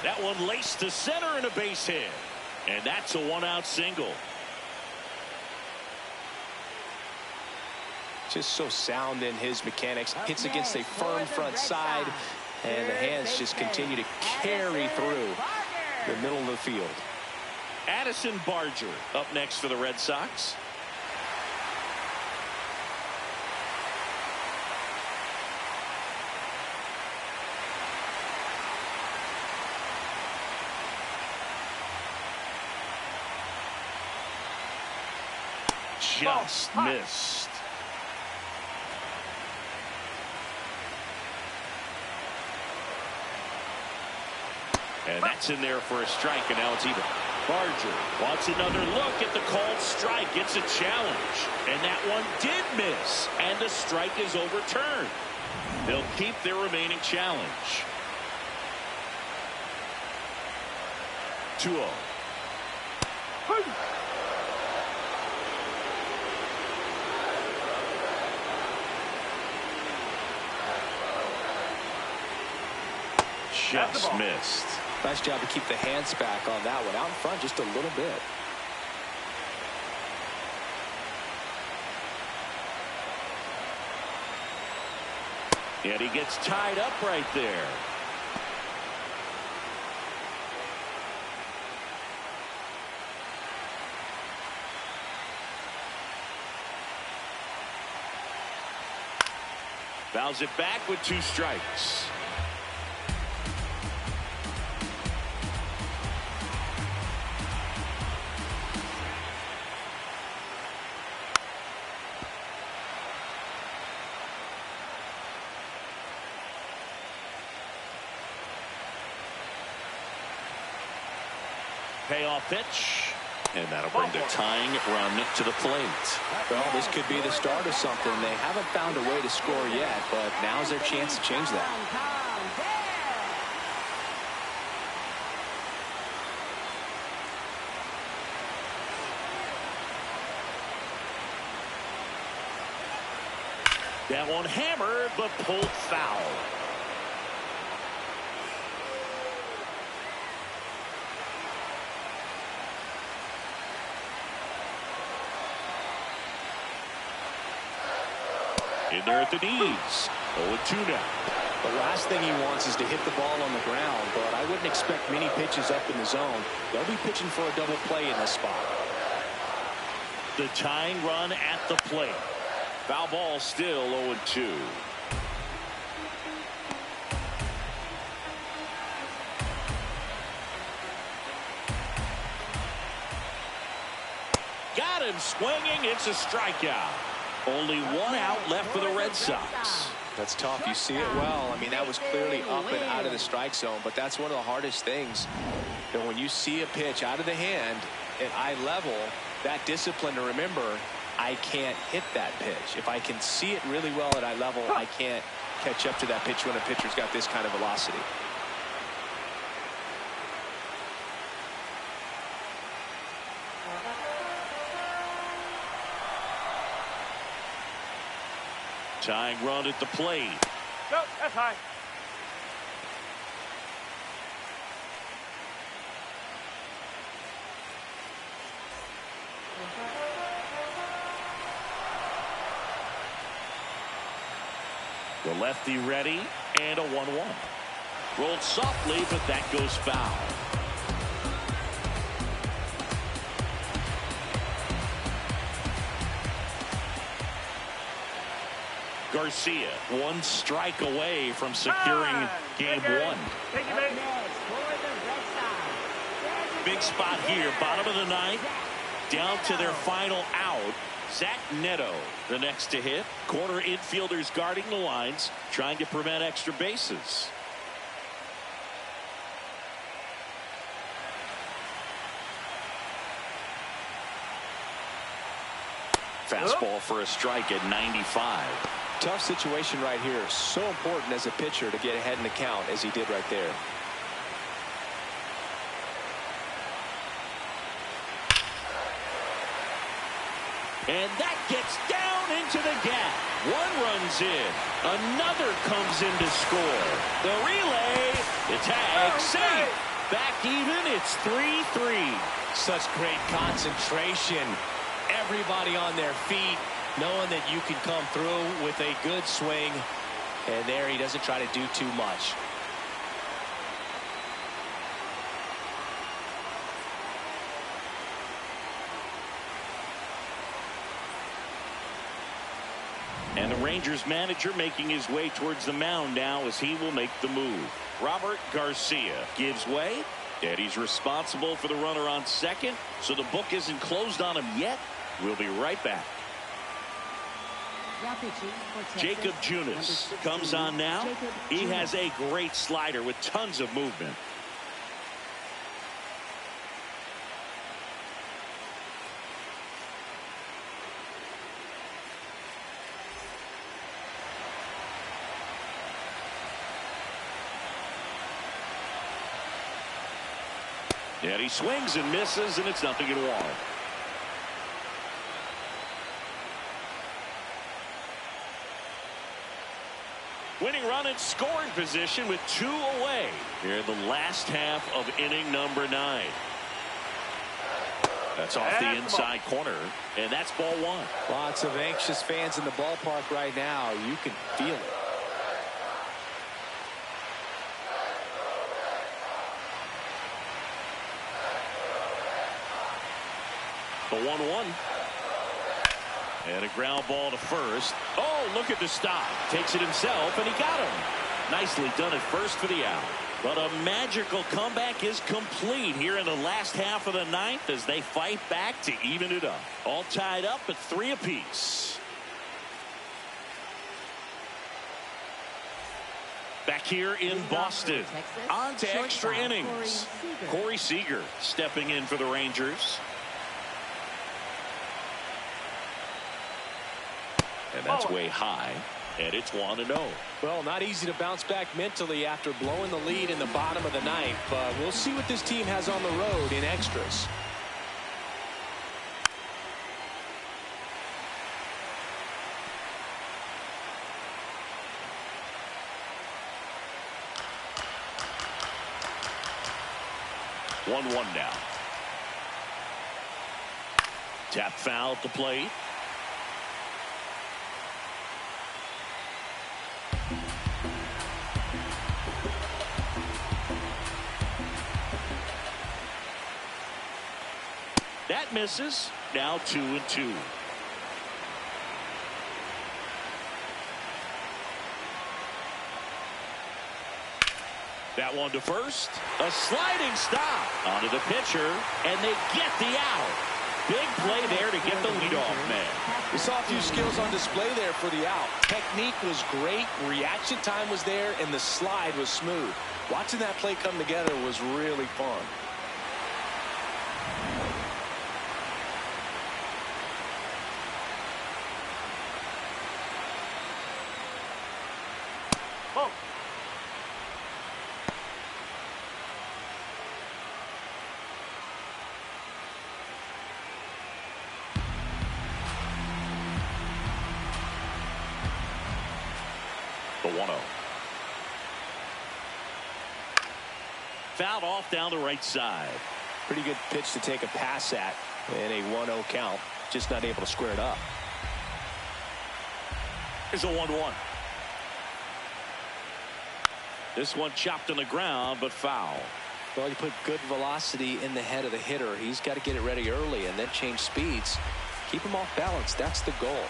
That one laced to center and a base hit. And that's a 1-out single. Just so sound in his mechanics. Hits against a firm front side, and the hands just continue to carry through the middle of the field. Addison Barger up next for the Red Sox. Just missed. And that's in there for a strike, and now it's even. Barger wants another look at the called strike. It's a challenge, and that one did miss, and the strike is overturned. They'll keep their remaining challenge. 2-0. Just missed. Nice job to keep the hands back on that one. Out in front just a little bit. And he gets tied up right there. Fouls it back with 2 strikes. Payoff pitch, and that'll bring the tying run to the plate. Well, this could be the start of something. They haven't found a way to score yet, but now's their chance to change that. That one hammered, but pulled foul. In there at the knees. 0-2 now. The last thing he wants is to hit the ball on the ground, but I wouldn't expect many pitches up in the zone. They'll be pitching for a double play in this spot. The tying run at the plate. Foul ball still 0-2. Got him swinging. It's a strikeout. Only one out left for the Red Sox. That's tough. You see it well. I mean, that was clearly up and out of the strike zone, but that's one of the hardest things. And when you see a pitch out of the hand at eye level, that discipline to remember, I can't hit that pitch. If I can see it really well at eye level, I can't catch up to that pitch when a pitcher's got this kind of velocity. Tying run at the plate. Nope, that's high. The lefty ready, and a 1-1. Rolled softly, but that goes foul. Garcia, one strike away from securing game one. Thank you, baby. Big spot here, bottom of the ninth, down to their final out. Zach Neto, the next to hit. Corner infielders guarding the lines, trying to prevent extra bases. Fastball for a strike at 95. Tough situation right here. So important as a pitcher to get ahead in the count as he did right there. And that gets down into the gap. One runs in. Another comes in to score. The relay. The tag. Safe. Back even. It's 3-3. Such great concentration. Everybody on their feet, knowing that you can come through with a good swing. And there he doesn't try to do too much. And the Rangers manager making his way towards the mound now as he will make the move. Robert Garcia gives way, and he's responsible for the runner on second, so the book isn't closed on him yet. We'll be right back. Jacob Junis comes on now. He has a great slider with tons of movement. And he swings and misses, and it's 0-1. Winning run in scoring position with 2 away here in the last half of inning number 9. That's off the inside corner, and that's ball 1. Lots of anxious fans in the ballpark right now. You can feel it. The 1-1. And a ground ball to first. Oh, look at the stop. Takes it himself, and he got him. Nicely done at first for the out. But a magical comeback is complete here in the last half of the 9th as they fight back to even it up. All tied up at 3 apiece. Back here in Boston. On to extra innings. Corey Seager stepping in for the Rangers. And that's way high, and it's 1-0. Well, not easy to bounce back mentally after blowing the lead in the bottom of the 9th, but we'll see what this team has on the road in extras. One now. Tap foul at the plate. That misses. Now 2-2. That one to first. A sliding stop onto the pitcher, and they get the out. Big play there to get the leadoff man. We saw a few skills on display there for the out. Technique was great, reaction time was there, and the slide was smooth. Watching that play come together was really fun. Ball. The 1-0. Fouled off down the right side. Pretty good pitch to take a pass at in a 1-0 count. Just not able to square it up. Here's a 1-1. This one chopped on the ground, but foul. Well, you put good velocity in the head of the hitter. He's got to get it ready early and then change speeds. Keep him off balance. That's the goal.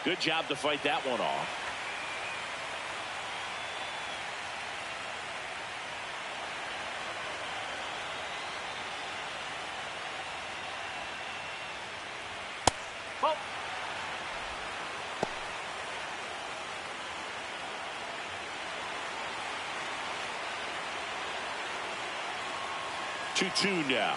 Good job to fight that one off. Ball. 2-2 now.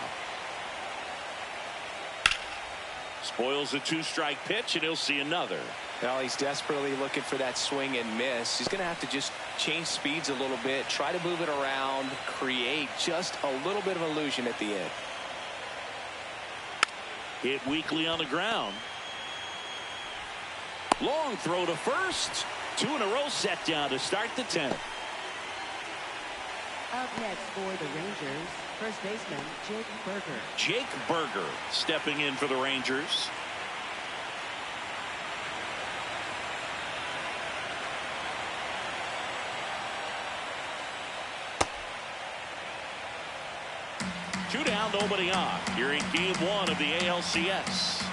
Spoils a 2-strike pitch, and he'll see another. Well, he's desperately looking for that swing and miss. He's going to have to just change speeds a little bit, try to move it around, create just a little bit of illusion at the end. Hit weakly on the ground. Long throw to first. 2 in a row set down to start the 10th. Up next for the Rangers, first baseman Jake Burger. Jake Burger stepping in for the Rangers. Two down, nobody on. You're in game 1 of the ALCS.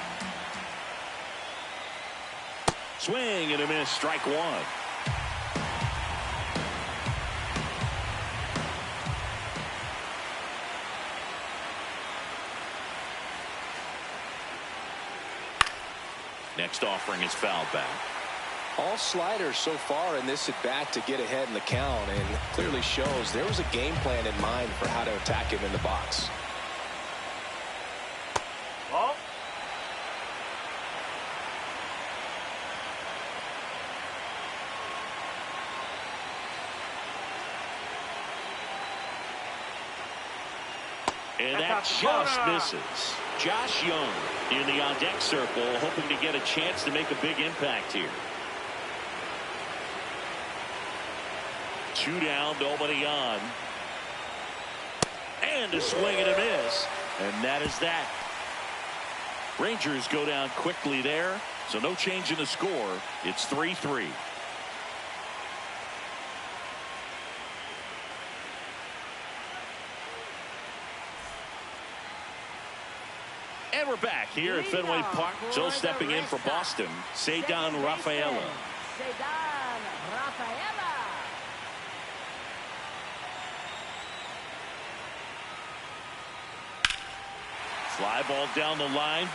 Swing and a miss, strike 1. Next offering is fouled back. All sliders so far in this at bat to get ahead in the count, and clearly shows there was a game plan in mind for how to attack him in the box. Ball. And that just misses. Josh Young in the on-deck circle, hoping to get a chance to make a big impact here. 2 down, nobody on. And a swing and a miss. And that is that. Rangers go down quickly there, so no change in the score. It's 3-3. And we're back here at Fenway Park. So stepping in for Boston, Ceddanne Rafaela. Ceddanne Rafaela. Fly ball down the line.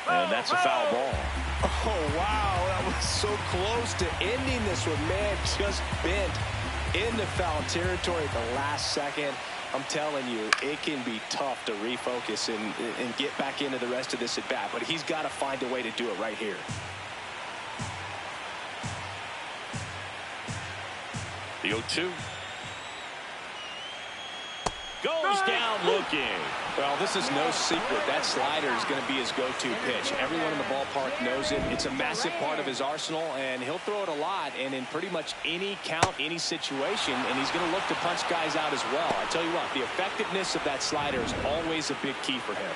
And that's a foul ball. Oh, wow. That was so close to ending this one. Man, just bent into foul territory at the last second. I'm telling you, it can be tough to refocus and get back into the rest of this at bat, but he's got to find a way to do it right here. The 0-2. Goes down looking. Well, this is no secret. That slider is going to be his go-to pitch. Everyone in the ballpark knows it. It's a massive part of his arsenal, and he'll throw it a lot and in pretty much any count, any situation, and he's going to look to punch guys out as well. I tell you what, the effectiveness of that slider is always a big key for him.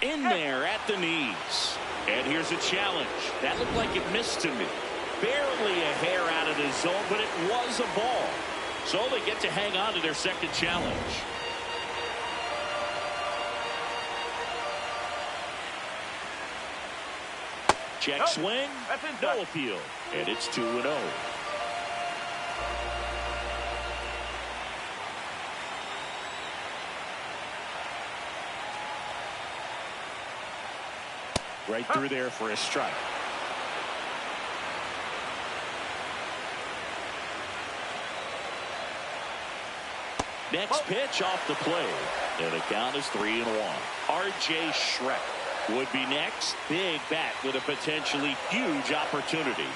In there at the knees. And here's a challenge. That looked like it missed to me. Barely a hair out of the zone, but it was a ball. So they get to hang on to their second challenge. Check swing. That's inside. No appeal. And it's 2-0. Right through there for a strike. Next pitch off the plate. And the count is 3-1. R.J. Schreck would be next. Big bat with a potentially huge opportunity.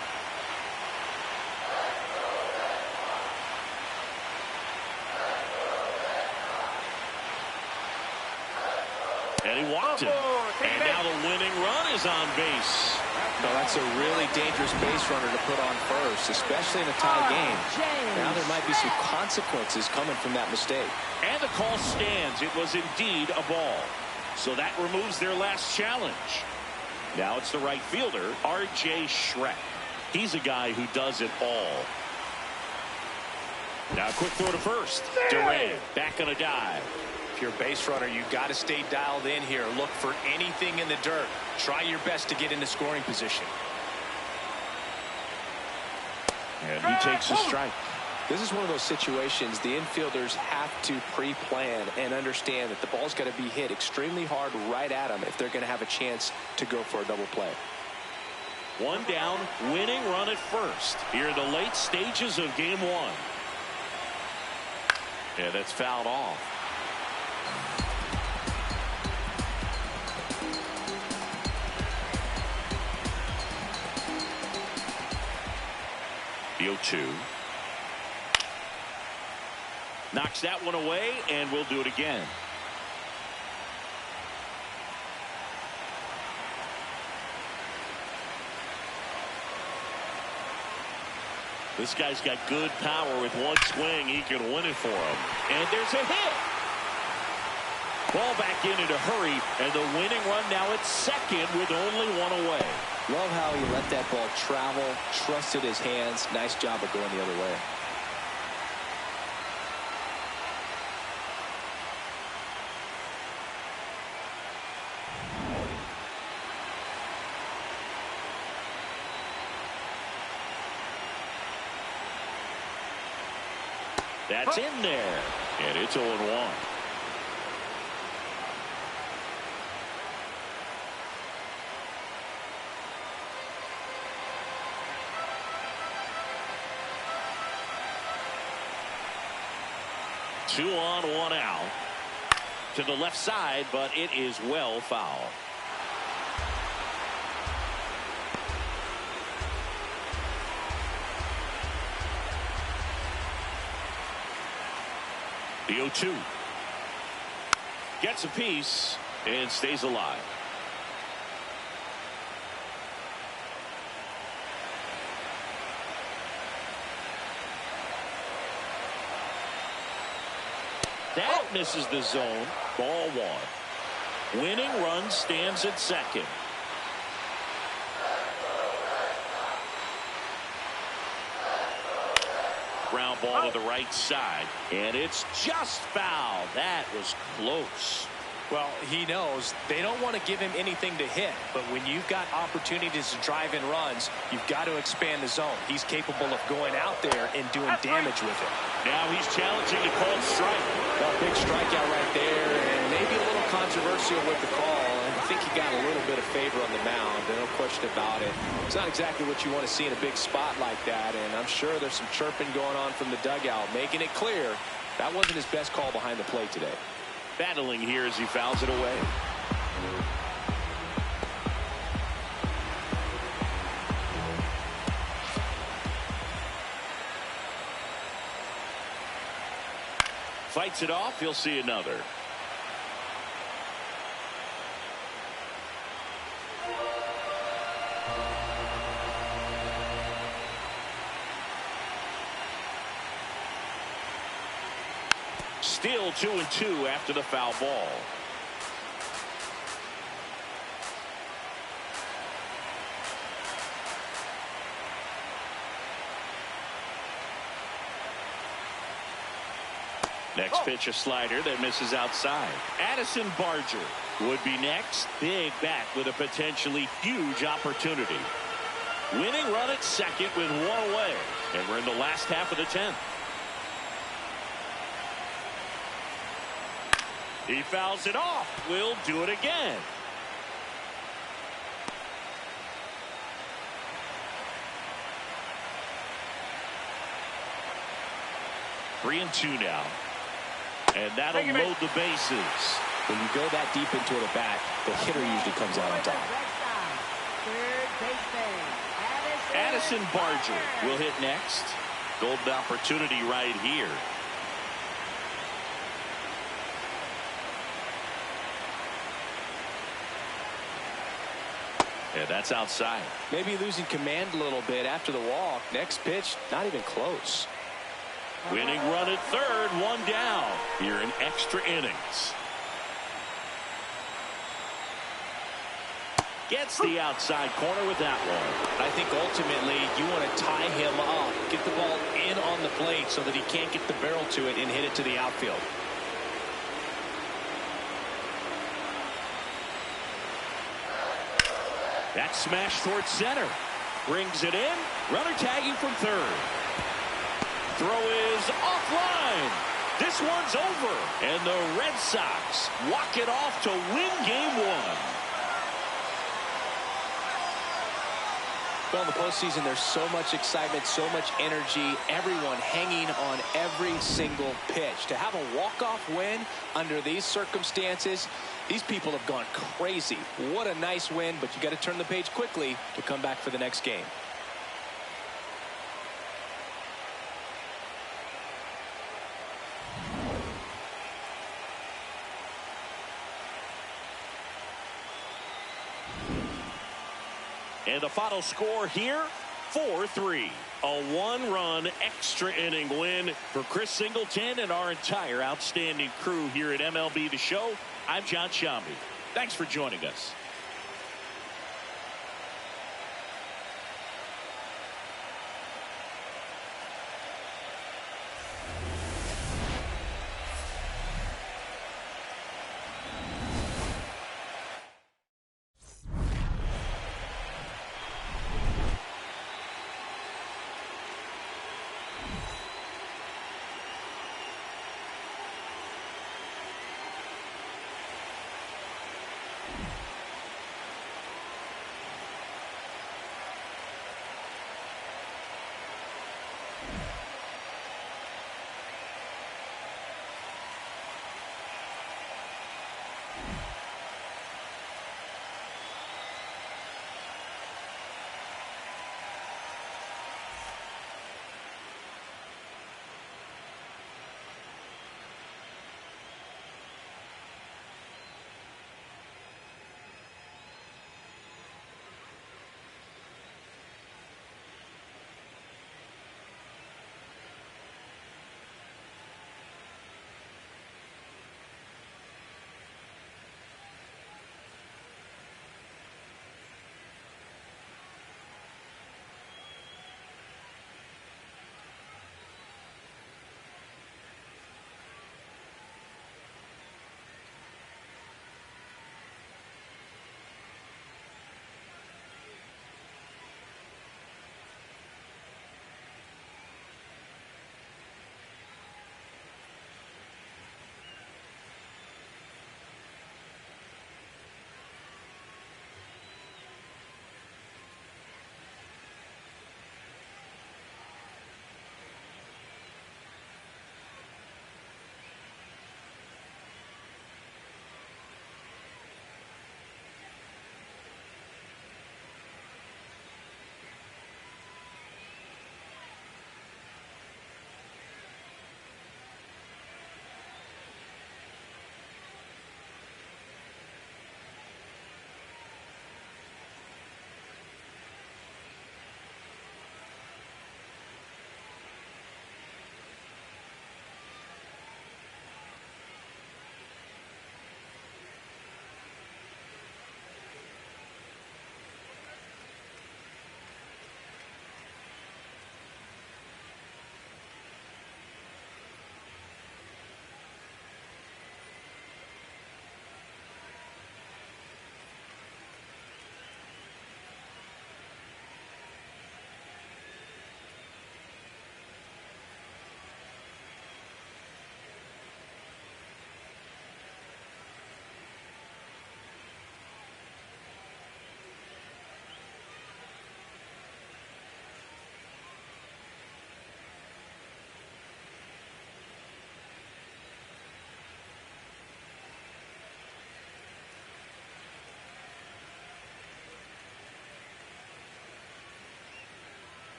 And he walked him. And now the winning run is on base. No, that's a really dangerous base runner to put on first, especially in a tie game. Now there might be some consequences coming from that mistake. And the call stands. It was indeed a ball. So that removes their last challenge. Now it's the right fielder, R.J. Schreck. He's a guy who does it all. Now a quick throw to first. Durant back on a dive. If you're a base runner, you got to stay dialed in here. Look for anything in the dirt. Try your best to get into scoring position. And he takes a strike. This is one of those situations the infielders have to pre-plan and understand that the ball's got to be hit extremely hard right at them if they're going to have a chance to go for a double play. One down, winning run at first. Here in the late stages of game one. And that's fouled off. The 0-2. Knocks that one away, and we'll do it again. This guy's got good power. With one swing, he can win it for him. And there's a hit. Ball back in a hurry, and the winning run now at second with only one away. Love how he let that ball travel, trusted his hands. Nice job of going the other way. That's in there, and it's 0-1. Two on, one out. To the left side, but it is well fouled. The 0-2. Gets a piece and stays alive. That misses the zone. Ball one. Winning run stands at second. Ground ball to the right side, and it's just foul. That was close. Well, he knows they don't want to give him anything to hit, but when you've got opportunities to drive in runs, you've got to expand the zone. He's capable of going out there and doing damage with it. Now he's challenging a called strike. Well, big strikeout right there, and maybe a little controversial with the call. I think he got a little bit of favor on the mound, no question about it. It's not exactly what you want to see in a big spot like that, and I'm sure there's some chirping going on from the dugout, making it clear that wasn't his best call behind the plate today. Battling here as he fouls it away. Fights it off. He'll see another. Still 2-2 after the foul ball. Next pitch, a slider that misses outside. Addison Barger would be next. Big bat with a potentially huge opportunity. Winning run at second with one away. And we're in the last half of the 10th. He fouls it off. We'll do it again. 3-2 now. And that'll load the bases. When you go that deep into it at bat, the hitter usually comes out on top. Third baseman, Addison Barger will hit next. Golden opportunity right here. And that's outside. Maybe losing command a little bit after the walk. Next pitch, not even close. Winning run at third, one down here in extra innings. Gets the outside corner with that one. I think ultimately you want to tie him up, get the ball in on the plate so that he can't get the barrel to it and hit it to the outfield. That smash towards center. Brings it in. Runner tagging from third. Throw is offline. This one's over. And the Red Sox walk it off to win game one. Well, in the postseason, there's so much excitement, so much energy, everyone hanging on every single pitch. To have a walk-off win under these circumstances, these people have gone crazy. What a nice win, but you got to turn the page quickly to come back for the next game. And the final score here, 4-3. A one-run extra inning win for Chris Singleton and our entire outstanding crew here at MLB The Show. I'm John Shambi. Thanks for joining us.